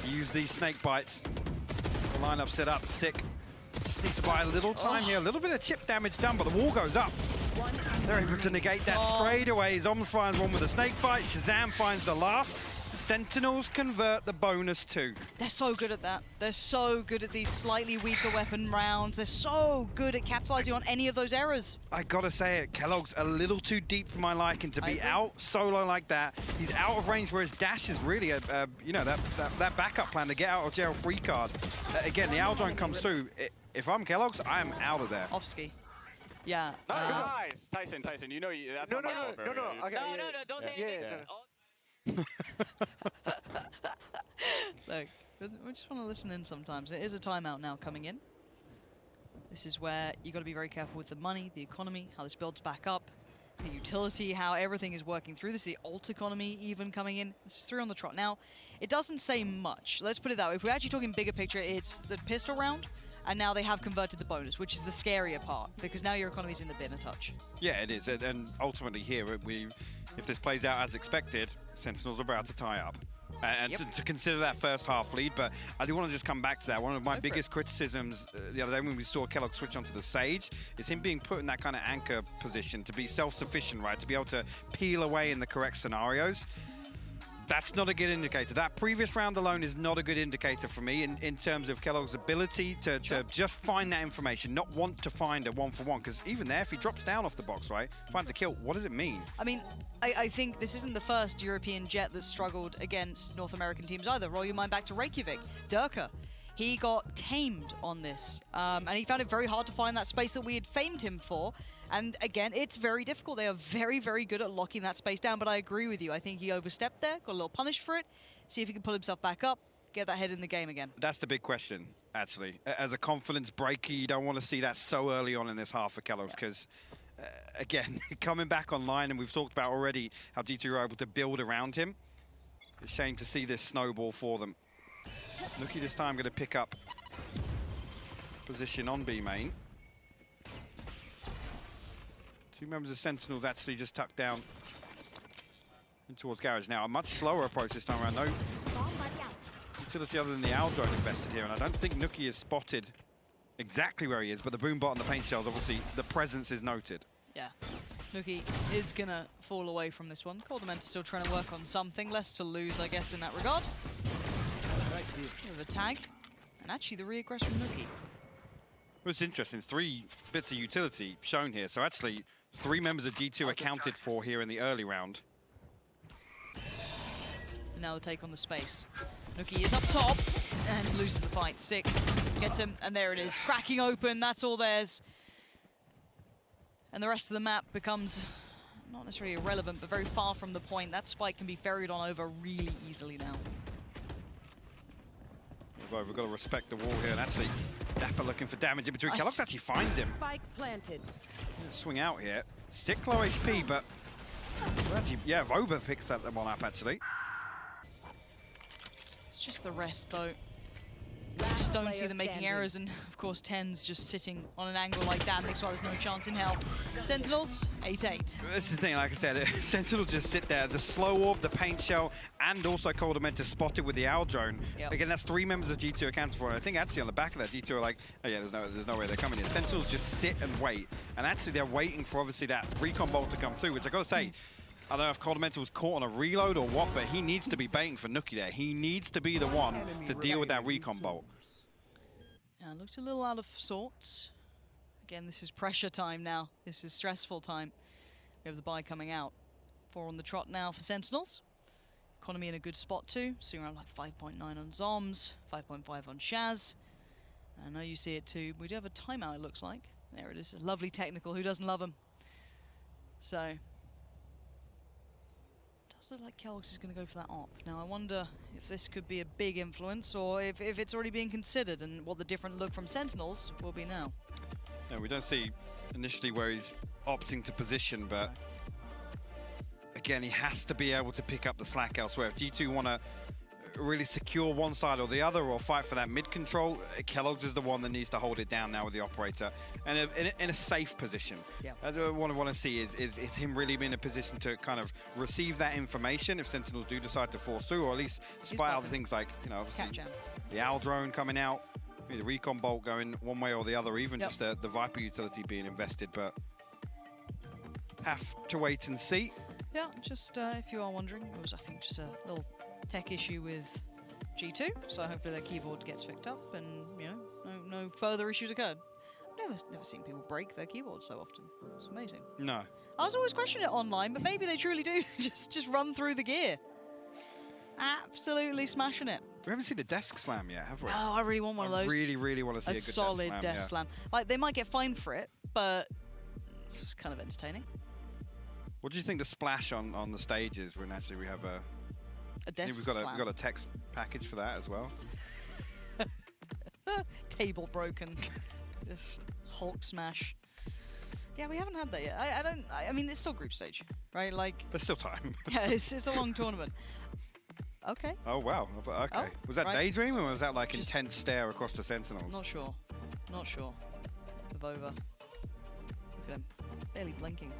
to use these snake bites. The lineup set up, Sick. Just needs to buy a little time here, a little bit of chip damage done, but the wall goes up. They're able to negate that straight away. Zoms finds one with a snake bite, Shazam finds the last. Sentinels convert the bonus too. They're so good at that. They're so good at these slightly weaker weapon rounds. They're so good at capitalizing on any of those errors. I gotta say it, Kellogg's a little too deep for my liking to be out solo like that. He's out of range, whereas Dash is really a you know, that backup plan to get out of jail free card. Again, the Aldrone comes through. If I'm Kellogg's, I am out of there. Offski. Yeah. Nice. Tyson, you know that's not my fault, bro. Okay, No, don't say anything. Look, we just want to listen in sometimes. It is a timeout now coming in. This is where you got to be very careful with the money, the economy, how this builds back up, the utility, how everything is working through. This is the alt economy even coming in. This is 3 on the trot. Now, it doesn't say much. Let's put it that way. If we're actually talking bigger picture, it's the pistol round, and now they have converted the bonus, which is the scarier part, because now your economy's in the bin a touch. Yeah, it is. And ultimately here, if this plays out as expected, Sentinels are about to tie up. And to consider that first half lead, but I do want to just come back to that. One of my biggest criticisms the other day when we saw Kellogg switch onto the Sage is him being put in that kind of anchor position to be self-sufficient, right? To be able to peel away in the correct scenarios. That's not a good indicator. That previous round alone is not a good indicator for me in terms of Kellogg's ability to just find that information, not want to find a 1-for-1. Because even there, if he drops down off the box, right, finds a kill, what does it mean? I mean, I think this isn't the first European jet that's struggled against North American teams either. Roll your mind back to Reykjavik. Durka. He got tamed on this, and he found it very hard to find that space that we had famed him for. And again, it's very difficult. They are very, very good at locking that space down, but I agree with you. I think he overstepped there, got a little punished for it. See if he can pull himself back up, get that head in the game again. That's the big question, actually. As a confidence breaker, you don't want to see that so early on in this half for Kellogg's, because, again, coming back online, and we've talked about already how G2 were able to build around him. It's a shame to see this snowball for them. Nuki this time going to pick up position on B main. 2 members of Sentinels actually just tucked down in towards garage. Now, a much slower approach this time around. No utility other than the Aldrone invested here, and I don't think Nuki is spotted exactly where he is, but the boom bot and the paint shells, obviously, the presence is noted. Yeah, Nuki is going to fall away from this one. Coldament is still trying to work on something. Less to lose, I guess, in that regard. Bit of a tag, and actually the reaggress from Nuki. Well, it's interesting. 3 bits of utility shown here, so actually 3 members of G2 accounted for here in the early round. And now the take on the space. Nuki is up top and loses the fight. Sick, gets him, and there it is. Cracking open, that's all theirs. And the rest of the map becomes not necessarily irrelevant, but very far from the point. That spike can be ferried on over really easily now. We've got to respect the wall here, and actually Dapper looking for damage in between. Nice. Kellogg's actually finds him. Spike planted. Swing out here. 6 low HP, but actually, yeah, Voba picks that one up actually. It's just the rest though. I just don't see them making errors, and of course 10's just sitting on an angle like that makes sure there's no chance in hell. Sentinels, 8-8. This is the thing, like I said, Sentinels just sit there. The slow orb, the paint shell, and also Coldament is spotted with the Aldrone. Yep. Again, that's 3 members of G2 accounted for, and I think actually on the back of that, G2 are like, oh yeah, there's no way they're coming in. Sentinels just sit and wait, and actually they're waiting for obviously that recon bolt to come through, which I gotta say, I don't know if Coldament was caught on a reload or what, but he needs to be baiting for Nuki there. He needs to be the one to deal with that recon bolt. Yeah, looked a little out of sorts. Again, this is pressure time now. This is stressful time. We have the buy coming out. 4 on the trot now for Sentinels. Economy in a good spot too. Seeing around like 5.9 on Zoms, 5.5 on Shaz. I know you see it too. We do have a timeout, it looks like. There it is. A lovely technical. Who doesn't love them? So, does look like Kellogg's is going to go for that op. Now I wonder if this could be a big influence, or if it's already being considered, and what the different look from Sentinels will be now. Yeah, we don't see initially where he's opting to position, but again, he has to be able to pick up the slack elsewhere. If G2 want to really secure one side or the other, or fight for that mid control, Kellogg's is the one that needs to hold it down now with the operator, and in a safe position. Yeah. What I want to see is him really being in a position to kind of receive that information if Sentinels do decide to force through, or at least spy out the things like, you know, obviously the Aldrone coming out, maybe the recon bolt going one way or the other, even just the Viper utility being invested, but have to wait and see. Yeah, just if you are wondering, it was, I think, just a little tech issue with G2, so hopefully their keyboard gets picked up and, you know, no further issues occurred. I've never seen people break their keyboard so often. It's amazing. No. I was always questioning it online, but maybe they truly do just run through the gear. Absolutely smashing it. We haven't seen a desk slam yet, have we? No, I really want one of those. Really, really want to see a good solid desk desk slam. Like, they might get fined for it, but it's kind of entertaining. What do you think the splash on the stage is when actually we have a desk we've slam? got a text package for that as well. Table broken. Just Hulk smash. Yeah, we haven't had that yet. I mean, it's still group stage, right? Like, there's still time. Yeah, it's a long tournament. Okay. Oh wow. Okay. Oh, was that right. daydream or was that like Just intense stare across the Sentinels? Not sure. Not sure. Of over. Look at him. Barely blinking.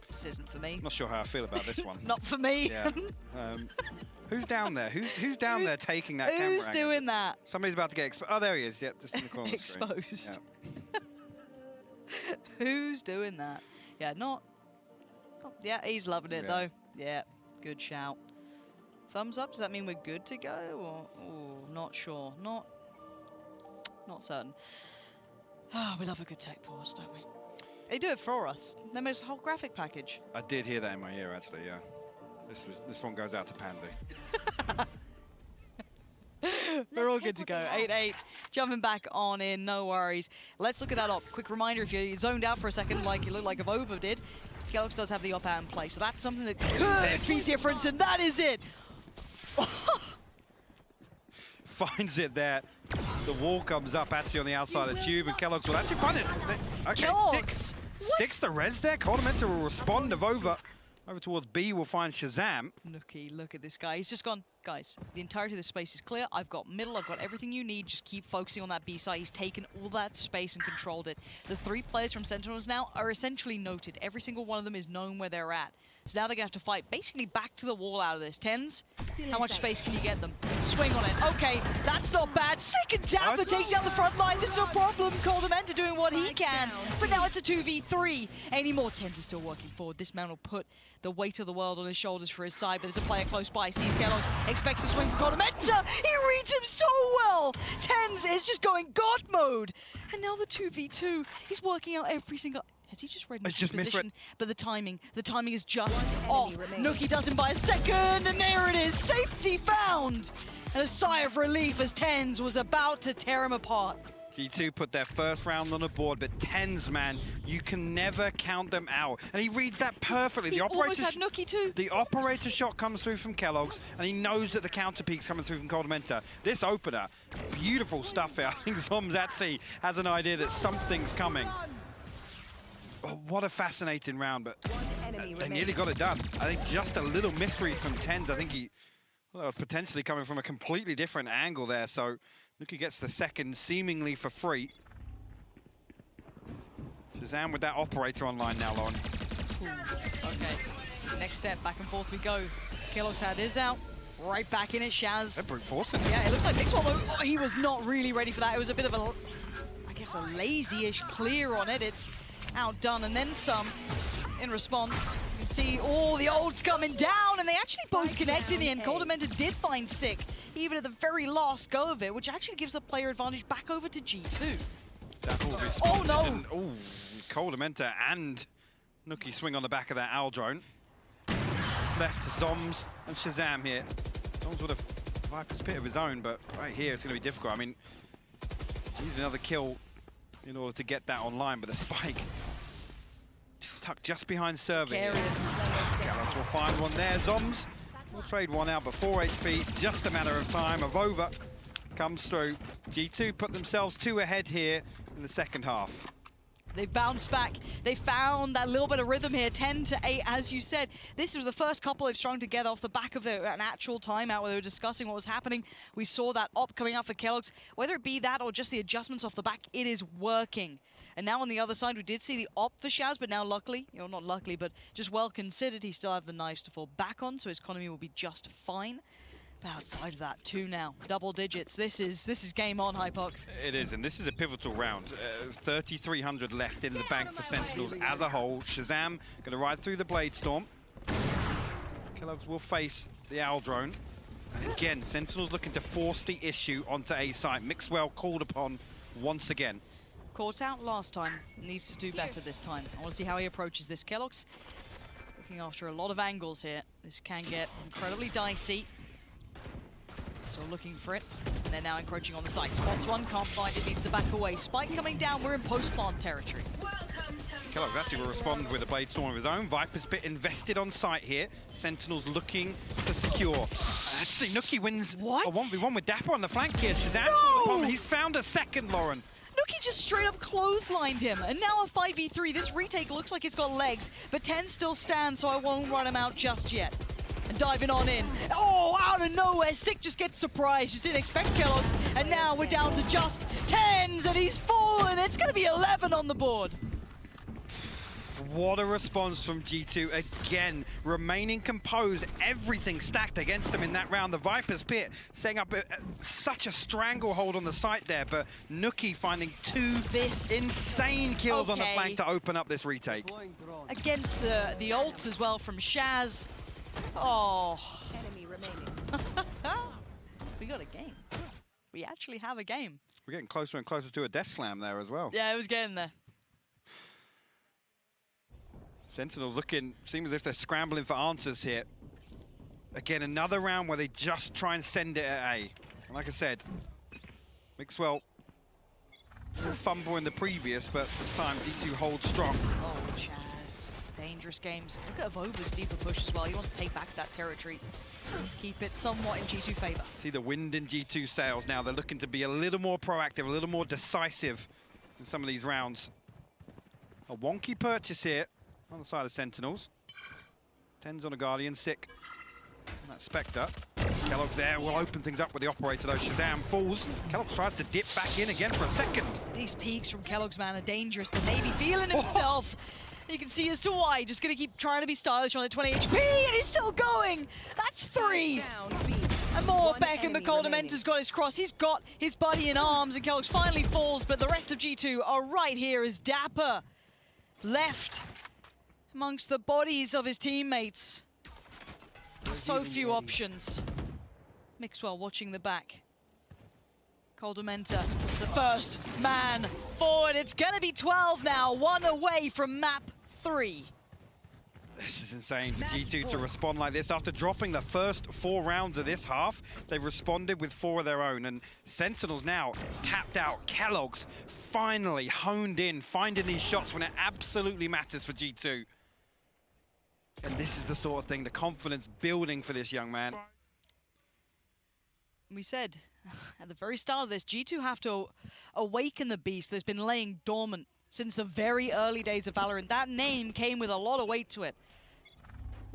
This isn't for me. Not sure how I feel about this one. Not for me. Yeah. Who's down there? Who's down there taking that camera? Who's doing that? Somebody's about to get exposed. Oh, there he is. Yep, just in the corner of the screen. Exposed. Who's doing that? Yeah, not. Oh, yeah, he's loving it though. Yeah, good shout. Thumbs up. Does that mean we're good to go? Or not sure. Not certain. Oh, we love a good tech pause, don't we? They do it for us. They made us a whole graphic package. I did hear that in my ear, actually. Yeah. This one goes out to Pansy. We're all good to go. 8-8. Jumping back on in, no worries. Let's look at that op. Quick reminder, if you zoned out for a second like it looked like Avova did, Kelox does have the op out in play. So that's something that could be different, and that is it. Finds it there. The wall comes up actually on the outside of the tube, and Kelox will actually find it. Okay, sticks the res there. Coldamenta will respond. Avova over towards B will find Shazam. Nookie, look at this guy. He's just gone, guys, the entirety of the space is clear. I've got middle, I've got everything you need. Just keep focusing on that B side. He's taken all that space and controlled it. The 3 players from Sentinels now are essentially noted. Every single one of them is known where they're at. So now they're going to have to fight basically back to the wall out of this. Tens, how much space can you get them? Swing on it. Okay, that's not bad. Second Dapper takes down the front line. This is no problem. Coldamenta doing what he can. But now it's a 2v3. Any more? Tens is still working forward. This man will put the weight of the world on his shoulders for his side, but there's a player close by. Sees Kelox, expects the swing from Coldamenta. He reads him so well. Tens is just going God mode. And now the 2v2. He's working out every single... Has he just read his position? But the timing is just off. Nookie does him by a second, and there it is. Safety found. And a sigh of relief as Tens was about to tear him apart. G2 put their first round on the board, but Tens, man, you can never count them out. And he reads that perfectly. He almost had Nookie too. The operator shot comes through from Kelox, and he knows that the counter peak's coming through from Coldamenta. This opener, beautiful stuff here. I think Zomzatsi has an idea that something's coming. Oh, what a fascinating round, but they nearly got it done. I think just a little misread from Tens. I think he was potentially coming from a completely different angle there. So Nookie gets the second seemingly for free. Shazam with that operator online now, Lauren. Okay, next step, back and forth we go. Kelox had his out. Right back in it, Shaz. They're brute forcing. Yeah, it looks like Mixwell, though, he was not really ready for that. It was a bit of a, I guess, a lazy-ish clear on it. It outdone and then some in response. You can see all the ults coming down, and they actually both connect in the end. Coldamenta did find Sick, even at the very last go of it, which actually gives the player advantage back over to G2. Oh no! Oh, Coldamenta and Nookie swing on the back of that Owl drone. It's left to Zoms and Shazam here. Zoms with a Viper's Pit of his own, but right here it's going to be difficult. I mean, needs another kill in order to get that online, but the spike tucked just behind Server here. Kelox will find one there. Zoms will trade one out, but 4 HP, just a matter of time. Avova comes through. G2 put themselves 2 ahead here in the second half. They bounced back. They found that little bit of rhythm here, 10-8, as you said. This was the first couple they've strung together off the back of an actual timeout where they were discussing what was happening. We saw that op coming up for Kelox. Whether it be that or just the adjustments off the back, it is working. And now on the other side, we did see the op for Shaz, but now luckily, you know, not luckily, but just well considered, he still have the knives to fall back on, so his economy will be just fine. But outside of that, 2 now, double digits. This is game on, Hypoc. It is, and this is a pivotal round. 3,300 left in the bank for Sentinels as a whole. Shazam going to ride through the Blade Storm. Kellogg's will face the Owl drone. And again, Sentinels looking to force the issue onto A site. Mixwell called upon once again. Caught out last time, needs to do better this time. I want to see how he approaches this. Kellogg's looking after a lot of angles here. This can get incredibly dicey. Still looking for it. And they're now encroaching on the site. Spots one, can't find it, needs to back away. Spike coming down, we're in post-plant territory. Kellogg's actually will respond with a Blade Storm of his own. Viper's Pit invested on site here. Sentinels looking to secure. Actually, Nookie wins a 1v1 with Dapper on the flank here. Shazam, he's found a second, Lauren. Nookie just straight up clotheslined him, and now a 5v3. This retake looks like it's got legs, but 10 still stands, so I won't run him out just yet. And diving on in. Oh, out of nowhere, Sick just gets surprised. Just didn't expect Kellogg's, and now we're down to just 10s, and he's fallen. It's going to be 11 on the board. What a response from G2. Again, remaining composed, everything stacked against them in that round. The Viper's Pit setting up such a stranglehold on the site there, but Nookie finding two insane kills on the flank to open up this retake. Against the ults as well from Shaz. Oh. Enemy remaining. We got a game. We actually have a game. We're getting closer and closer to a death slam there as well. Yeah, it was getting there. Sentinels looking, seems as if they're scrambling for answers here. Again, another round where they just try and send it at A. And like I said, Mixwell will fumble in the previous, but this time G2 holds strong. Oh, Chaz. Dangerous games. Look at Vova's deeper push as well. He wants to take back that territory. Keep it somewhat in G2 favor. See the wind in G2 sails now. They're looking to be a little more proactive, a little more decisive in some of these rounds. A wonky purchase here on the side of Sentinels. 10's on a Guardian, Sick. And that Spectre. Kellogg's there, will open things up with the operator though. Shazam falls. Kellogg's tries to dip back in again for a second. These peaks from Kellogg's, man, are dangerous. The Navy feeling himself. You can see as to why. Just gonna keep trying to be stylish on the 20 HP, and he's still going. That's 3. And more. Beckham, but Coldamenta's got his cross. He's got his buddy in arms, and Kellogg's finally falls, but the rest of G2 are right here as Dapper left amongst the bodies of his teammates. So few options. Mixwell watching the back. Coldamenta, the first man forward. It's gonna be 12 now, 1 away from map 3. This is insane for G2 to respond like this. After dropping the first 4 rounds of this half, they've responded with 4 of their own. And Sentinels now tapped out. Kellogg's finally honed in, finding these shots when it absolutely matters for G2. And this is the sort of thing, the confidence building for this young man. We said at the very start of this, G2 have to awaken the beast that's been laying dormant since the very early days of Valorant. That name came with a lot of weight to it.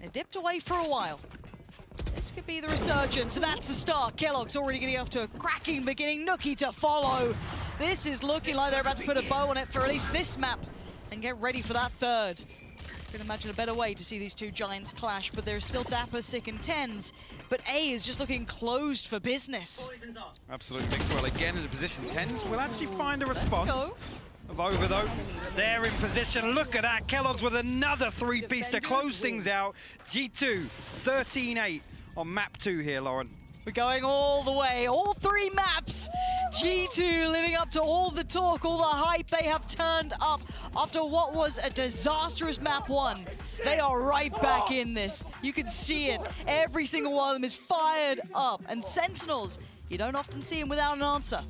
It dipped away for a while. This could be the resurgence, so that's the start. Kellogg's already getting off to a cracking beginning. Nookie to follow. This is looking like they're about to put a bow on it for at least this map and get ready for that third. Can imagine a better way to see these two giants clash, but there's still Dapper, Sick, and 10s. But A is just looking closed for business. Absolutely. Mixwell again in the position. 10s will actually find a response. Over though, they're in position. Look at that. Kellogg's with another 3-piece to close things out. G2, 13-8 on map 2 here, Lauren. We're going all the way, all 3 maps. G2 living up to all the talk, all the hype they have turned up after what was a disastrous map 1. They are right back in this. You can see it. Every single one of them is fired up. And Sentinels, you don't often see them without an answer.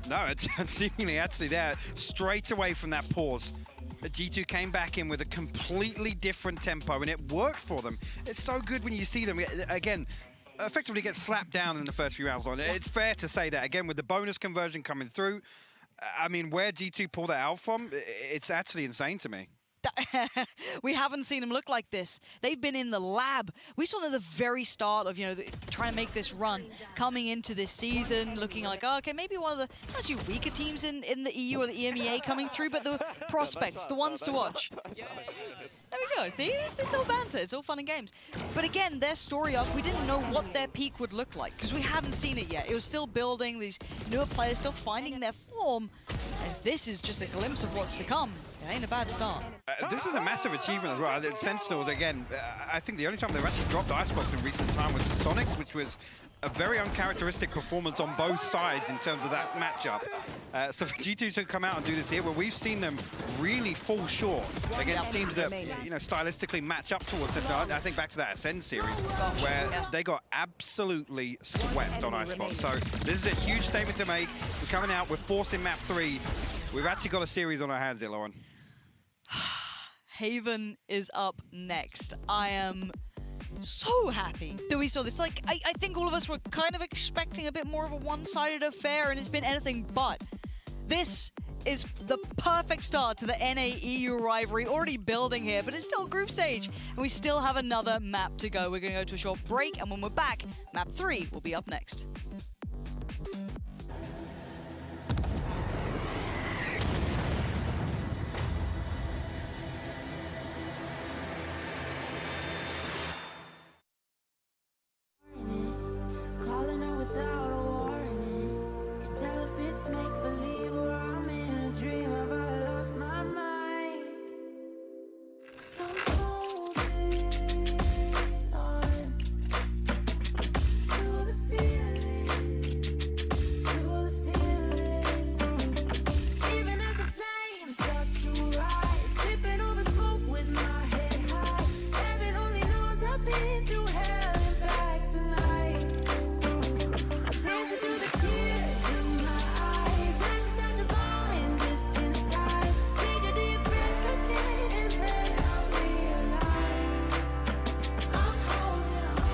No, it's seemingly actually there straight away from that pause. G2 came back in with a completely different tempo, and it worked for them. It's so good when you see them, again, effectively get slapped down in the first few rounds. It's fair to say that, again, with the bonus conversion coming through, I mean, where G2 pulled that out from, it's actually insane to me. We haven't seen them look like this. They've been in the lab. We saw them at the very start of, trying to make this run, coming into this season, looking like, oh, okay, maybe one of the actually weaker teams in the EU or the EMEA coming through, but the prospects, the ones to watch. There we we go. See, it's all banter. It's all fun and games. But again, their story arc, we didn't know what their peak would look like because we hadn't seen it yet. It was still building, these newer players still finding their form. And if this is just a glimpse of what's to come, it ain't a bad start. This is a massive achievement as well. Sentinels, again, I think the only time they've actually dropped Icebox in recent time was the Sonics, which was a very uncharacteristic performance on both sides in terms of that matchup. So for G2 to come out and do this here, where we've seen them really fall short against teams that, you know, stylistically match up towards Sentinel. I think back to that Ascend series, where they got absolutely swept on Icebox. So this is a huge statement to make. We're coming out, we're forcing map 3. We've actually got a series on our hands here, Lauren. Haven is up next. I am so happy that we saw this. Like, I think all of us were kind of expecting a bit more of a one-sided affair, and it's been anything but. This is the perfect start to the NA-EU rivalry, already building here, but it's still group stage, and we still have another map to go. We're going to go to a short break, and when we're back, map 3 will be up next. Calling her without a warning. Can tell if it's make believe or I'm in a dream. Have I lost my mind? 'Cause I'm holding on to the feeling, even as the flames start to rise, tripping over smoke with my head high. Heaven only knows I've been through hell and back tonight. Dancing through the tears in my eyes, I just have to fall in distant skies. Take a deep breath again, and then I'll realize I'm holding on.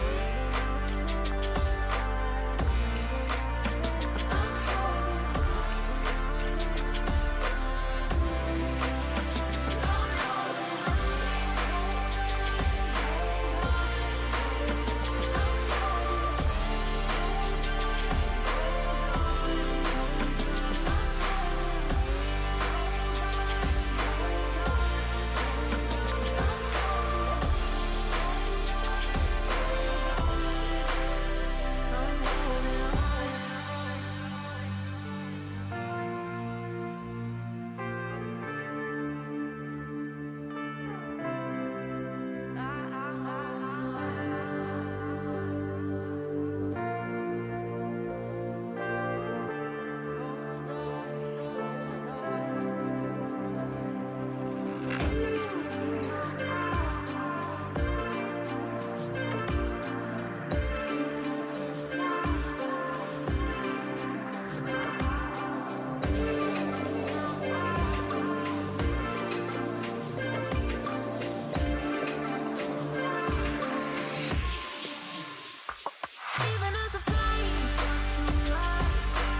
Even as the flames start to rise, even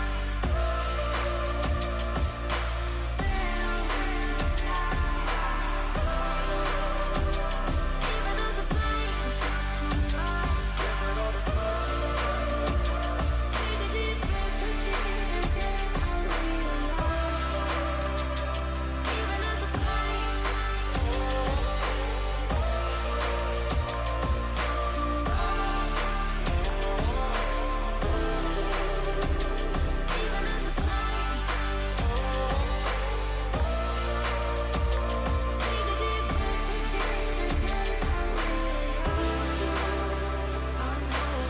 as the flames start to rise, take a deep breath again, and then I'll realize. Even as the flames start to rise. Even as the flames take a deep breath again, and then I'll realize I'm holding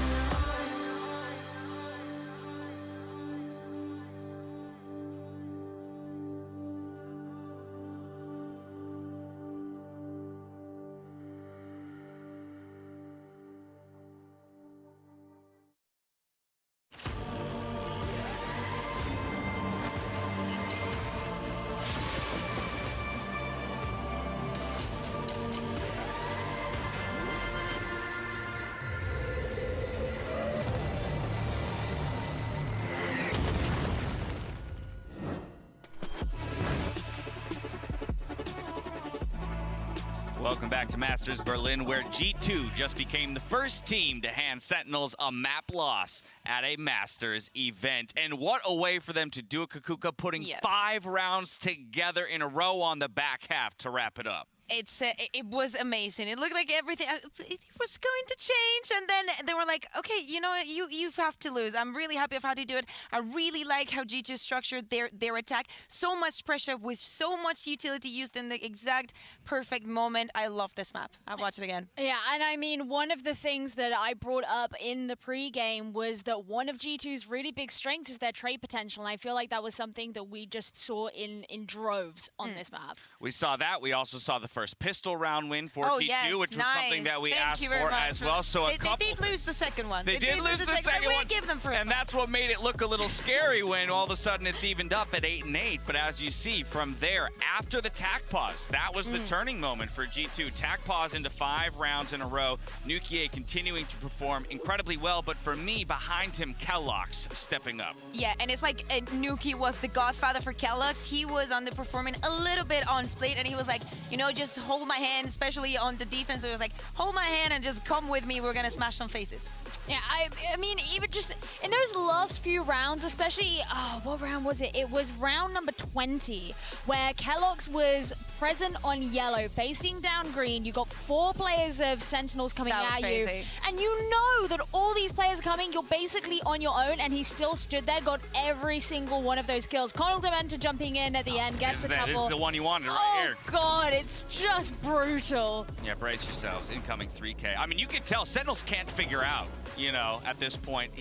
Welcome back to Masters Berlin, where G2 just became the first team to hand Sentinels a map loss at a Masters event. And what a way for them to do it, Kakuka, putting 5 rounds together in a row on the back half to wrap it up. It was amazing. It looked like everything it was going to change, and then they were like, okay, you know what, you have to lose. I'm really happy of how to do it. I really like how G2 structured their attack. So much pressure with so much utility used in the exact perfect moment. I love this map. I'll watch it again. Yeah, and I mean, one of the things that I brought up in the pregame was that one of G2's really big strengths is their trade potential, and I feel like that was something that we just saw in droves on this map. We saw that. We also saw the first pistol round win for G2, yes, which was something that we asked for as well. So they did lose the second one. They did lose the second one, give them and that's what made it look a little scary when all of a sudden it's evened up at 8-8. But as you see from there, after the tack pause, that was the turning moment for G2. Tack pause into 5 rounds in a row. Nukier continuing to perform incredibly well, but for me, behind him, Kellogg's stepping up. Yeah, and it's like Nuki was the godfather for Kellogg's. He was underperforming a little bit on Split, and he was like, you know, just hold my hand, especially on the defense. It was like, hold my hand and just come with me. We're going to smash some faces. Yeah, I mean, even just in those last few rounds, especially, what round was it? It was round number 20, where Kellogg's was present on yellow, facing down green. You got 4 players of Sentinels coming at you, and you know that all these players coming, you're basically on your own, and he still stood there, got every single one of those kills. Connell Dementa jumping in at the end, gets a couple. This is the one you wanted right here. Oh, God, it's just brutal. Yeah, brace yourselves. Incoming 3K. I mean, you can tell Sentinels can't figure out, you know, at this point,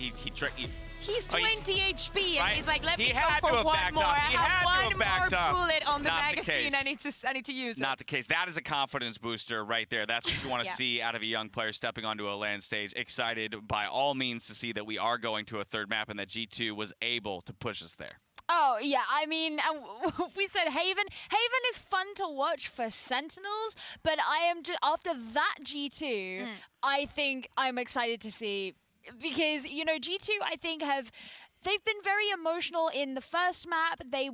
He's 20 HP, and right? he's like, let He me go had for to have one backed more. up. I He had to have have one backed more up. bullet on the Not the magazine. case. I need to use it. Not the case. That is a confidence booster right there. That's what you want to see out of a young player stepping onto a LAN stage. Excited by all means to see that we are going to a third map and that G2 was able to push us there. Oh, yeah, I mean, we said Haven. Haven is fun to watch for Sentinels, but I am just, after that G2, I think I'm excited to see, because, you know, G2, I think, they've been very emotional in the first map. They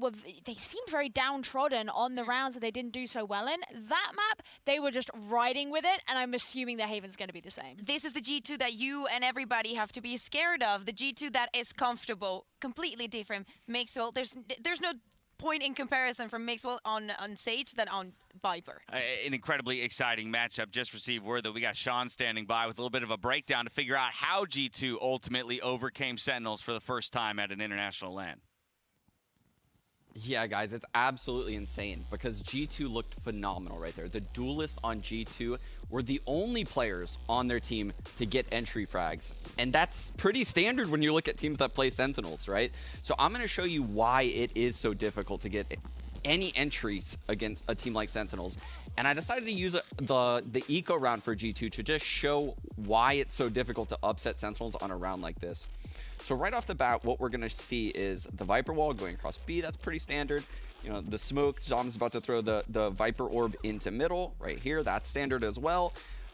seemed very downtrodden on the rounds that they didn't do so well in. That map, they were just riding with it, and I'm assuming that Haven's going to be the same. This is the G2 that you and everybody have to be scared of. The G2 that is comfortable, completely different. Mixwell, there's no point in comparison from Mixwell on Sage than on Viper. An incredibly exciting matchup. Just received word that we got Sean standing by with a little bit of a breakdown to figure out how G2 ultimately overcame Sentinels for the first time at an international LAN. Yeah, guys, it's absolutely insane because G2 looked phenomenal right there. The duelists on G2 were the only players on their team to get entry frags. And that's pretty standard when you look at teams that play Sentinels, right? So I'm going to show you why it is so difficult to get any entries against a team like Sentinels. And I decided to use the eco round for G2 to just show why it's so difficult to upset Sentinels on a round like this. So right off the bat, what we're going to see is the Viper wall going across B. That's pretty standard. You know, the smoke, Zom's about to throw the Viper orb into middle right here. That's standard as well.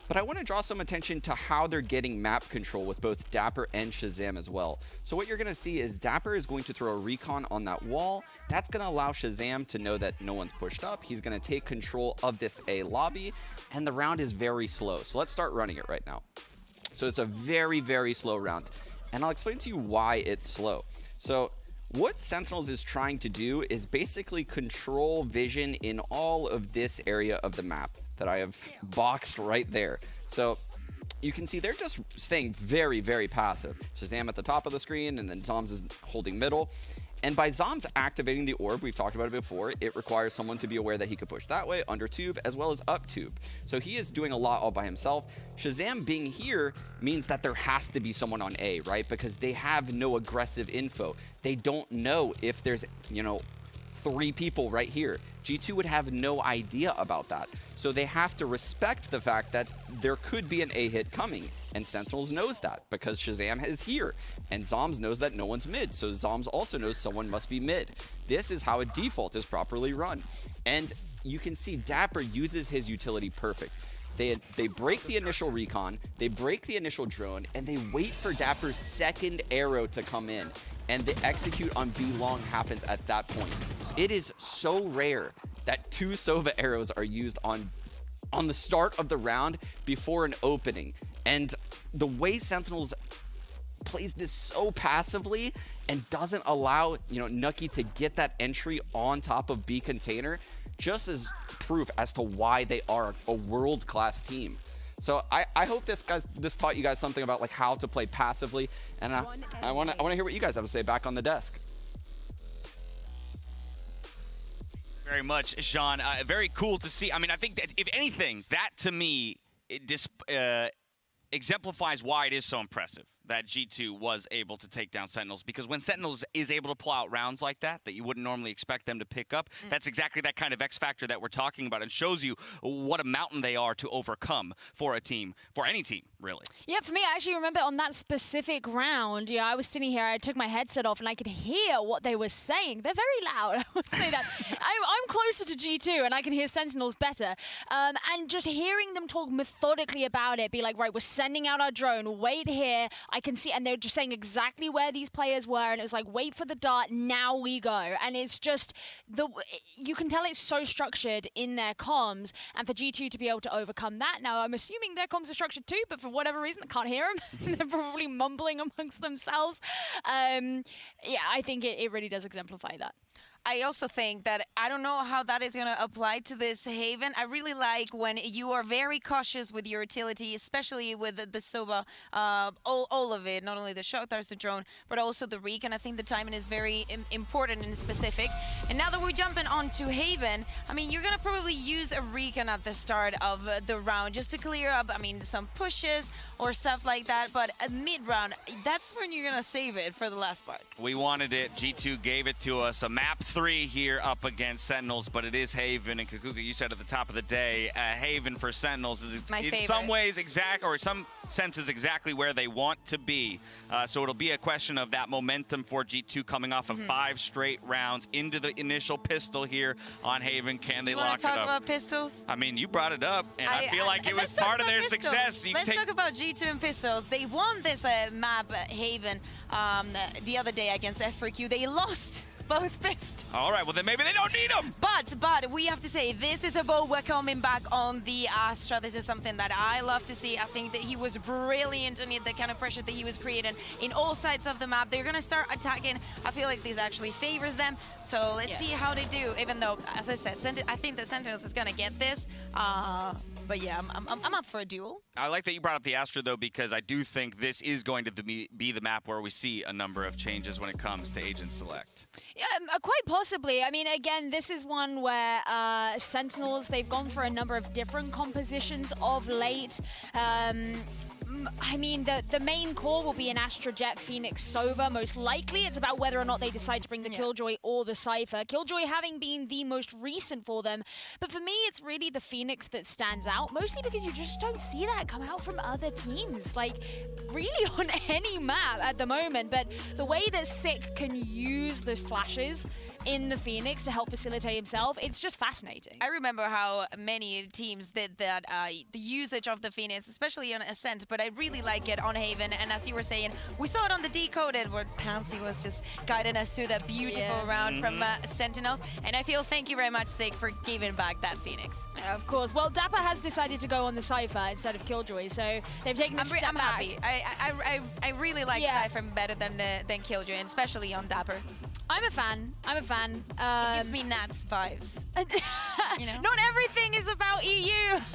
But I want to draw some attention to how they're getting map control with both Dapper and Shazam as well. So what you're going to see is Dapper is going to throw a recon on that wall. That's going to allow Shazam to know that no one's pushed up. He's going to take control of this A lobby, and the round is very slow. So let's start running it right now. So it's a very, very slow round. And I'll explain to you why it's slow. So what Sentinels is trying to do is basically control vision in all of this area of the map that I have boxed right there. So you can see they're just staying very, very passive. Shazam at the top of the screen, and then Zoms is holding middle. And by Zoms activating the orb, we've talked about it before, it requires someone to be aware that he could push that way, under tube, as well as up tube. So he is doing a lot all by himself. Shazam being here means that there has to be someone on A, right? Because they have no aggressive info. They don't know if there's, you know, 3 people right here. G2 would have no idea about that. So they have to respect the fact that there could be an A hit coming. And Sentinels knows that because Shazam is here. And Zoms knows that no one's mid. So Zoms also knows someone must be mid. This is how a default is properly run. And you can see Dapper uses his utility perfect. They break the initial recon, they break the initial drone, and they wait for Dapper's second arrow to come in. And the execute on B long happens at that point. It is so rare that 2 Sova arrows are used on the start of the round before an opening. And the way Sentinels plays this so passively and doesn't allow, you know, Nuki to get that entry on top of B container just is proof as to why they are a world-class team. So I hope this taught you guys something about like how to play passively, and I want to hear what you guys have to say back on the desk. Very much, Sean. Very cool to see. I mean, I think that if anything, that to me exemplifies why it is so impressive that G2 was able to take down Sentinels, because when Sentinels is able to pull out rounds like that you wouldn't normally expect them to pick up, that's exactly that kind of X factor that we're talking about, and shows you what a mountain they are to overcome for a team, for any team, really. Yeah, for me, I actually remember on that specific round, I was sitting here, I took my headset off, and I could hear what they were saying. They're very loud, I would say that. I'm closer to G2, and I can hear Sentinels better. And just hearing them talk methodically about it, be like, right, we're sending out our drone, wait here, I can see, and they're just saying exactly where these players were, and it was like, wait for the dart, now we go. And it's just, you can tell it's so structured in their comms, and for G2 to be able to overcome that. Now, I'm assuming their comms are structured too, but for whatever reason, I can't hear them. They're probably mumbling amongst themselves. Yeah, I think it really does exemplify that. I also think that I don't know how that is going to apply to this Haven. I really like when you are very cautious with your utility, especially with the Soba, all of it, not only the Shock Darts, the drone, but also the Recon. I think the timing is very important and specific. And now that we're jumping on to Haven, I mean, you're going to probably use a Recon at the start of the round just to clear up, I mean, some pushes or stuff like that. But at mid-round, that's when you're going to save it for the last part. We wanted it. G2 gave it to us. A map 3 here up against Sentinels, but it is Haven. And Kakuka, you said at the top of the day, Haven for Sentinels is in some ways some senses exactly where they want to be. So it'll be a question of that momentum for G2 coming off of 5 straight rounds into the initial pistol here on Haven. Can they lock it up? You want to talk about pistols? I mean, you brought it up, and I feel like it was part of their success. Let's talk about G2 and pistols. They won this map, Haven, the other day against F4Q. They lost both pistols. All right, well then maybe they don't need them. But we have to say, this is a ball we're coming back on the Astra. This is something that I love to see. I think that he was brilliant in the kind of pressure that he was creating in all sides of the map. They're gonna start attacking. I feel like this actually favors them. So let's see how they do. Even though, as I said, I think the Sentinels is gonna get this. But yeah, I'm up for a duel. I like that you brought up the Astra, though, because I do think this is going to be the map where we see a number of changes when it comes to agent select. Yeah, quite possibly. I mean, again, this is one where Sentinels, they've gone for a number of different compositions of late. I mean, the main core will be an Astra Jet, Phoenix, Sova. Most likely, it's about whether or not they decide to bring the Killjoy or the Cypher. Killjoy having been the most recent for them. But for me, it's really the Phoenix that stands out, mostly because you just don't see that come out from other teams, like, really on any map at the moment. But the way that Sick can use the flashes in the Phoenix to help facilitate himself, it's just fascinating. I remember how many teams did that, the usage of the Phoenix, especially on Ascent, but I really like it on Haven. And as you were saying, we saw it on the Decoded, where Pansy was just guiding us through that beautiful round from Sentinels. And I feel thank you very much, Sig, for giving back that Phoenix. Of course. Well, Dapper has decided to go on the Cypher instead of Killjoy, so they've taken a step I'm back. happy. I really like Cypher better than Killjoy, and especially on Dapper. I'm a fan. It gives me Nats vibes. You know? Not everything is about EU.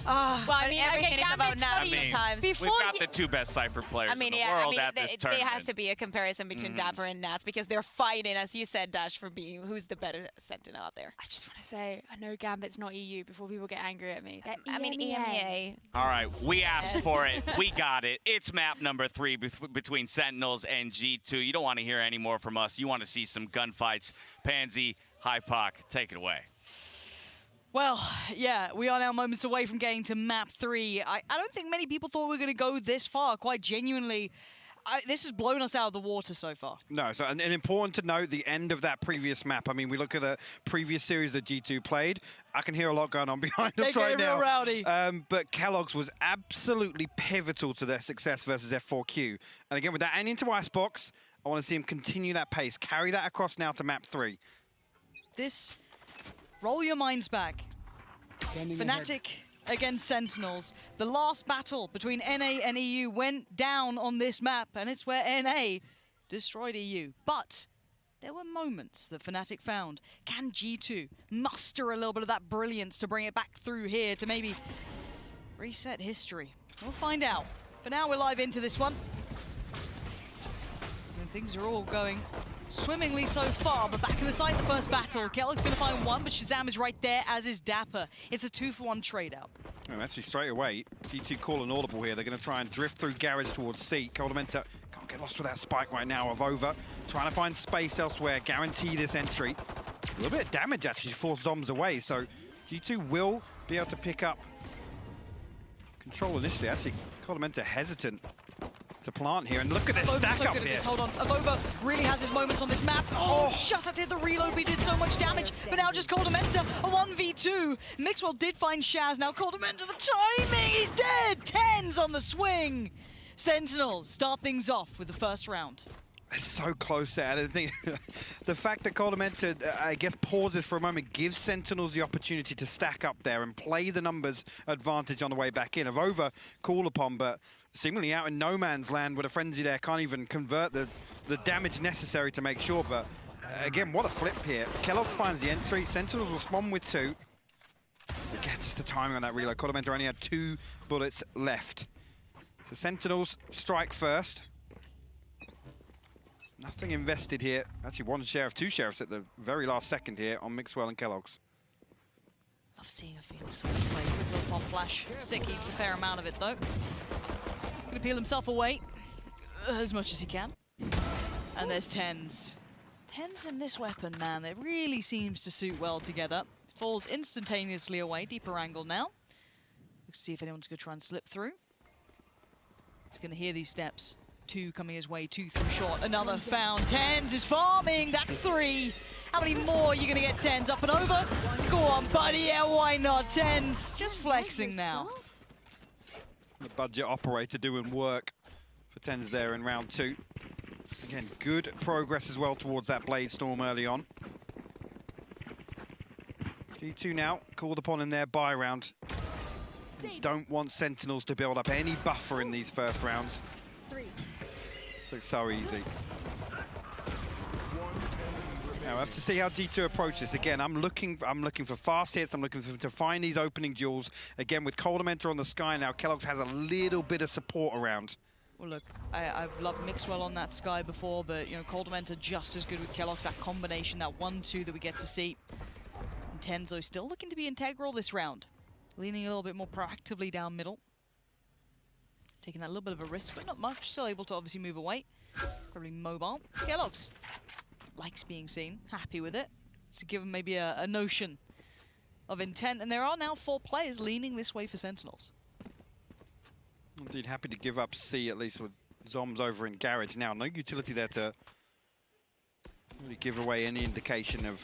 Oh, well, I mean, everything is about Nats sometimes. We've got the 2 best Cypher players in the world at this tournament. There has to be a comparison between Dapper and Nats, because they're fighting, as you said, Dash, for being who's the better Sentinel out there. I just want to say, I know Gambit's not EU before people get angry at me. I mean, EMEA. All right, we asked for it. We got it. It's map number 3 between Sentinels and G2. You don't want to hear any more from us. You want to see some gunfights. Pansy, Hypoc, take it away. Well, yeah, we are now moments away from getting to map 3. I don't think many people thought we were going to go this far, quite genuinely. This has blown us out of the water so far. No, so and important to note the end of that previous map. I mean, we look at the previous series that G2 played. I can hear a lot going on behind us right now. Rowdy. But Kellogg's was absolutely pivotal to their success versus F4Q. And again, with that and into Icebox, I want to see him continue that pace, carry that across now to map 3. This, roll your minds back. Fnatic against Sentinels. The last battle between NA and EU went down on this map, and it's where NA destroyed EU. But there were moments that Fnatic found. Can G2 muster a little bit of that brilliance to bring it back through here to maybe reset history? We'll find out. For now, we're live into this one. And things are all going swimmingly so far, but back in the site, the first battle. Kellogg's going to find one, but Shazam is right there, as is Dapper. It's a 2-for-1 trade-out. And actually, straight away, G2 call an audible here. They're going to try and drift through Garage towards C. Coldamenta can't get lost with that spike right now of Over. Trying to find space elsewhere, guarantee this entry. A little bit of damage actually to force Zombs away, so G2 will be able to pick up control initially. Actually, Coldamenta hesitant to plant here, and look at this stack up here. Hold on, Avova really has his moments on this map. Oh, just had to hit the reload, we did so much damage, but now just Coldamenta, a 1v2. Mixwell did find Shaz, now Coldamenta, the timing, he's dead! Tens on the swing. Sentinels start things off with the first round. It's so close there. I think the fact that Coldamenta, I guess, pauses for a moment gives Sentinels the opportunity to stack up there and play the numbers advantage on the way back in. Avova call upon, but seemingly out in no man's land with a frenzy there, can't even convert the damage necessary to make sure. But again, what a flip here. Kellogg finds the entry. Sentinels will spawn with 2. Again, just the timing on that reload. Coldamenta only had 2 bullets left. So Sentinels strike first. Nothing invested here. Actually, 1 sheriff, 2 sheriffs at the very last second here on Mixwell and Kellogg's. Love seeing a Phoenix play. Quick little pop flash. Sick eats a fair amount of it, though. Gonna peel himself away as much as he can. And there's Tens. Tens in this weapon, man, it really seems to suit well together. Falls instantaneously away. Deeper angle now. Let's see if anyone's gonna try and slip through. He's gonna hear these steps. 2 coming his way, 2 through short, another found. Tens is farming, that's 3. How many more are you gonna get? Tens up and over? Go on, buddy, yeah, why not? Tens, just flexing now. The budget operator doing work for Tens there in round 2. Again, good progress as well towards that Blade Storm early on. G2 now, called upon in their buy round. Don't want Sentinels to build up any buffer in these first rounds. 3. Looks so easy. Now we'll have to see how G2 approach this. Again, I'm looking for fast hits. I'm looking for them to find these opening duels. Again, with Coldamenta on the sky now, Kellogg's has a little bit of support around. Well, look, I've loved Mixwell on that sky before, but you know, Coldamenta just as good with Kellogg's. That combination, that 1-2 that we get to see. And Tenzo still looking to be integral this round, leaning a little bit more proactively down middle. Taking that little bit of a risk, but not much. Still able to obviously move away. Probably mobile. Kellogg's likes being seen. Happy with it. To give him maybe a notion of intent. And there are now 4 players leaning this way for Sentinels. Indeed, happy to give up C, at least with Zombs over in Garage now. No utility there to really give away any indication of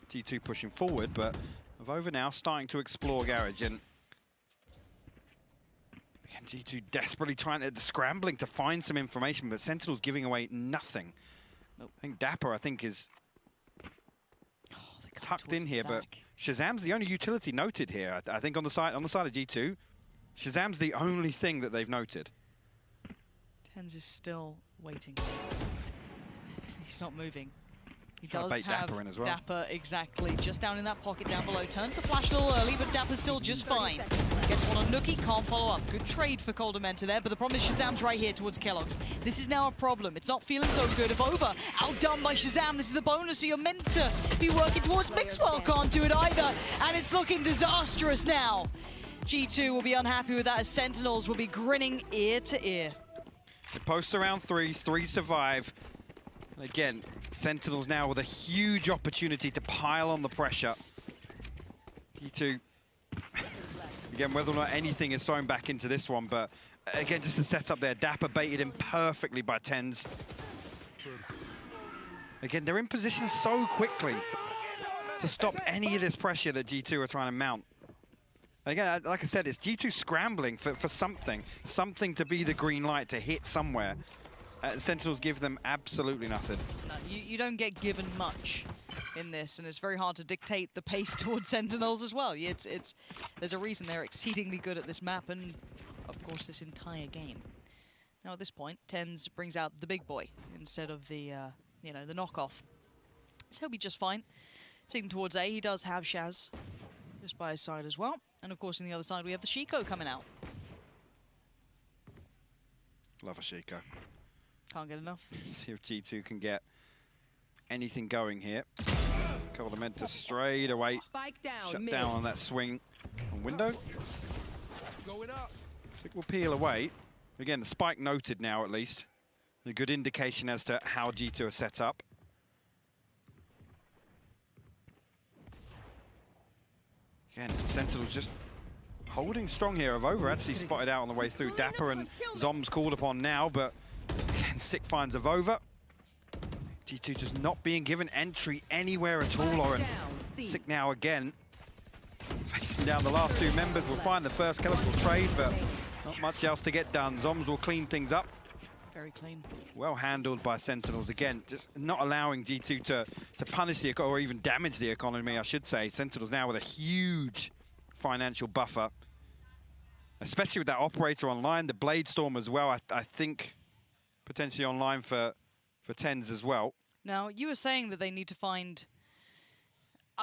G2 pushing forward, but Avova now starting to explore Garage. And again, G2 desperately scrambling to find some information, but Sentinel's giving away nothing. Nope. I think Dapper, is tucked in here, but Shazam's the only utility noted here. I think on the side of G2, Shazam's the only thing that they've noted. Tens is still waiting. He's not moving. He does have Dapper in as well. Dapper, exactly, just down in that pocket down below. Turns the flash a little early, but Dapper's still just fine. Gets one on Nookie, can't follow up. Good trade for Coldamenta there, but the problem is Shazam's right here towards Kellogg's. This is now a problem. It's not feeling so good. Avova outdone by Shazam. This is the bonus, so you're meant to be working towards Mixwell. Can't do it either, and it's looking disastrous now. G2 will be unhappy with that as Sentinels will be grinning ear to ear. The post around 3 survive. And again, Sentinels now with a huge opportunity to pile on the pressure. G2, again, whether or not anything is thrown back into this one, but again, just to set up there, Dapper baited him perfectly by Tens. Again, they're in position so quickly to stop any of this pressure that G2 are trying to mount. Again, like I said, it's G2 scrambling for something to be the green light to hit somewhere. Sentinels give them absolutely nothing. No, you don't get given much in this, and it's very hard to dictate the pace towards Sentinels as well. There's a reason they're exceedingly good at this map, and of course this entire game. Now at this point, Tens brings out the big boy instead of the the knockoff. So he'll be just fine. Taking towards A, he does have Shaz just by his side as well. And of course, on the other side, we have the Shiko coming out. Love a Shiko. Can't get enough. See if G2 can get anything going here. Colamenta straight away. Spike down. Shut down on that swing on window. Going up. Sick will peel away. Again, the spike noted now at least. A good indication as to how G2 are set up. Again, Sentinels just holding strong here. Avova actually spotted out on the way through. Dapper and Zombs called upon now, but again, Sick finds Avova. G2 just not being given entry anywhere at all, Lauren. Sick now again. Facing down the last two members. Will find the first kill, will trade, but not much else to get done. Zombs will clean things up. Very clean. Well handled by Sentinels. Again, just not allowing G2 to punish the economy, or even damage the economy, I should say. Sentinels now with a huge financial buffer. Especially with that operator online, the Blade Storm as well, I think potentially online for TenZ as well. Now, you were saying that they need to find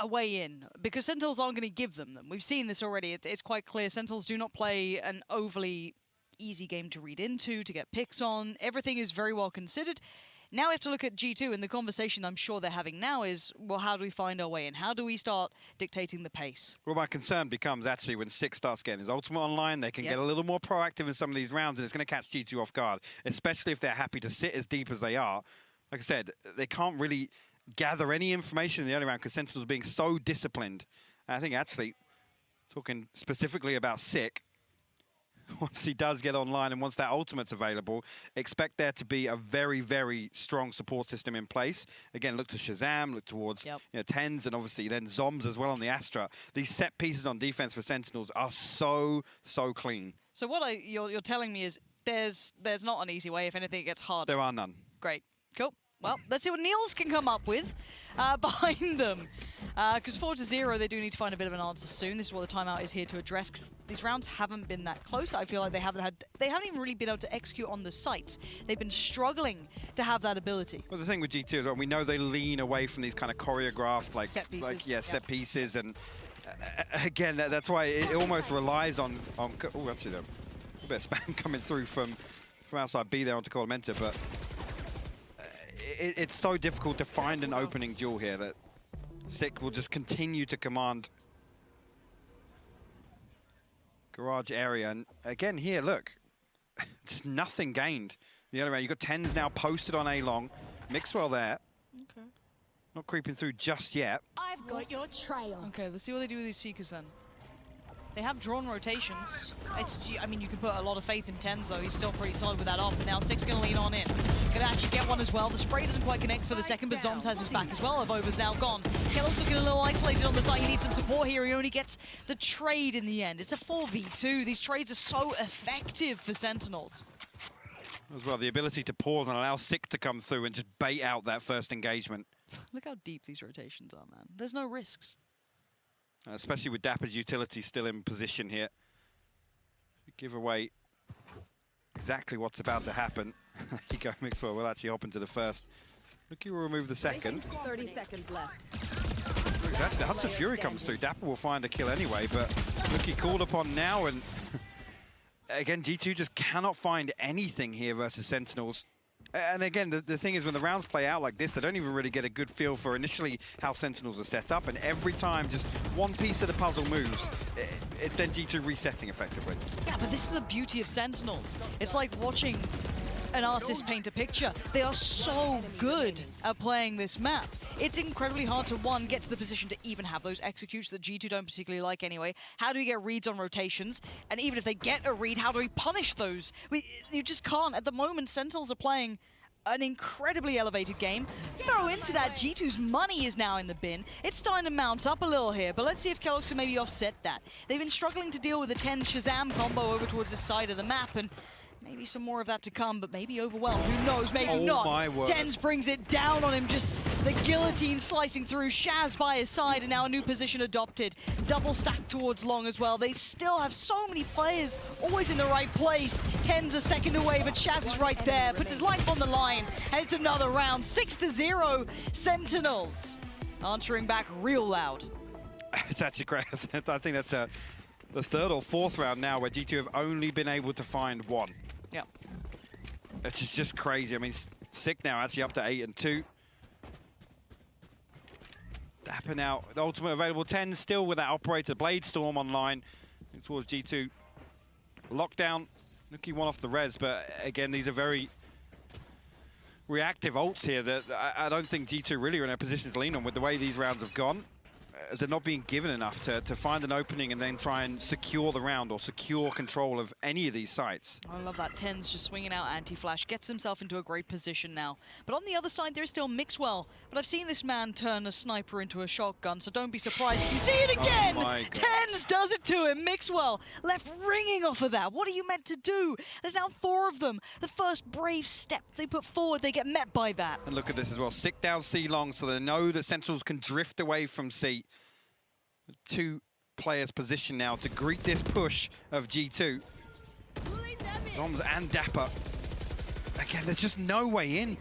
a way in, because Sentinels aren't going to give them. We've seen this already. It's quite clear. Sentinels do not play an overly easy game to read into, to get picks on. Everything is very well considered. Now we have to look at G2, and the conversation I'm sure they're having now is, well, how do we find our way in? How do we start dictating the pace? Well, my concern becomes actually when Six starts getting his ultimate online, they can get a little more proactive in some of these rounds, and it's going to catch G2 off guard, especially if they're happy to sit as deep as they are. Like I said, they can't really gather any information in the early round because Sentinels being so disciplined. And I think actually, talking specifically about Sick, once he does get online and once that ultimate's available, expect there to be a very, very strong support system in place. Again, look to Shazam, look towards TenZ, and obviously then Zombs as well on the Astra. These set pieces on defense for Sentinels are so clean. So what you're telling me is there's not an easy way. If anything, it gets harder. There are none. Great. Cool. Well, let's see what Niels can come up with behind them. Because 4-0, they do need to find a bit of an answer soon. This is what the timeout is here to address, because these rounds haven't been that close. I feel like they haven't even really been able to execute on the sites. They've been struggling to have that ability. Well, the thing with G2 is, we know they lean away from these kind of choreographed, like set pieces, set pieces, and again, that's why it almost relies on. Oh, actually, a bit of spam coming through from outside B there onto Colamenta, but it's so difficult to find an opening duel here that Sick will just continue to command garage area. And again here, look, just nothing gained the other way. You've got TenZ now posted on A long. Mixwell there. Okay. Not creeping through just yet. I've got your trail. Okay, let's see what they do with these Seekers then. They have drawn rotations. I mean, you can put a lot of faith in TenZ, though. He's still pretty solid with that off. And now Sick's going to lean on in. Going to actually get one as well. The spray doesn't quite connect for the second, but Zombs has his back as well. Avova's now gone. Kello's looking a little isolated on the side. He needs some support here. He only gets the trade in the end. It's a 4v2. These trades are so effective for Sentinels. As well, the ability to pause and allow Sick to come through and just bait out that first engagement. Look how deep these rotations are, man. There's no risks. Especially with Dapper's utility still in position here. Give away exactly what's about to happen. There you go, Mixwell will actually hop into the first. Rookie will remove the second. 30 seconds left. Actually, Hudson Fury comes through. Dapper will find a kill anyway, but Rookie called upon now, and again, G2 just cannot find anything here versus Sentinels. And again, the thing is, when the rounds play out like this, they don't even really get a good feel for initially how Sentinels are set up. And every time just one piece of the puzzle moves, it's then G2 resetting effectively. Yeah, but this is the beauty of Sentinels. It's like watching an artist paint a picture. They are so good at playing this map. It's incredibly hard to, one, get to the position to even have those executes that G2 don't particularly like anyway. How do we get reads on rotations? And even if they get a read, how do we punish those? You just can't. At the moment, Sentinels are playing an incredibly elevated game. Throw into that, G2's money is now in the bin. It's starting to mount up a little here, but let's see if Kellogg's can maybe offset that. They've been struggling to deal with the TenZ Shazam combo over towards the side of the map, and Maybe some more of that to come, but maybe overwhelmed. Who knows? Maybe not. My word. Tens brings it down on him, just the guillotine slicing through. Shaz by his side, and now a new position adopted. Double stack towards long as well. They still have so many players always in the right place. Tens a second away, but Shaz is right there. Puts his life on the line, and it's another round. 6-0, Sentinels. Answering back real loud. It's actually great. I think that's the third or fourth round now where G2 have only been able to find one. Yep. Which is just crazy. I mean, Sick now actually up to 8-2. Dapper now, the ultimate available 10 still with that operator. Blade Storm online towards G2. Lockdown, Nuki one off the res, but again, these are very reactive ults here that I don't think G2 really are in a position to lean on with the way these rounds have gone. They're not being given enough to find an opening and then try and secure the round or secure control of any of these sites. I love that. Tens just swinging out anti-flash, gets himself into a great position now. But on the other side, there's still Mixwell. But I've seen this man turn a sniper into a shotgun, so don't be surprised if you see it again! Oh my God. Tens does it to him. Mixwell left ringing off of that. What are you meant to do? There's now 4 of them. The first brave step they put forward, they get met by that. And look at this as well. Sick down C long, so they know that Sentinels can drift away from C. 2 players position now to greet this push of G2. Doms and Dapper. Again, there's just no way in.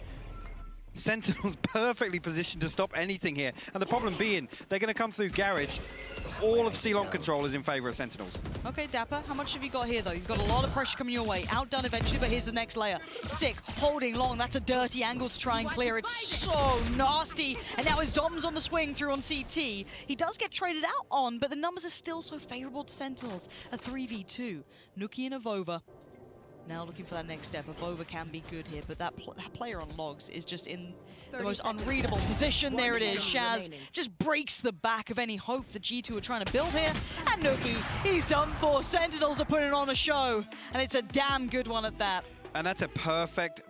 Sentinels perfectly positioned to stop anything here. And the problem being, they're going to come through Garage. All of C-Long control is in favor of Sentinels. Okay, Dapper, how much have you got here, though? You've got a lot of pressure coming your way. Outdone eventually, but here's the next layer. Sick, holding long. That's a dirty angle to try and clear. It's so nasty. And now his Dom's on the swing through on CT. He does get traded out on, but the numbers are still so favorable to Sentinels. A 3v2. Nuki and Avova. Now looking for that next step. Avova can be good here, but that player on logs is just in the most unreadable position. There it is. Shaz just breaks the back of any hope that G2 are trying to build here. And Nuki, he's done for. Sentinels are putting on a show, and it's a damn good one at that. And that's a perfect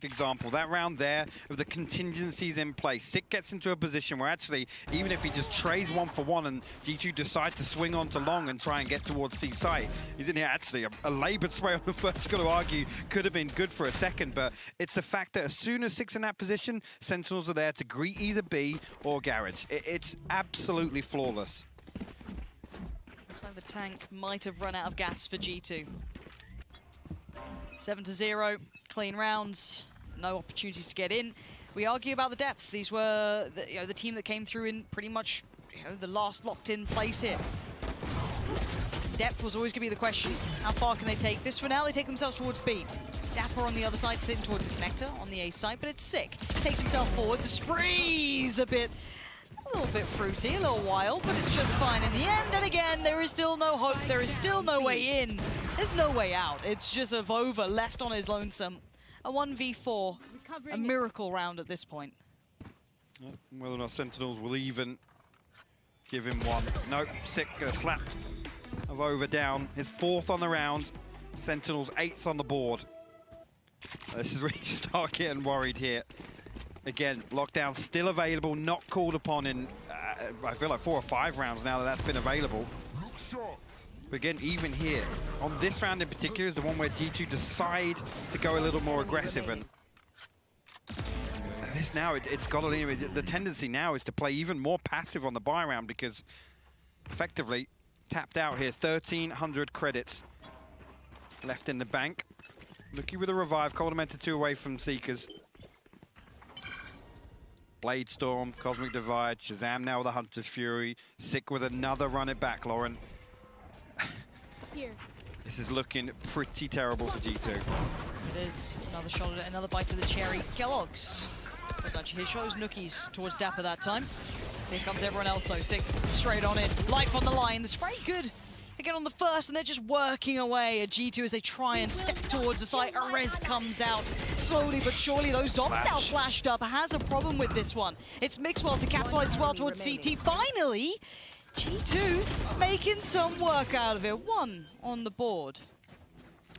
example. That round there of the contingencies in place. Sick gets into a position where actually, even if he just trades 1-for-1 and G2 decide to swing on to long and try and get towards C site, he's in here actually a laboured spray on the first, got to argue, could have been good for a second, but it's the fact that as soon as Sick's in that position, Sentinels are there to greet either B or Garage. It's absolutely flawless. Looks like the tank might have run out of gas for G2. 7-0, clean rounds, no opportunities to get in. We argue about the depth. These were the team that came through in pretty much the last locked-in place here. Depth was always going to be the question. How far can they take this? For now, they take themselves towards B. Dapper on the other side, sitting towards the connector on the A side, but it's Sick. Takes himself forward. The spree's a little bit fruity, a little wild, but it's just fine in the end. And again, there is still no hope. There is still no way in. There's no way out. It's just Avova left on his lonesome. A 1v4, a miracle round at this point. Whether or not Sentinels will even give him one. Nope, Sick slapped Avova down. His 4th on the round. Sentinels 8th on the board. This is where you start getting worried here. Again, lockdown still available, not called upon in, I feel like 4 or 5 rounds now that that's been available. But again, even here, on this round in particular is the one where G2 decide to go a little more aggressive. And this now, it's got to lean. The tendency now is to play even more passive on the buy round because effectively tapped out here, 1,300 credits left in the bank. Nuki with a revive, Coldamented 2 away from Seekers. Blade Storm, Cosmic Divide, Shazam now with a Hunter's Fury. Sick with another run it back, Lauren. Here. This is looking pretty terrible for G2. It is. Another shot at it, another bite to the cherry. Kellogg's. Actually, his shows Nuki's towards Dapper that time. Here comes everyone else though. Sick straight on it. Life on the line. The spray good. They get on the first and they're just working away at G2 as they try and step towards the site. Arez comes out slowly but surely. Those Zombs now flashed up. Has a problem with this one. It's Mixwell to capitalize as well towards CT. Finally, G2 making some work out of it. 1 on the board.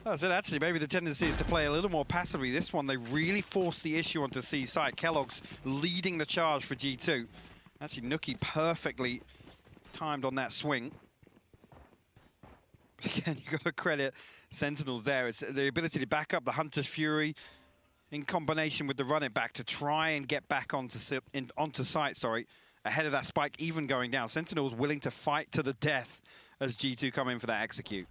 I said actually maybe the tendency is to play a little more passively. This one, they really forced the issue onto C site. Kellogg's leading the charge for G2. Actually, Nuki perfectly timed on that swing. But again, you've got to credit Sentinels there. It's the ability to back up the Hunter's Fury in combination with the run it back to try and get back onto site, sorry, ahead of that spike even going down. Sentinels willing to fight to the death as G2 come in for that execute.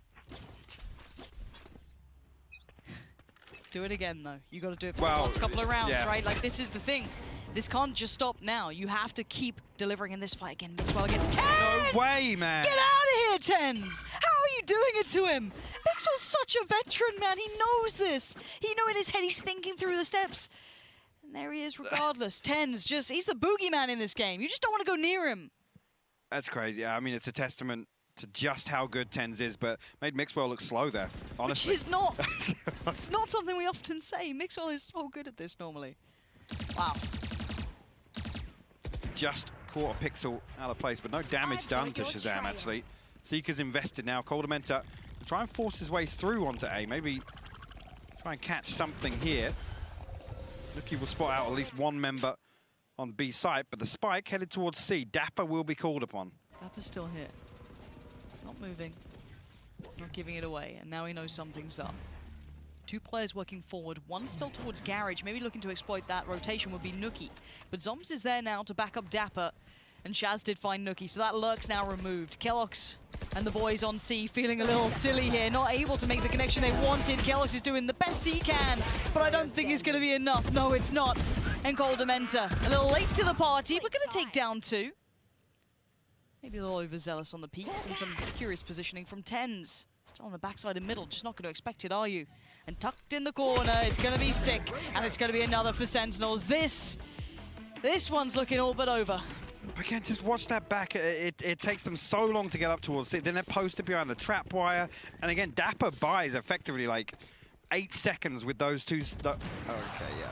Do it again, though. You got to do it for the last couple of rounds, right? Like, this is the thing. This can't just stop now. You have to keep delivering in this fight again. Mixwell against TenZ! No way, man! Get out of here, TenZ! How are you doing it to him? Mixwell's such a veteran, man. He knows this. He knows in his head he's thinking through the steps. And there he is regardless. TenZ just, he's the boogeyman in this game. You just don't want to go near him. That's crazy. I mean, it's a testament to just how good TenZ is, but made Mixwell look slow there, honestly. Which is not, it's not something we often say. Mixwell is so good at this normally. Wow. Just caught a pixel out of place, but no damage done to Shazam, actually. Seeker's invested now. Coldamenta try and force his way through onto A. Maybe try and catch something here. Nuki will spot out at least one member on B site, but the spike headed towards C. Dapper will be called upon. Dapper's still here. Not moving. Not giving it away, and now he knows something's up. Two players working forward, one still towards Garage, maybe looking to exploit that rotation would be Nuki. But Zombs is there now to back up Dapper, and Shaz did find Nuki, so that lurk's now removed. Kellogg's and the boys on C feeling a little silly here, not able to make the connection they wanted. Kellogg's is doing the best he can, but I don't think it's going to be enough. No, it's not. And Coldamenta, a little late to the party, but going to take down two. Maybe a little overzealous on the peaks, and some curious positioning from TenZ. Still on the backside and middle, just not going to expect it, are you? And tucked in the corner, it's going to be sick, and it's going to be another for Sentinels. This one's looking all but over. Again, just watch that back. It takes them so long to get up towards it. Then they're posted behind the trap wire. And again, Dapper buys effectively like 8 seconds with those two. Okay, yeah.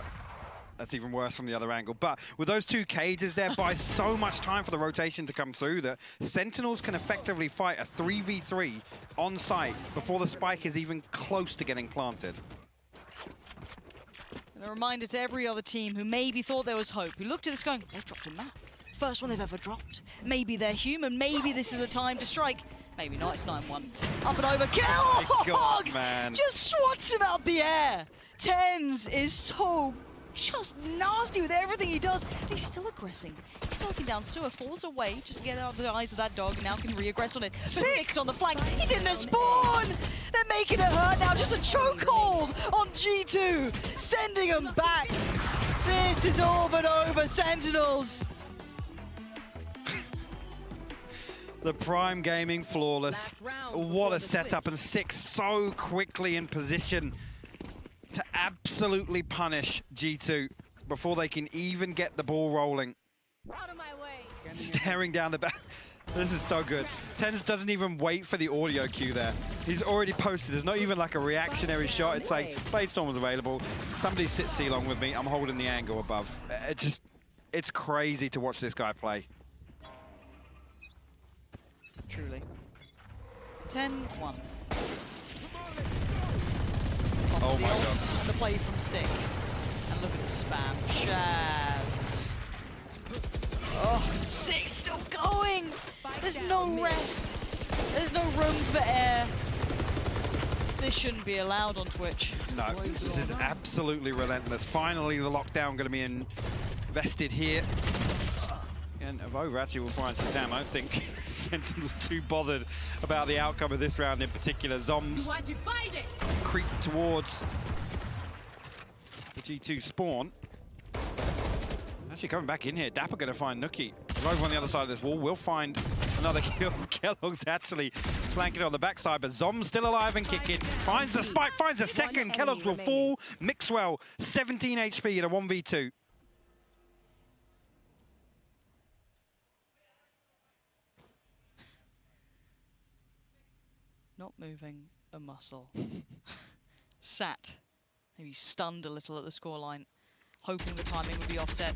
That's even worse from the other angle. But with those two cages there, buys so much time for the rotation to come through that Sentinels can effectively fight a 3v3 on site before the spike is even close to getting planted. And a reminder to every other team who maybe thought there was hope, who looked at this going, they've dropped a map. First one they've ever dropped. Maybe they're human. Maybe this is the time to strike. Maybe not. It's 9-1. Up and over. Kellogg's just swats him out the air. TenZ is so just nasty with everything he does. He's still aggressing. He's knocking down Sewer, falls away just to get out of the eyes of that dog, and now can re-aggress on it. But fixed on the flank. He's in the spawn. They're making it hurt now. Just a chokehold on G2, sending him back. This is all but over, Sentinels. The Prime Gaming flawless. What a setup, and 6 so quickly in position to absolutely punish G2 before they can even get the ball rolling. Out of my way. Staring down the back. This is so good. TenZ doesn't even wait for the audio cue there. He's already posted. There's not even like a reactionary shot. It's like, Bladestorm was available. Somebody sit C-long with me. I'm holding the angle above. It's crazy to watch this guy play. Truly. 10-1. Oh my god. And the play from Sick. And look at the spam. Shaz. Oh, Sick still going. There's no rest. There's no room for air. This shouldn't be allowed on Twitch. No, this is absolutely relentless. Finally, the lockdown going to be invested here. And Avova actually will find Shazam. I don't think Sentinel's too bothered about the outcome of this round in particular. Zombs creep towards the G2 spawn. Actually coming back in here, Dapper going to find Nuki. Over on the other side of this wall, we'll find another kill. Kellogg's actually flanking on the backside, but Zomb's still alive and kicking. Finds the spike, finds a second. Kellogg's will fall. Mixwell, 17 HP in a 1v2. Not moving a muscle. Sat. Maybe stunned a little at the scoreline, hoping the timing would be offset.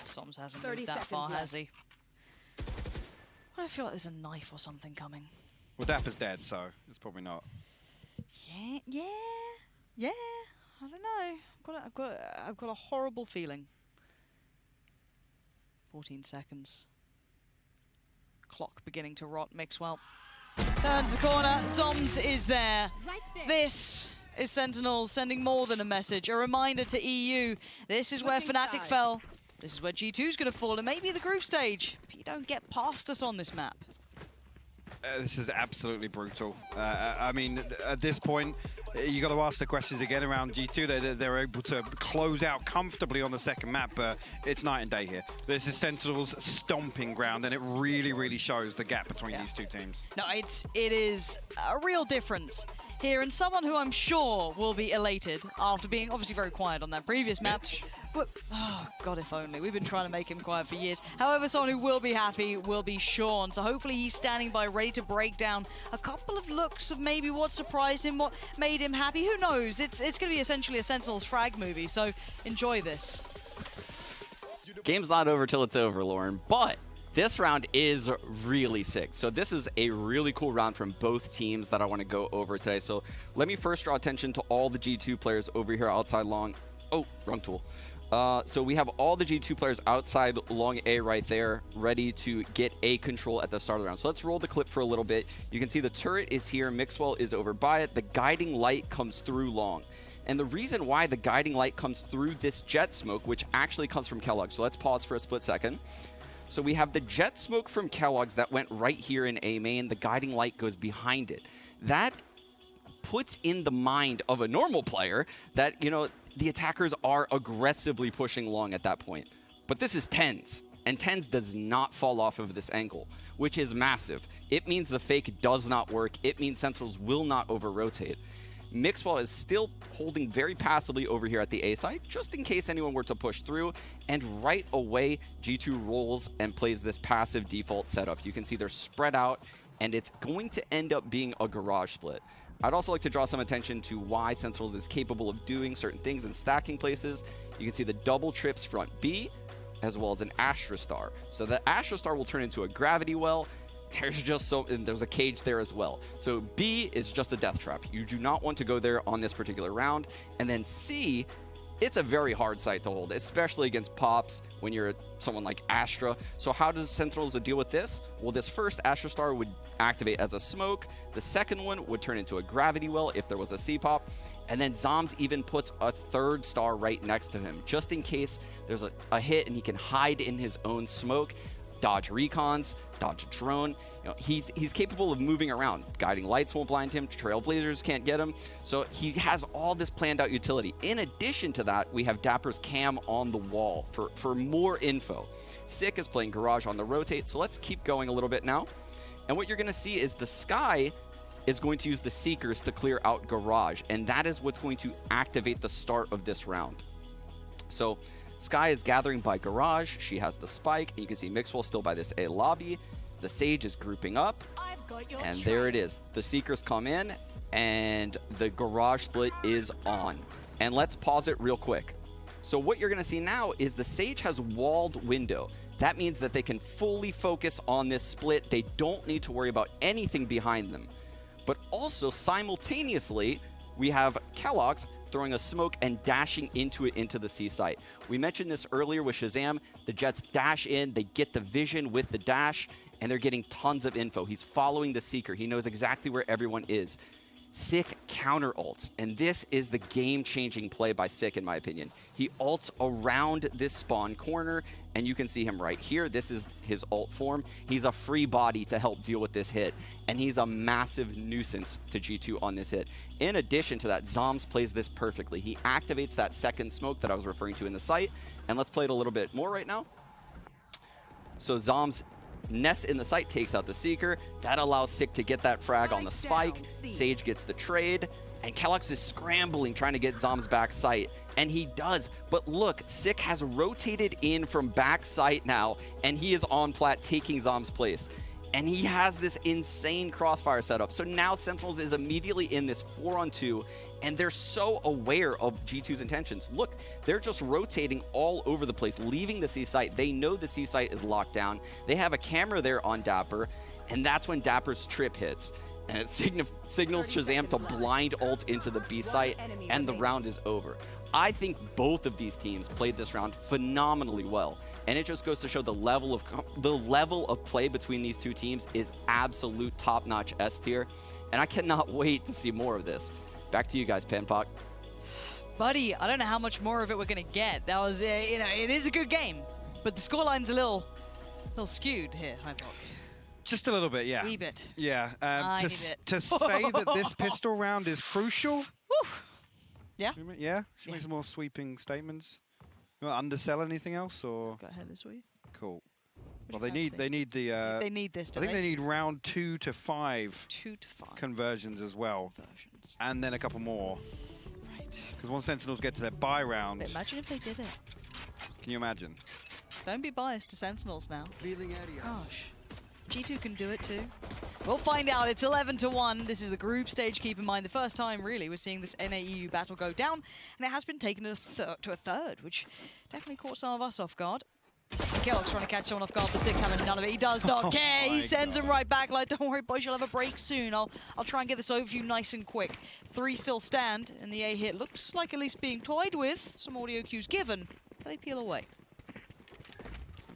Soms hasn't moved that far, has he? I feel like there's a knife or something coming. Well, Dapper's dead, so it's probably not. Yeah. I don't know. I've got a horrible feeling. 14 seconds. Clock beginning to rot. Mixwell. Turns the corner, Zoms is there. This is Sentinels sending more than a message, a reminder to EU. This is where Fnatic fell. This is where G2's going to fall, and maybe the group stage. If you don't get past us on this map. This is absolutely brutal. I mean, at this point, you got to ask the questions again around G2. They're able to close out comfortably on the second map, but it's night and day here. This is Sentinel's stomping ground, and it really, really shows the gap between these two teams. No, it is a real difference here, and someone who I'm sure will be elated after being obviously very quiet on that previous map. But, oh, God, if only. We've been trying to make him quiet for years. However, someone who will be happy will be Sean. So hopefully he's standing by, ready to break down a couple of looks of maybe what surprised him, what made him happy. Who knows? It's going to be essentially a Sentinels frag movie, so enjoy this. Game's not over till it's over, Lauren, but this round is really sick. So this is a really cool round from both teams that I want to go over today. So let me first draw attention to all the G2 players over here outside long. Oh, wrong tool. So we have all the G2 players outside long A right there, ready to get A control at the start of the round. So let's roll the clip for a little bit. You can see the turret is here, Mixwell is over by it. The guiding light comes through long. And the reason why the guiding light comes through this jet smoke, which actually comes from Kellogg. So let's pause for a split second. So we have the jet smoke from Kellogg's that went right here in A main. The guiding light goes behind it. That puts in the mind of a normal player that, you know, the attackers are aggressively pushing long at that point. But this is TenZ, and TenZ does not fall off of this angle, which is massive. It means the fake does not work. It means Sentinels will not over-rotate. Mixwell is still holding very passively over here at the A side, just in case anyone were to push through, and right away, G2 rolls and plays this passive default setup. You can see they're spread out, and it's going to end up being a garage split. I'd also like to draw some attention to why Sentinels is capable of doing certain things in stacking places. You can see the double trips front B, as well as an Astra Star. So the Astra Star will turn into a gravity well. There's a cage there as well. So B is just a death trap. You do not want to go there on this particular round. And then C, it's a very hard site to hold, especially against Pops when you're someone like Astra. So how does Sentinels deal with this? Well, this first Astra Star would activate as a smoke. The second one would turn into a gravity well if there was a C-pop. And then Zoms even puts a third star right next to him, just in case there's a hit and he can hide in his own smoke, dodge recons, dodge a drone. You know, he's capable of moving around. Guiding lights won't blind him. Trailblazers can't get him. So he has all this planned out utility. In addition to that, we have Dapper's cam on the wall for more info. Sick is playing Garage on the rotate. So let's keep going a little bit now. And what you're going to see is the Sky is going to use the Seekers to clear out Garage. And that is what's going to activate the start of this round. So Sky is gathering by Garage. She has the spike. And you can see Mixwell still by this A lobby. The Sage is grouping up. And there it is. The Seekers come in. And the Garage split is on. And let's pause it real quick. So what you're going to see now is the Sage has walled window. That means that they can fully focus on this split. They don't need to worry about anything behind them. But also, simultaneously, we have Kellogg's throwing a smoke and dashing into it into the C site. We mentioned this earlier with Shazam. The Jets dash in, they get the vision with the dash, and they're getting tons of info. He's following the Seeker. He knows exactly where everyone is. Sick counter ults, and this is the game-changing play by Sick, in my opinion. He ults around this spawn corner, and you can see him right here. This is his ult form. He's a free body to help deal with this hit, and he's a massive nuisance to G2 on this hit. In addition to that, Zoms plays this perfectly. He activates that second smoke that I was referring to in the site, and let's play it a little bit more right now. So Zoms Nest in the site takes out the Seeker. That allows Sick to get that frag on the spike. Sage gets the trade. And Kellogg's is scrambling, trying to get Zoms back site. And he does. But look, Sick has rotated in from back site now. And he is on plat taking Zoms' place. And he has this insane crossfire setup. So now Sentinels is immediately in this 4-on-2. And they're so aware of G2's intentions. Look, they're just rotating all over the place, leaving the C site. They know the C site is locked down. They have a camera there on Dapper, and that's when Dapper's trip hits. And it signals Shazam to blind ult into the B site, and the round is over. I think both of these teams played this round phenomenally well. And it just goes to show the level of play between these two teams is absolute top-notch S tier. And I cannot wait to see more of this. Back to you guys, Panpoc. Buddy, I don't know how much more of it we're going to get. That was, you know, it is a good game, but the scoreline's a little skewed here, Hypoc. Just a little bit, yeah. Wee bit. Yeah. To say that this pistol round is crucial. Woo. Yeah. Yeah. Should make some more sweeping statements. You want to undersell anything else, or? Go ahead this way. Cool. Well, they need the. They need this. I think they need round 2 to 5. 2 to 5 conversions as well, and then a couple more. Right. Because once Sentinels get to their buy round. But imagine if they did it. Can you imagine? Don't be biased to Sentinels now. Revealing area. Gosh. G2 can do it too. We'll find out. It's 11-1. This is the group stage. Keep in mind, the first time, really, we're seeing this NA-EU battle go down, and it has been taken to a third, which definitely caught some of us off guard. Kellogg's trying to catch someone off guard, but Six having none of it. He does not care. He sends him right back like, don't worry, boys, you'll have a break soon. I'll try and get this over for you nice and quick. 3 still stand, and the A hit looks like at least being toyed with. Some audio cues given, but they peel away.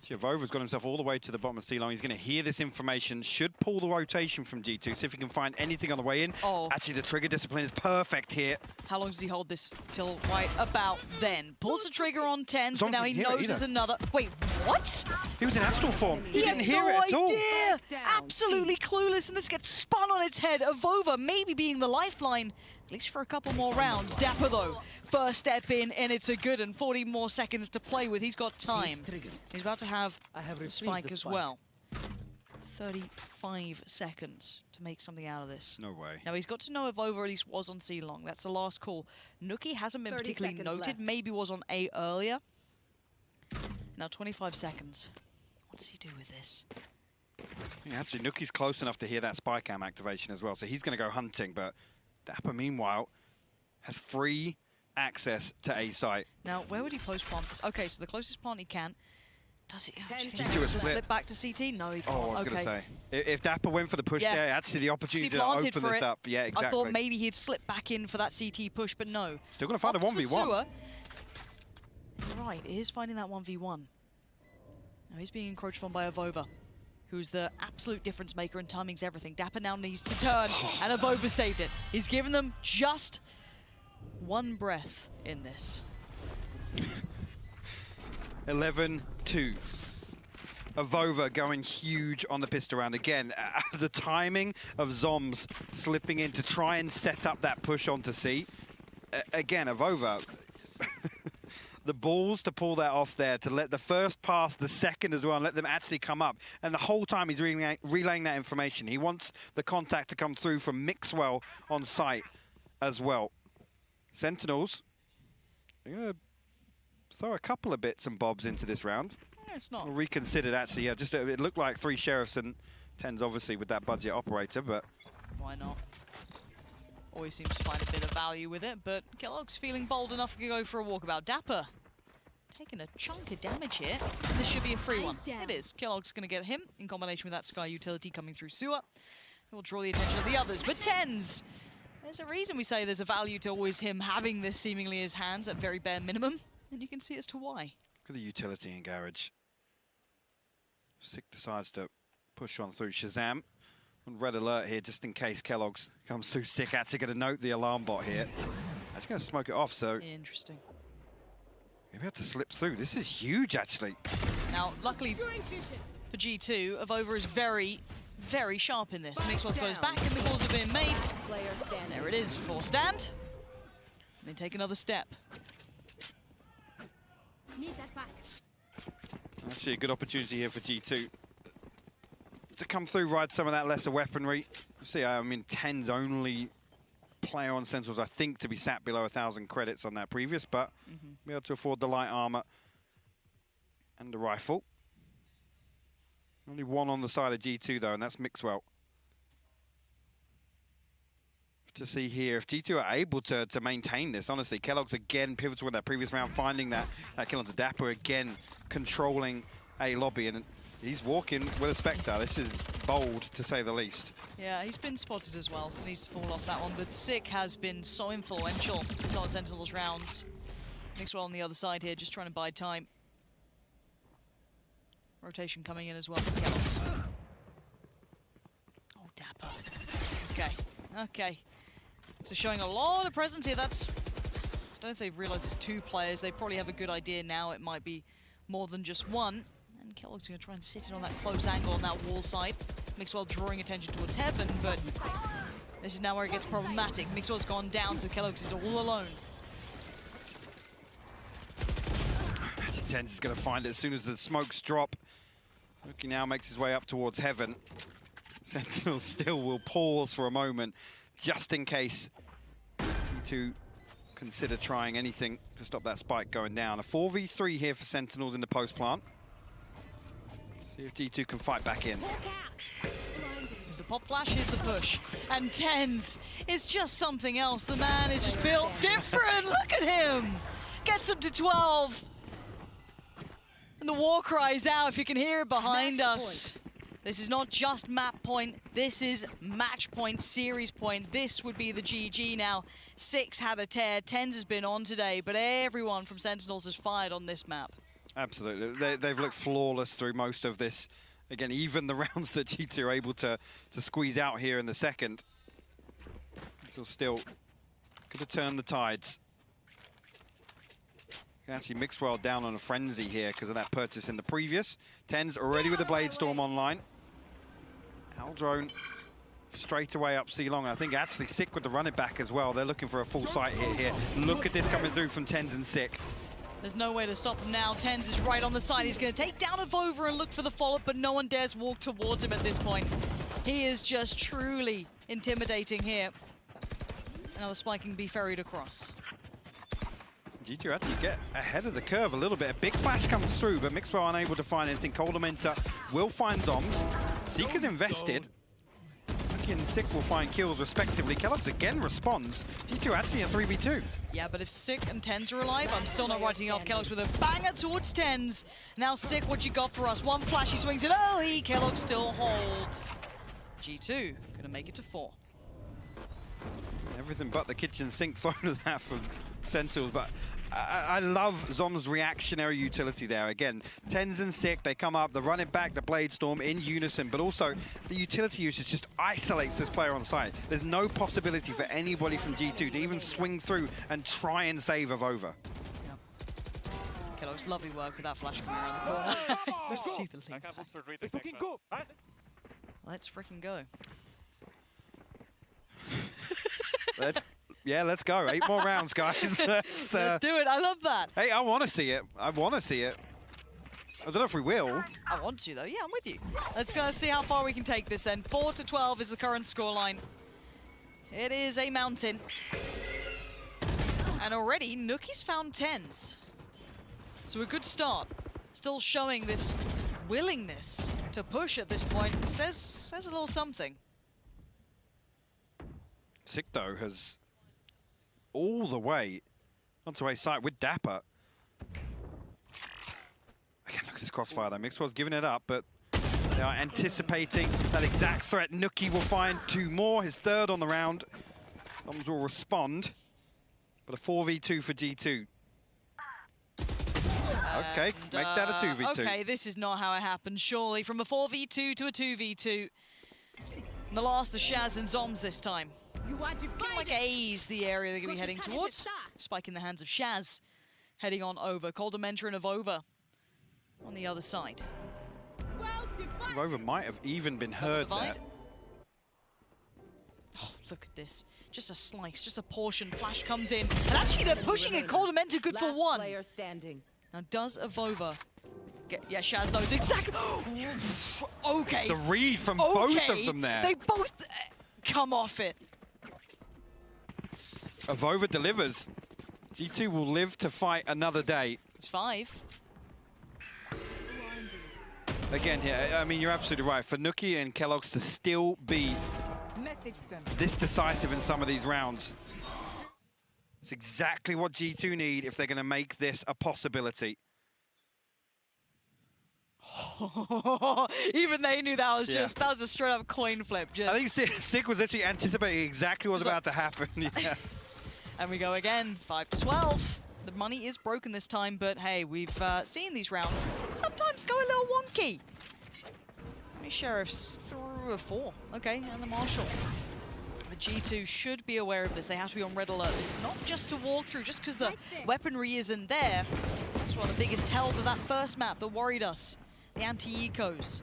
Vova's got himself all the way to the bottom of C-line. He's going to hear this information, should pull the rotation from G2, see if he can find anything on the way in. Oh. Actually, the trigger discipline is perfect here. How long does he hold this? Till right about then. Pulls the trigger on 10, but now he knows there's another. Wait, what? He was in astral form. He didn't hear no it at all. Idea. Absolutely clueless, and this gets spun on its head. Avova maybe being the lifeline, at least for a couple more rounds. Dapper, though, first step in, and it's a good, and 40 more seconds to play with. He's got time. He's about to have a spike as well. 35 seconds to make something out of this. No way. Now, he's got to know if Over at least was on C long. That's the last call. Nookie hasn't been particularly noted. Left. Maybe was on A earlier. Now, 25 seconds. What does he do with this? Yeah, actually, Nookie's close enough to hear that spy cam activation as well, so he's going to go hunting, but Dapper, meanwhile, has free access to A site. Now, where would he post plant this? Okay, so the closest plant he can. Does he? Just do a split. Slip back to CT? No, he can't. Oh, I was going to say. If Dapper went for the push Yeah. there, actually the opportunity to planted open for this it. up. Yeah, exactly. I thought maybe he'd slip back in for that CT push, but no. Still going to find a Opts for 1v1. Sewer. Right, he is finding that 1v1. Now he's being encroached on by Avova, who's the absolute difference maker and timing's everything. Dapper now needs to turn, and Avova saved it. He's given them just one breath in this. 11-2. Avova going huge on the pistol round. Again, the timing of Zombs slipping in to try and set up that push onto C. Again, Avova, the balls to pull that off there, to let the first pass, the second as well, and let them actually come up. And the whole time he's relaying that information. He wants the contact to come through from Mixwell on site as well. Sentinels, they're going to throw a couple of bits and bobs into this round. It's not. Reconsidered, actually. Yeah, just it looked like 3 sheriffs and 10s, obviously, with that budget operator, but Why not? Always seems to find a bit of value with it, but Kellogg's feeling bold enough to go for a walkabout. Dapper taking a chunk of damage here. And this should be a free one. It is. Kellogg's going to get him in combination with that Sky utility coming through sewer. It will draw the attention of the others, but 10s. There's a reason we say there's a value to always him having this seemingly in his hands at very bare minimum, and you can see as to why. Look at the utility in Garage. Sick decides to push on through. Shazam on red alert here, just in case Kellogg's comes through. Sick actually going to note the alarm bot here. Actually going to smoke it off, so Interesting. maybe have to slip through. This is huge, actually. Now, luckily for G2, Avova is very, very sharp in this. Mixwell's got his back, and the calls are being made. There it is, 4 stand. And they take another step. Need that back. Actually, a good opportunity here for G2 to come through, ride some of that lesser weaponry. See, I mean, 10's only player on Sentinels, I think, to be sat below 1,000 credits on that previous, but be able to afford the light armor and the rifle. Only one on the side of G2, though, and that's Mixwell. To see here, if G2 are able to maintain this, honestly, Kellogg's again pivotal in that previous round, finding that kill onto Dapper, again controlling a lobby, and he's walking with a Spectre. This is bold, to say the least. Yeah, he's been spotted as well, so needs to fall off that one, but Sick has been so influential in some of Sentinels rounds. Mixwell on the other side here, just trying to buy time. Rotation coming in as well for Kellogg's. Oh, Dapper. Okay, okay. So showing a lot of presence here. That's... I don't know if they've realized it's 2 players. They probably have a good idea now. It might be more than just one. And Kellogg's going to try and sit it on that close angle on that wall side. Mixwell drawing attention towards Heaven, but this is now where it gets problematic. Mixwell's gone down, so Kellogg's is all alone. Tenz is going to find it as soon as the smokes drop. Nuki now makes his way up towards Heaven. Sentinel still will pause for a moment, just in case G2 consider trying anything to stop that spike going down. A 4v3 here for Sentinels in the post plant. See if G2 can fight back in. There's the pop flash, here's the push. And Tenz is just something else. The man is just built different. Look at him. Gets him to 12. And the war cries out, if you can hear it behind us. This is not just map point, this is match point, series point. This would be the GG now. 6 had a tear, Tenz has been on today, but everyone from Sentinels has fired on this map. Absolutely, they've looked flawless through most of this. Again, even the rounds that G2 are able to squeeze out here in the second. Still could have turned the tides. Actually, Mixwell down on a frenzy here because of that purchase in the previous. Tenz already with the Blade Storm online. Aldrone straight away up C long. I think actually Sick with the run it back as well. They're looking for a full sight hit here. Look at this coming through from Tenz and Sick. There's no way to stop him now. Tenz is right on the side. He's going to take down Avova and look for the follow-up, but no one dares walk towards him at this point. He is just truly intimidating here. Now the spike can be ferried across. G2 actually get ahead of the curve a little bit. A big flash comes through, but Mixwell unable to find anything. Coldamenta will find Zoms. Seeker's invested. Nuki and Sick will find kills respectively. Kellogg's again responds. G2 actually a 3v2. Yeah, but if Sick and Tenz are alive, I'm still not writing off Kellogg's with a banger towards Tenz. Now Sick, what you got for us? One flash, he swings it early. Kellogg still holds. G2 gonna make it to 4. Everything but the kitchen sink thrown at that from Sentinels, but I love Zom's reactionary utility there. Again, Tenz and Sick, they come up, they run it back, the Blade Storm in unison, but also the utility usage just isolates this player on site. There's no possibility for anybody from G2 to even swing through and try and save Avova. Yeah. Kellogg's lovely work with that flash coming around the corner. Let's see the link. Let's fucking go. Let's freaking go. Let's go. 8 more rounds, guys. Let's do it. I love that. Hey, I want to see it. I want to see it. I don't know if we will. I want to, though. Yeah, I'm with you. Let's go see how far we can take this then. 4-12 is the current scoreline. It is a mountain. And already, Nuki's found Tenz. So a good start. Still showing this willingness to push at this point. Says a little something. Sick, though, has all the way onto a site with Dapper. Again, look at this crossfire though. Mixwell's giving it up, but they are anticipating that exact threat. Nuki will find 2 more, his 3rd on the round. Noms will respond, but a 4v2 for G2. Okay, make that a 2v2. Okay, this is not how it happened, surely. From a 4v2 to a 2v2. And the last of Shaz and Zoms this time. Looking like A's the area they're going to be heading towards. Spike in the hands of Shaz. Heading on over. Coldamenta and Avova on the other side. Avova might have even been heard there. Oh, look at this. Just a slice, just a portion. Flash comes in. And actually they're pushing it. Coldamenta good for 1. Now does Avova get... Yeah, Shaz knows exactly... Okay. The read from both of them there. They both come off it. Avova delivers. G2 will live to fight another day. It's 5. Again, yeah, I mean, you're absolutely right. For Nuki and Kellogg's to still be this decisive in some of these rounds, it's exactly what G2 need if they're going to make this a possibility. Even they knew that was just, that was a straight up coin flip. Just. I think Sick was actually anticipating exactly what was about to happen. Yeah. And we go again, 5-12. The money is broken this time, but hey, we've seen these rounds sometimes go a little wonky. Nookie. How many sheriffs? 4. Okay, and the Marshal. The G2 should be aware of this. They have to be on red alert. This is not just a walkthrough, just because the weaponry isn't there. That's one of the biggest tells of that first map that worried us. The anti-ecos.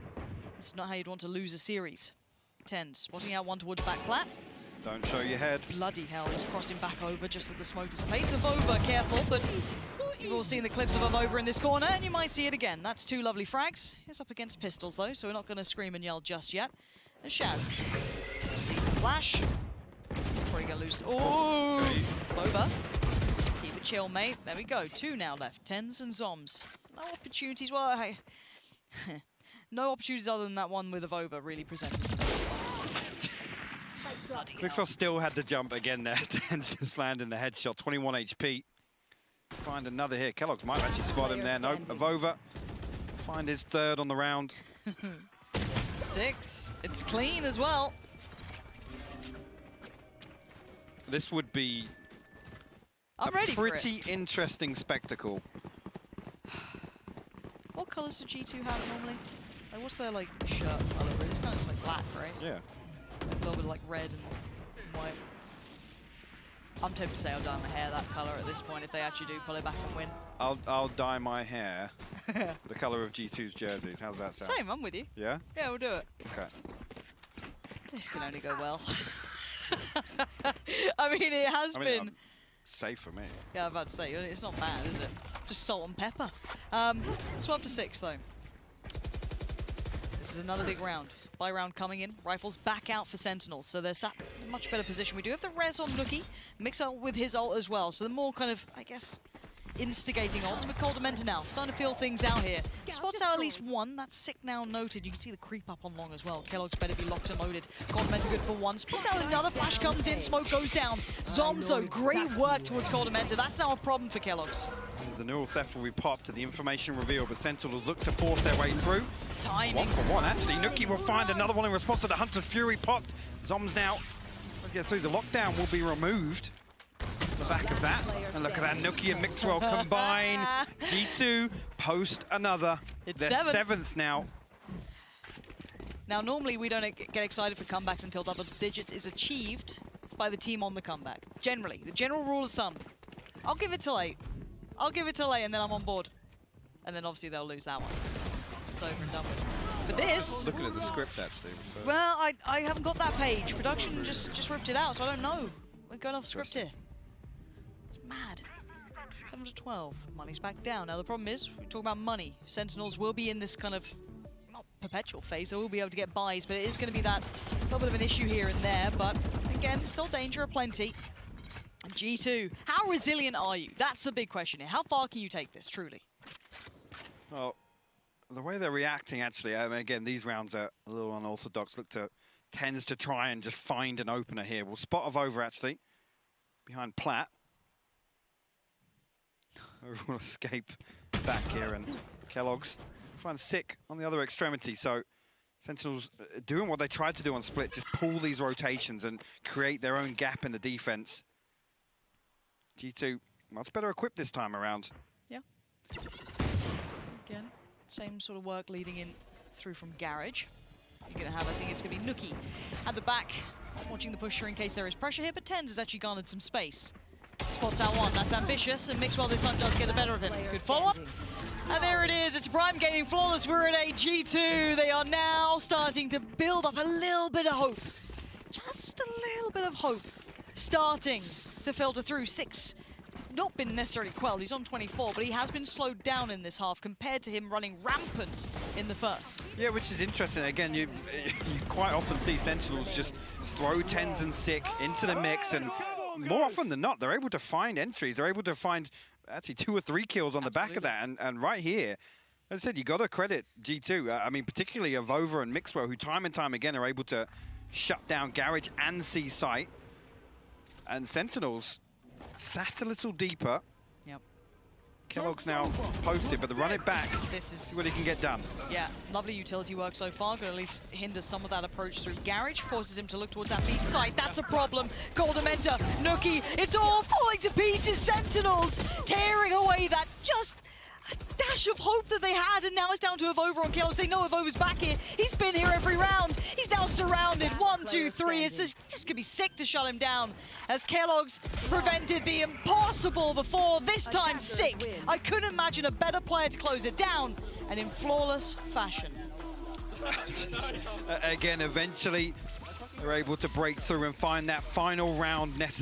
This is not how you'd want to lose a series. TenZ spotting out one towards back plat. Don't show your head. Bloody hell, he's crossing back over just as the smoke dissipates. Avova, careful, but you've all seen the clips of Avova in this corner, and you might see it again. That's 2 lovely frags. He's up against pistols, though, so we're not going to scream and yell just yet. And Shaz sees the flash. Probably going to lose. Oh! Avova. Keep it chill, mate. There we go. 2 now left. TenZ and Zoms. No opportunities. Well, no opportunities other than that one with Avova really presented. Mixwell still had the jump again there. TenZ just landing the headshot. 21 HP. Find another here. Kellogg's might actually spot him there. Nope. Avova. Find his 3rd on the round. 6. It's clean as well. This would be I'm ready for it. Pretty interesting spectacle. What colours do G2 have normally? Like, what's their like shirt colour? It's kind of just like black, right? Yeah. Like, a little bit like red and white. I'm tempted to say I'll dye my hair that colour at this point if they actually do pull it back and win. I'll dye my hair the colour of G2's jerseys. How's that sound? Same, I'm with you. Yeah? Yeah, we'll do it. Okay. This can only go well. I mean, it has been... Safe for me. Yeah, I'm about to say, it's not bad, is it? Just salt and pepper. 12-6, though. This is another big round. Buy round coming in. Rifles back out for Sentinels, so they're sat in a much better position. We do have the res on Nookie. Mix up with his ult as well, so the more kind of, I guess, instigating ults. But Coldamenta now, starting to feel things out here. Spots out at least one. That's sick now noted. You can see the creep up on long as well. Kellogg's better be locked and loaded. Coldamenta good for one. Spots out another. Flash comes in. Smoke goes down. Zomzo, great work towards Coldamenta. That's now a problem for Kellogg's. The neural theft will be popped to the information reveal, but Sentinels look to force their way through. Timing. 1 for 1, actually. Nookie will find another one in response to the Hunter's Fury popped. Zoms now will get through. The lockdown will be removed. The back of that. And look at that, Nookie and Mixwell combine. G2 post another. It's their 7th now. Now, normally we don't get excited for comebacks until double digits is achieved by the team on the comeback. Generally, the general rule of thumb. I'll give it till 8. I'll give it till 8 and then I'm on board. And then obviously they'll lose that one. It's over and done with. For this... Looking at the script, actually. Well, I haven't got that page. Production just ripped it out, so I don't know. We're going off script here. It's mad. 7-12. Money's back down. Now the problem is, we talk about money. Sentinels will be in this kind of, not perpetual phase, so we'll be able to get buys, but it is going to be that little bit of an issue here and there. But again, still danger aplenty. G2, how resilient are you? That's the big question here. How far can you take this, truly? Well, the way they're reacting, actually, I mean, again, these rounds are a little unorthodox. TenZ to try and just find an opener here. We'll spot Avova, actually, behind Platt. We'll escape back here, and Kellogg's find sick on the other extremity. So Sentinels doing what they tried to do on Split, just pull these rotations and create their own gap in the defense. G2 much better equipped this time around. Yeah. Again, same sort of work leading in through from Garage. You're going to have, I think it's going to be Nookie at the back, watching the pusher in case there is pressure here, but TenZ has actually garnered some space. Spots out one, that's ambitious, and Mixwell this time does get the better of him. Good follow-up. And there it is, it's Prime Gaming Flawless. We're at a G2. They are now starting to build up a little bit of hope. Just a little bit of hope. Starting to filter through. 6, not been necessarily quelled. He's on 24, but he has been slowed down in this half compared to him running rampant in the first. Yeah, which is interesting. Again, you quite often see Sentinels just throw TenZ and Sick into the mix, and more often than not, they're able to find entries. They're able to find actually 2 or 3 kills on the back of that. And right here, as I said, you got to credit G2. I mean, particularly Avova and Mixwell, who time and time again are able to shut down Garage and see sight. And Sentinels sat a little deeper. Yep. Kellogg's now posted, but the run it back, this is see what he can get done. Yeah, lovely utility work so far. Going to at least hinder some of that approach through Garage. Forces him to look towards that B site. That's a problem. Coldamenta, Nookie, it's all falling to pieces. Sentinels tearing away that just a flash of hope that they had, and now it's down to Avova on Kellogg's. They know Avova's back here. He's been here every round. He's now surrounded. 1, 2, 3. It's just gonna be sick to shut him down, as Kellogg's prevented the impossible before. This time, sick. I couldn't imagine a better player to close it down, and in flawless fashion. Again, eventually, they're able to break through and find that final round necessary.